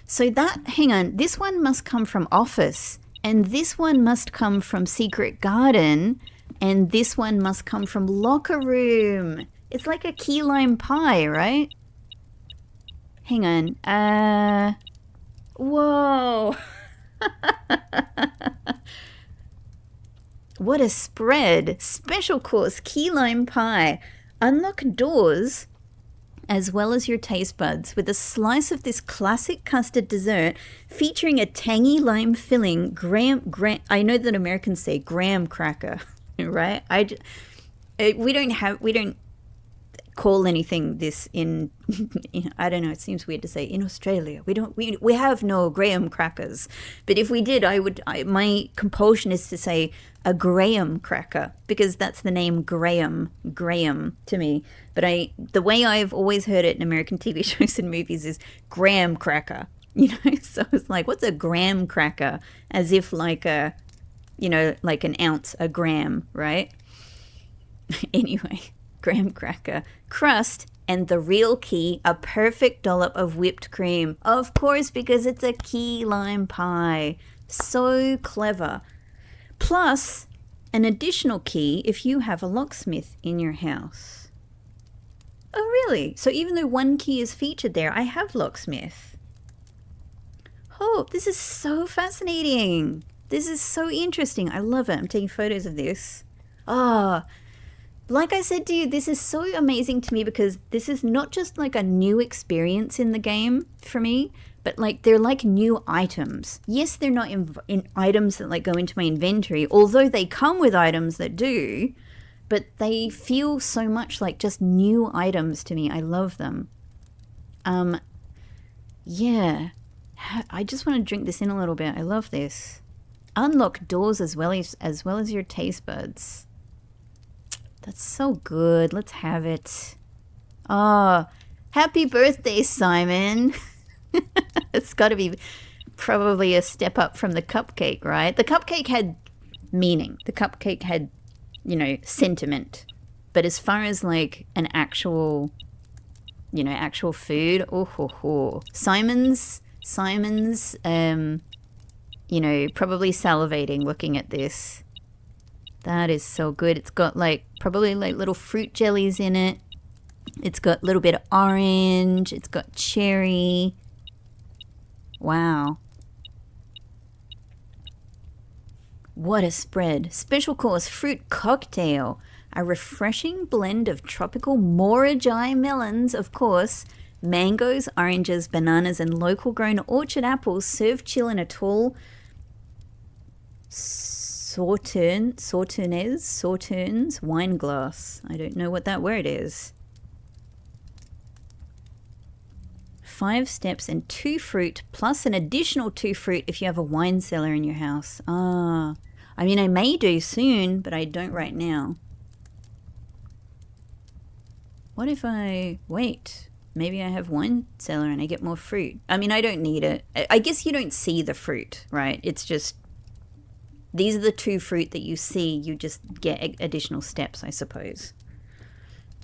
So that, hang on, this one must come from office, and this one must come from secret garden, and this one must come from locker room. It's like a key lime pie, right? Hang on, whoa. What a spread. Special course, key lime pie. Unlock doors as well as your taste buds with a slice of this classic custard dessert featuring a tangy lime filling I know that Americans say graham cracker, right? We don't call anything this in I don't know, it seems weird to say in Australia. We have no graham crackers. But if we did, my compulsion is to say a graham cracker, because that's the name Graham to me. But the way I've always heard it in American TV shows and movies is graham cracker, you know? So it's like, what's a graham cracker? As if like a, you know, like an ounce, a gram, right? Anyway, graham cracker, crust, and the real key, a perfect dollop of whipped cream. Of course, because it's a key lime pie. So clever. Plus, an additional key if you have a locksmith in your house. Oh, really? So even though one key is featured there, I have locksmith. Oh, this is so fascinating. This is so interesting. I love it. I'm taking photos of this. Ah, like I said to you, this is so amazing to me because this is not just like a new experience in the game for me, but like they're like new items. Yes, they're not in items that like go into my inventory, although they come with items that do, but they feel so much like just new items to me. I love them. Yeah, I just want to drink this in a little bit. I love this. Unlock doors as well as your taste buds. That's so good. Let's have it. Oh, happy birthday, Simon. It's got to be probably a step up from the cupcake, right? The cupcake had meaning. The cupcake had, you know, sentiment. But as far as like an actual, you know, actual food, Simon's, you know, probably salivating looking at this. That is so good. It's got like probably like little fruit jellies in it. It's got a little bit of orange. It's got cherry. Wow. What a spread. Special course fruit cocktail. A refreshing blend of tropical Moragi melons, of course, mangoes, oranges, bananas, and local grown orchard apples served chill in a tall Sauternes wine glass. I don't know what that word is. 5 steps and 2 fruit, plus an additional 2 fruit if you have a wine cellar in your house. Ah. I mean, I may do soon, but I don't right now. What if I wait? Maybe I have wine cellar and I get more fruit. I mean, I don't need it. I guess you don't see the fruit, right? It's just, these are the 2 fruit that you see. You just get additional steps, I suppose.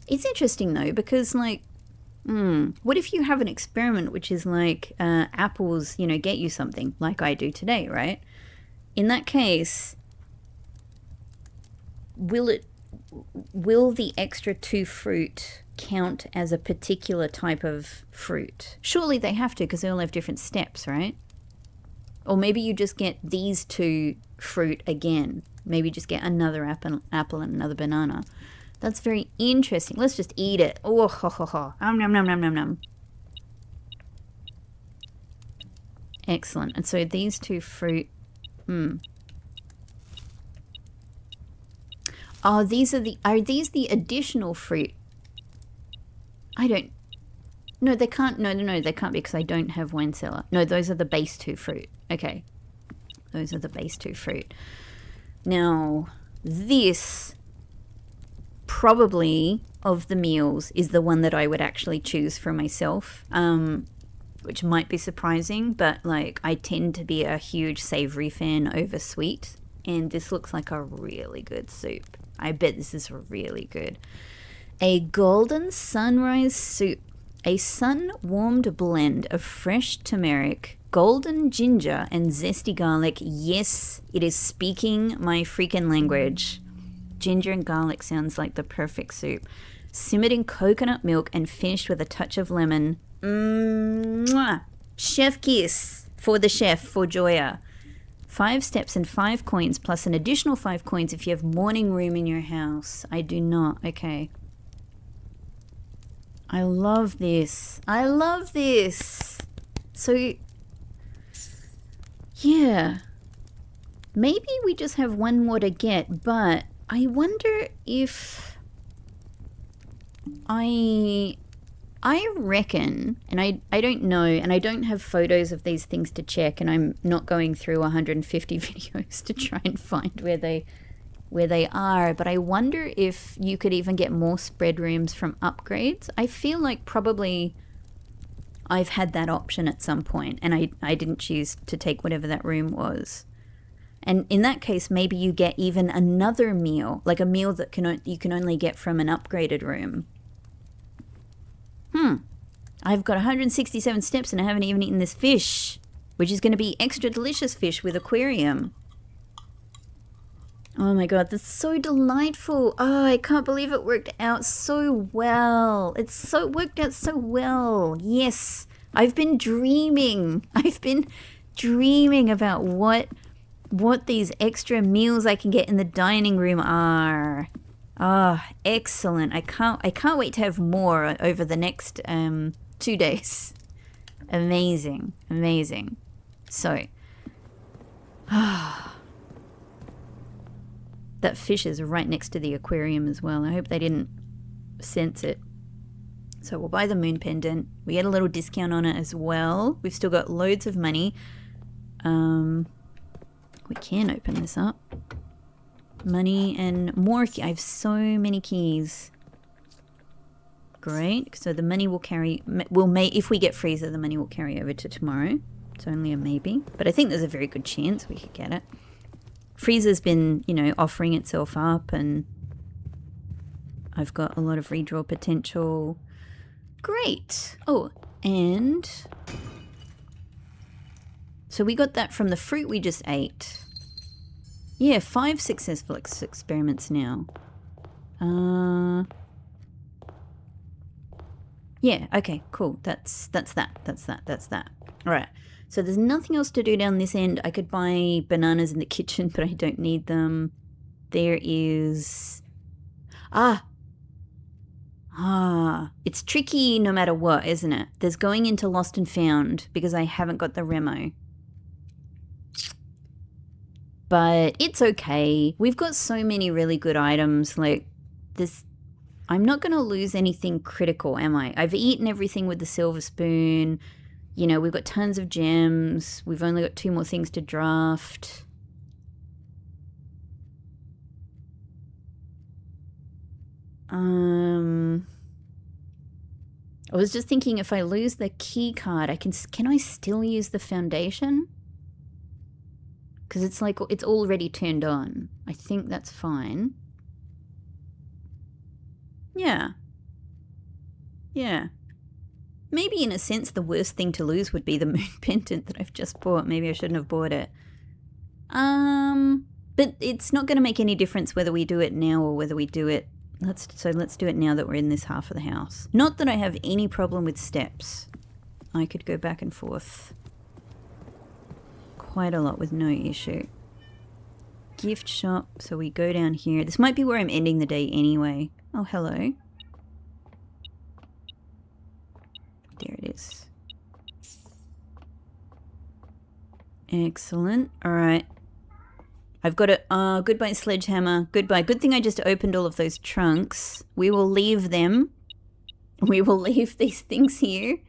It's interesting though, because like, what if you have an experiment which is like apples, you know, get you something like I do today, right? In that case, will the extra 2 fruit count as a particular type of fruit? Surely they have to, because they all have different steps, right? Or maybe you just get these 2 fruit again. Maybe just get another apple and another banana. That's very interesting. Let's just eat it. Oh, ho, ho, ho. Nom, nom, nom, nom, nom, nom. Excellent. And so these 2 fruit. Oh, are these the additional fruit? No, they can't. No, they can't, because I don't have wine cellar. No, those are the base 2 fruit. Okay. Those are the base 2 fruit. Now, this probably of the meals is the one that I would actually choose for myself, which might be surprising, but like I tend to be a huge savory fan over sweet, and this looks like a really good soup. I bet this is really good. A golden sunrise soup. A sun-warmed blend of fresh turmeric, golden ginger, and zesty garlic. Yes, it is speaking my freaking language. Ginger and garlic sounds like the perfect soup. Simmered in coconut milk and finished with a touch of lemon. Mwah! Chef kiss for the chef, for Joya. 5 steps and 5 coins, plus an additional 5 coins if you have morning room in your house. I do not. Okay. I love this. I love this. So, yeah. Maybe we just have one more to get, but I wonder if I reckon, and I don't know, and I don't have photos of these things to check, and I'm not going through 150 videos to try and find where they are, but I wonder if you could even get more spread rooms from upgrades. I feel like probably I've had that option at some point, and I didn't choose to take whatever that room was. And in that case, maybe you get even another meal, like a meal that you can only get from an upgraded room. I've got 167 steps and I haven't even eaten this fish, which is going to be extra delicious fish with aquarium. Oh my god, that's so delightful. Oh, I can't believe it worked out so well. It worked out so well. Yes, I've been dreaming. I've been dreaming about what these extra meals I can get in the dining room are. Ah, oh, excellent. I can't wait to have more over the next 2 days. Amazing. Amazing. So, that fish is right next to the aquarium as well. I hope they didn't sense it. So we'll buy the moon pendant. We get a little discount on it as well. We've still got loads of money. We can open this up. Money and more. I have so many keys. Great. So the money will carry. If we get freezer, the money will carry over to tomorrow. It's only a maybe, but I think there's a very good chance we could get it. Freezer's been, offering itself up, and I've got a lot of redraw potential. Great. Oh, and so we got that from the fruit we just ate. Yeah, 5 successful experiments now. Yeah, okay, cool. That's that. All right. So there's nothing else to do down this end. I could buy bananas in the kitchen, but I don't need them. There is... It's tricky no matter what, isn't it? There's going into Lost and Found because I haven't got the Remo. But it's okay. We've got so many really good items. Like this, I'm not going to lose anything critical, am I? I've eaten everything with the silver spoon. We've got tons of gems. We've only got 2 more things to draft. I was just thinking if I lose the key card, can I still use the foundation? Because it's like, it's already turned on. I think that's fine. Yeah. Yeah. Maybe in a sense the worst thing to lose would be the moon pendant that I've just bought. Maybe I shouldn't have bought it. But it's not going to make any difference whether we do it now or whether we do it... Let's do it now that we're in this half of the house. Not that I have any problem with steps. I could go back and forth quite a lot with no issue. Gift shop, so we go down here. This might be where I'm ending the day anyway. Oh, hello. There it is. Excellent. All right. I've got a... goodbye, sledgehammer. Goodbye. Good thing I just opened all of those trunks. We will leave them. We will leave these things here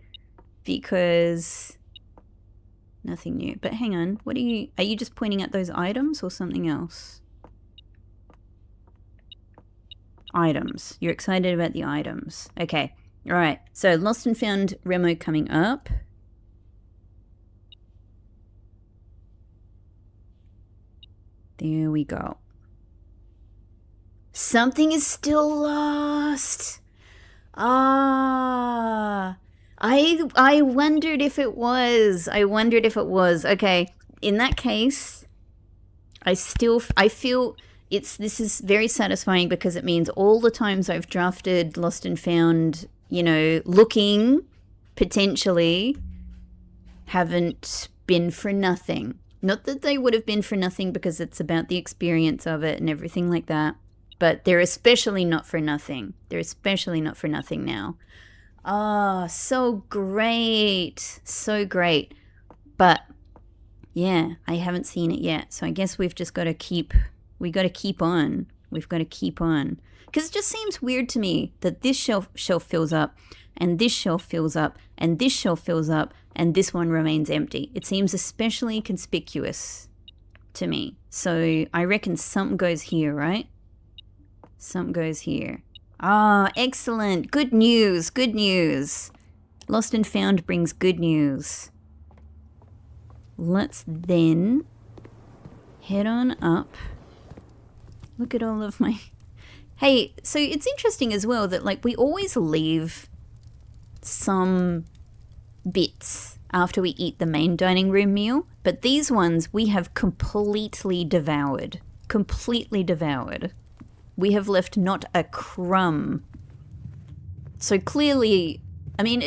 because... Nothing new. But hang on. What are you just pointing at those items or something else? Items. You're excited about the items. Okay. All right. So lost and found Remo coming up. There we go. Something is still lost. I wondered if it was. Okay. In that case, I feel this is very satisfying because it means all the times I've drafted lost and found, you know, looking potentially haven't been for nothing. Not that they would have been for nothing because it's about the experience of it and everything like that. But they're especially not for nothing. They're especially not for nothing now. Ah, so great. So great. But, yeah, I haven't seen it yet. So I guess we've just got to keep on. We've got to keep on. Because it just seems weird to me that this shelf fills up, and this shelf fills up, and this shelf fills up, and this one remains empty. It seems especially conspicuous to me. So I reckon something goes here, right? Something goes here. Ah, excellent. Good news. Good news. Lost and found brings good news. Let's then head on up. Look at all of my... Hey, so it's interesting as well that, like, we always leave some bits after we eat the main dining room meal, but these ones we have completely devoured. Completely devoured. We have left not a crumb. So clearly, I mean,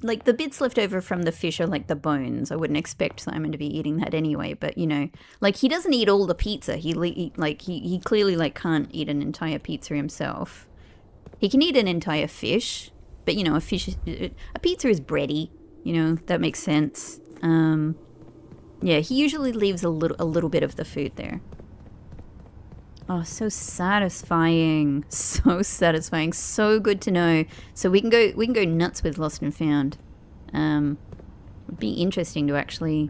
like the bits left over from the fish are like the bones. I wouldn't expect Simon to be eating that anyway, but you know, like he doesn't eat all the pizza. He clearly like can't eat an entire pizza himself. He can eat an entire fish, but you know, a pizza is bready. You know, that makes sense. Yeah, he usually leaves a little bit of the food there. Oh, so satisfying. So satisfying. So good to know. So we can go nuts with Lost and Found. Would be interesting to actually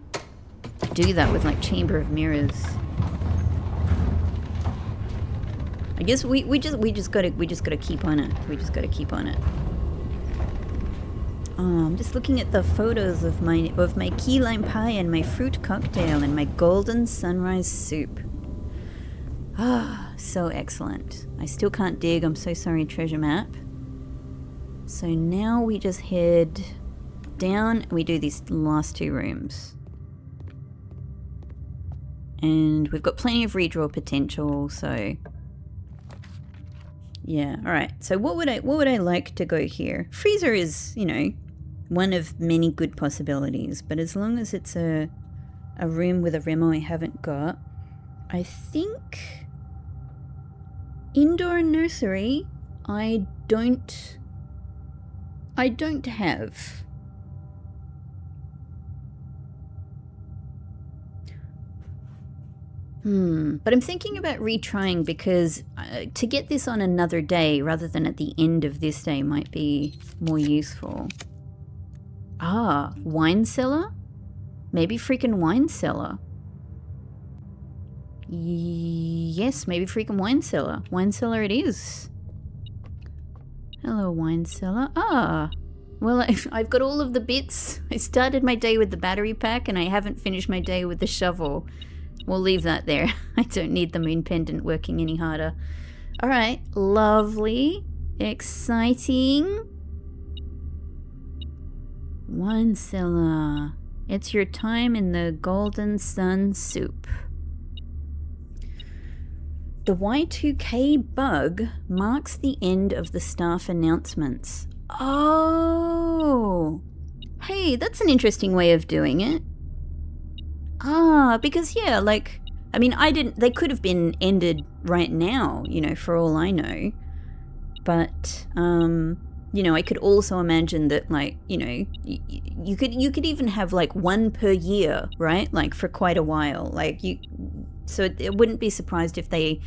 do that with like Chamber of Mirrors. I guess we just gotta keep on it. We just gotta keep on it. Oh, I'm just looking at the photos of my key lime pie and my fruit cocktail and my golden sunrise soup. Ah, so excellent. I still can't dig. I'm so sorry, treasure map. So now we just head down and we do these last two rooms. And we've got plenty of redraw potential, so... Yeah, alright. So what would I like to go here? Freezer is, you know, one of many good possibilities, but as long as it's a room with a Remo I haven't got, I think... Indoor nursery, I don't have. But I'm thinking about retrying because to get this on another day rather than at the end of this day might be more useful. Ah, wine cellar? Maybe freaking wine cellar. Yes, maybe freaking wine cellar. Wine cellar it is. Hello, wine cellar. Ah, well, I've got all of the bits. I started my day with the battery pack and I haven't finished my day with the shovel. We'll leave that there. I don't need the moon pendant working any harder. All right, lovely, exciting. Wine cellar. It's your time in the Golden Sun soup. The Y2K bug marks the end of the staff announcements. Oh, hey, that's an interesting way of doing it. Ah, because yeah, like, I mean, they could have been ended right now, you know, for all I know. But, you know, I could also imagine that, like, you know, you could even have like one per year, right? Like for quite a while, like so it wouldn't be surprised if they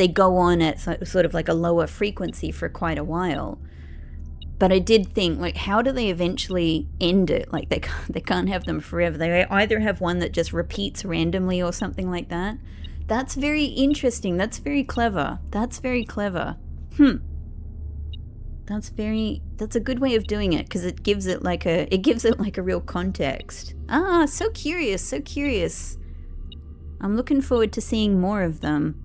go on at sort of like a lower frequency for quite a while. But I did think, like, how do they eventually end it? Like, they can't have them forever. They either have one that just repeats randomly or something like that. That's very interesting. That's very clever. That's very clever. That's a good way of doing it, because it gives it like a real context. Ah, so curious, so curious. I'm looking forward to seeing more of them.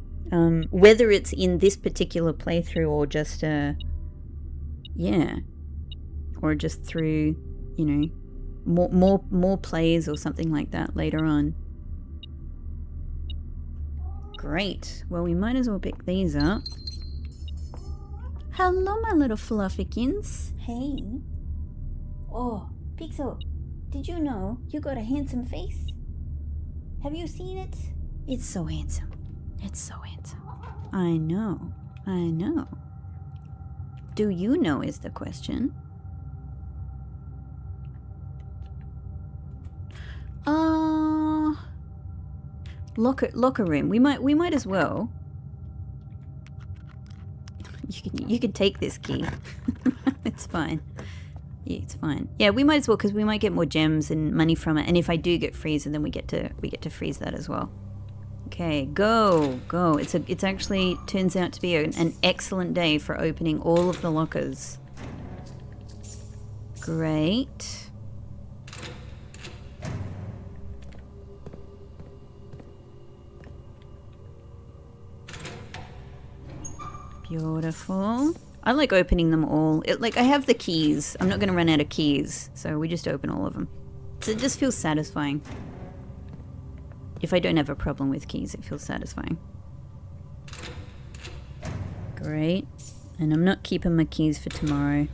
Whether it's in this particular playthrough or just yeah, or just through, you know, more plays or something like that later on. Great. Well, we might as well pick these up. Hello, my little fluffykins. Hey. Oh, Pixel, did you know you got a handsome face? Have you seen it? It's so handsome. It's so handsome. I know. I know. Do you know is the question. Locker room. We might as well. You can take this key. It's fine. Yeah, it's fine. Yeah, we might as well, because we might get more gems and money from it. And if I do get freezer, then we get to freeze that as well. Okay, go. It's actually turns out to be an excellent day for opening all of the lockers. Great. Beautiful. I like opening them all. Like, I have the keys. I'm not going to run out of keys, so we just open all of them. So it just feels satisfying. If I don't have a problem with keys, it feels satisfying. Great. And I'm not keeping my keys for tomorrow.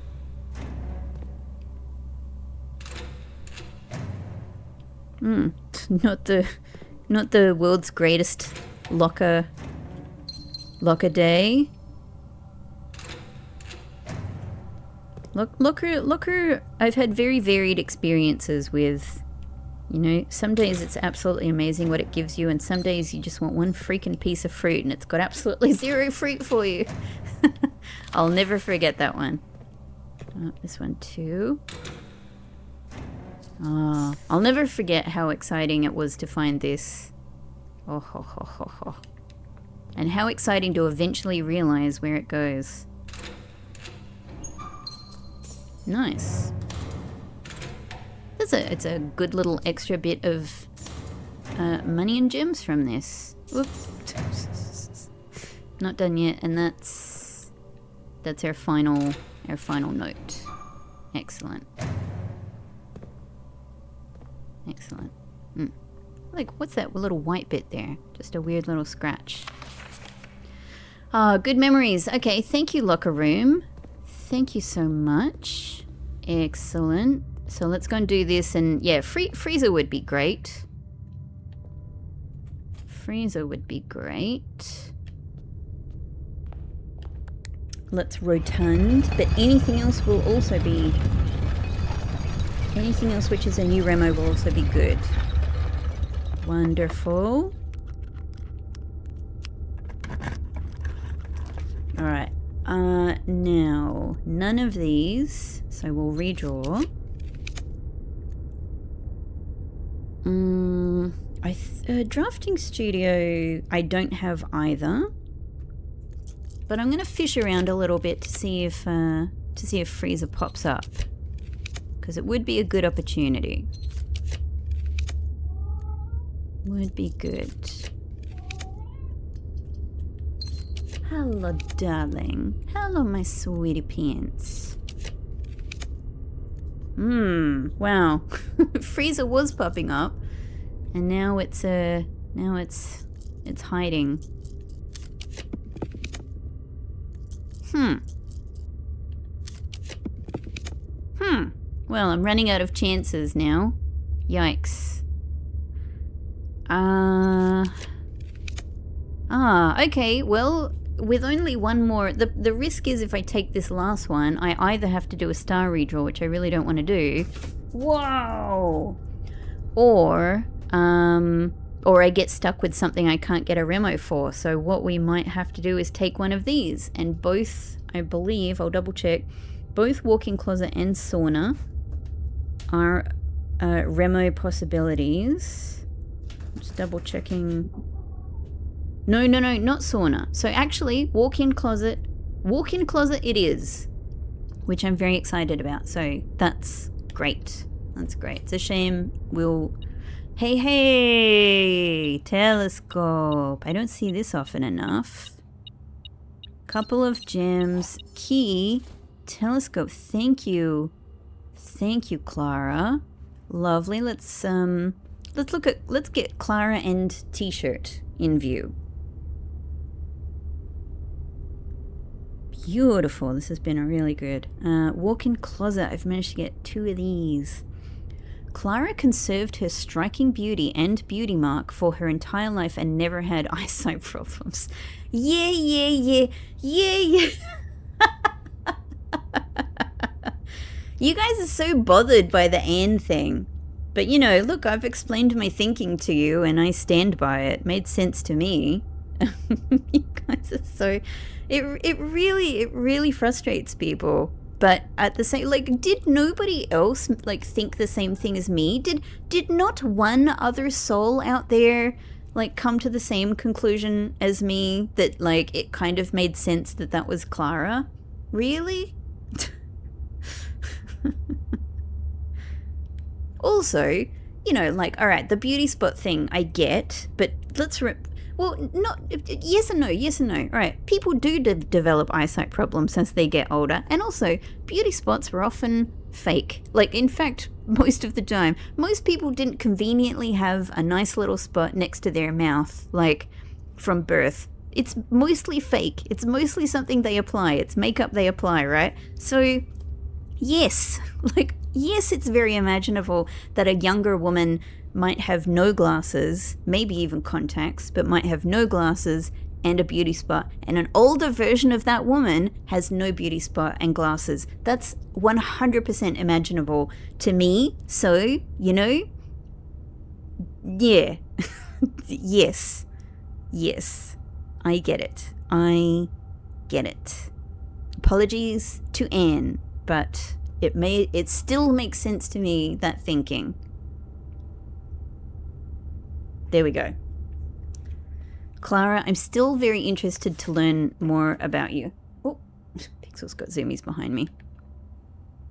Not the world's greatest locker day. Locker, I've had very varied experiences with. You know, some days it's absolutely amazing what it gives you, and some days you just want one freaking piece of fruit and it's got absolutely zero fruit for you. I'll never forget that one. Oh, this one too. Oh, I'll never forget how exciting it was to find this. Oh, ho, ho, ho, ho. And how exciting to eventually realize where it goes. Nice. It's a good little extra bit of money and gems from this. Whoops. Not done yet, and that's our final note. Excellent. Excellent. Like, what's that little white bit there? Just a weird little scratch. Good memories. Okay, thank you, locker room. Thank you so much. Excellent. So let's go and do this, and yeah, freezer would be great. Freezer would be great. Let's rotund, but anything else will also be... Anything else which is a new remo will also be good. Wonderful. Alright. Now, none of these, so we'll redraw. Drafting studio, I don't have either. But I'm going to fish around a little bit to see if to see if freezer pops up. Because it would be a good opportunity. Would be good. Hello, darling. Hello, my sweetie pants. Wow. Freezer was popping up. And now it's hiding. Well, I'm running out of chances now. Yikes. Okay, well, with only one more, the risk is if I take this last one, I either have to do a star redraw, which I really don't want to do. Whoa! Or I get stuck with something I can't get a remo for. So what we might have to do is take one of these. And both, I believe, I'll double check, both walk-in closet and sauna are remo possibilities. Just double checking. No, not sauna. So actually, walk-in closet it is, which I'm very excited about. So that's great. That's great. It's a shame Hey, telescope. I don't see this often enough. Couple of gems, key, telescope. Thank you, Clara. Lovely. Let's get Clara and t-shirt in view. Beautiful. This has been a really good walk-in closet. I've managed to get 2 of these. Clara conserved her striking beauty and beauty mark for her entire life and never had eyesight problems. Yeah. You guys are so bothered by the and thing. But you know, look, I've explained my thinking to you and I stand by it. Made sense to me. You guys are so... It really frustrates people. But at the same, like, did nobody else, like, think the same thing as me? Did not one other soul out there, like, come to the same conclusion as me that, like, it kind of made sense that that was Clara? Really? Also, you know, like, all right, the beauty spot thing I get, but let's well, not yes and no. All right, people do develop eyesight problems as they get older, and also beauty spots are often fake. Like, in fact, most of the time, most people didn't conveniently have a nice little spot next to their mouth, like, from birth. It's mostly fake. It's mostly something they apply. It's makeup they apply, right? So, yes, it's very imaginable that a younger woman might have no glasses, maybe even contacts, but might have no glasses and a beauty spot. And an older version of that woman has no beauty spot and glasses. That's 100% imaginable to me. So, you know, yeah. Yes. I get it. Apologies to Anne, but it still makes sense to me, that thinking. There we go. Clara, I'm still very interested to learn more about you. Oh, Pixel's got zoomies behind me.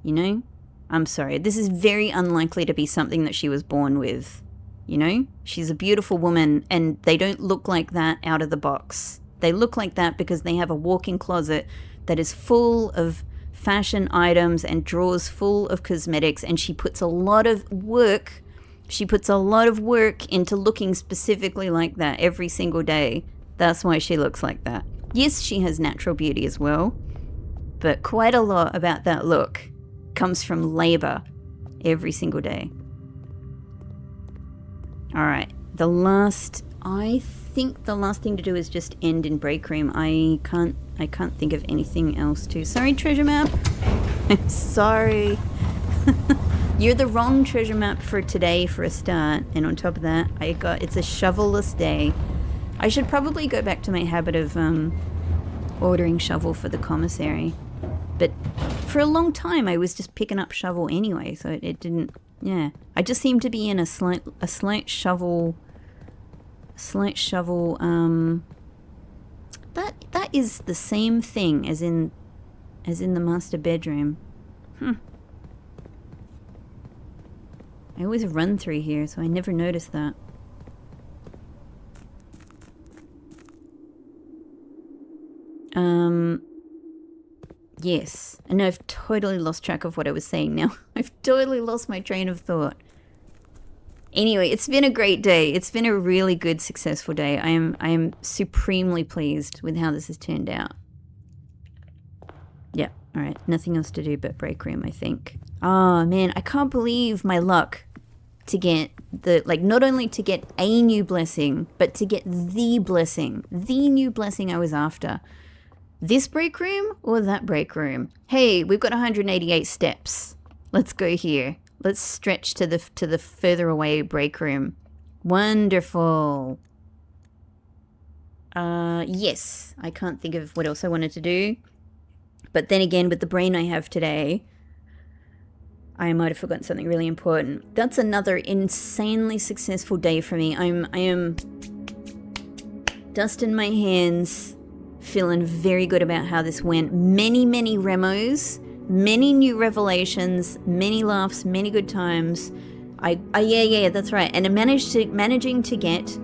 You know, I'm sorry. This is very unlikely to be something that she was born with. You know, she's a beautiful woman and they don't look like that out of the box. They look like that because they have a walk-in closet that is full of fashion items and drawers full of cosmetics, and she puts a lot of work into looking specifically like that every single day. That's why she looks like that. Yes, she has natural beauty as well, but quite a lot about that look comes from labor every single day. All right, I think the last thing to do is just end in break room. I can't think of anything else to. Sorry, treasure map. I'm sorry. You're the wrong treasure map for today for a start, and on top of that, it's a shovel-less day. I should probably go back to my habit of ordering shovel for the commissary, but for a long time I was just picking up shovel anyway, so it didn't. Yeah, I just seem to be in a slight shovel. That is the same thing as in as in the master bedroom. I always run through here, so I never noticed that. Yes. And I've totally lost track of what I was saying now. I've totally lost my train of thought. Anyway, it's been a great day. It's been a really good, successful day. I am supremely pleased with how this has turned out. Yeah, all right. Nothing else to do but break room, I think. Oh, man, I can't believe my luck to get the, like, not only to get a new blessing, but to get the blessing, the new blessing I was after. This break room or that break room? Hey, we've got 188 steps. Let's go here. Let's stretch to the further away break room. Wonderful. Yes, I can't think of what else I wanted to do. But then again, with the brain I have today, I might have forgotten something really important. That's another insanely successful day for me. I am dust in my hands, feeling very good about how this went. Many remos, many new revelations, many laughs, many good times. Yeah, that's right. And I managing to get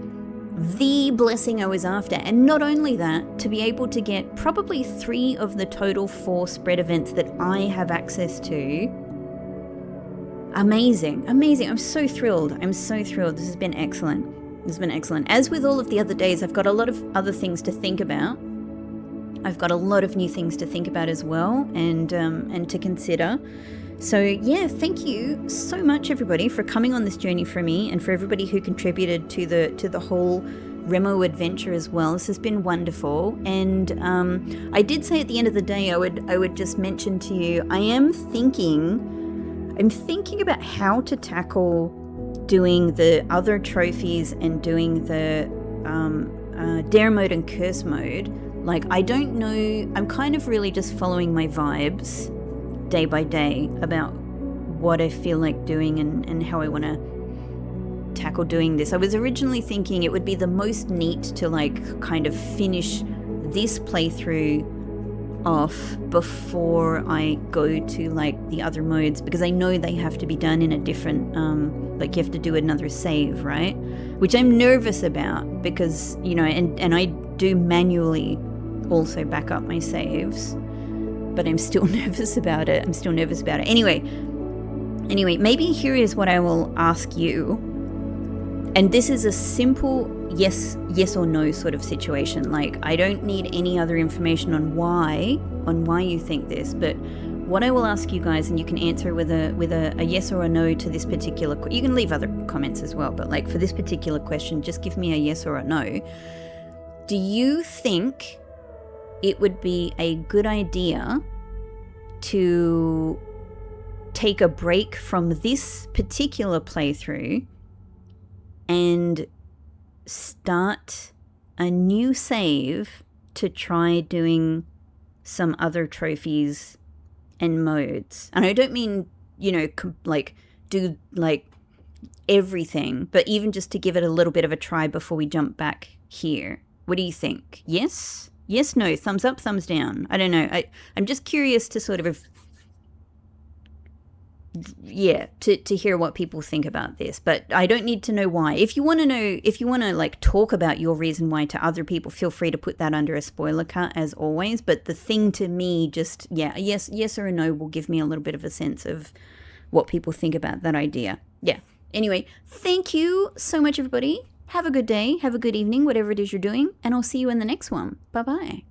the blessing I was after. And not only that, to be able to get probably 3 of the total 4 spread events that I have access to. Amazing. I'm so thrilled. This has been excellent. As with all of the other days, I've got a lot of other things to think about. I've got a lot of new things to think about as well, and to consider. So yeah, thank you so much, everybody, for coming on this journey for me, and for everybody who contributed to the whole Remo adventure as well. This has been wonderful. And I did say at the end of the day, I would just mention to you, I'm thinking about how to tackle doing the other trophies and doing the dare mode and curse mode. Like, I don't know, I'm kind of really just following my vibes day by day about what I feel like doing and how I want to tackle doing this. I was originally thinking it would be the most neat to, like, kind of finish this playthrough off before I go to, like, the other modes, because I know they have to be done in a different, like, you have to do another save, right? Which I'm nervous about because, you know, and I do manually also back up my saves, but I'm still nervous about it. Anyway, maybe here is what I will ask you. And this is a simple yes or no sort of situation. Like, I don't need any other information on why you think this, but what I will ask you guys, and you can answer with a yes or a no to this particular, you can leave other comments as well, but like for this particular question, just give me a yes or a no. Do you think it would be a good idea to take a break from this particular playthrough and start a new save to try doing some other trophies and modes? And I don't mean, you know, like do like everything, but even just to give it a little bit of a try before we jump back here. What do you think? Yes, no, thumbs up, thumbs down. I don't know. I'm just curious to sort of, yeah, to hear what people think about this, but I don't need to know why. If you want to like talk about your reason why to other people, feel free to put that under a spoiler cut as always. But the thing to me, just, yeah, a yes or a no will give me a little bit of a sense of what people think about that idea. Yeah. Anyway, thank you so much, everybody. Have a good day, have a good evening, whatever it is you're doing, and I'll see you in the next one. Bye-bye.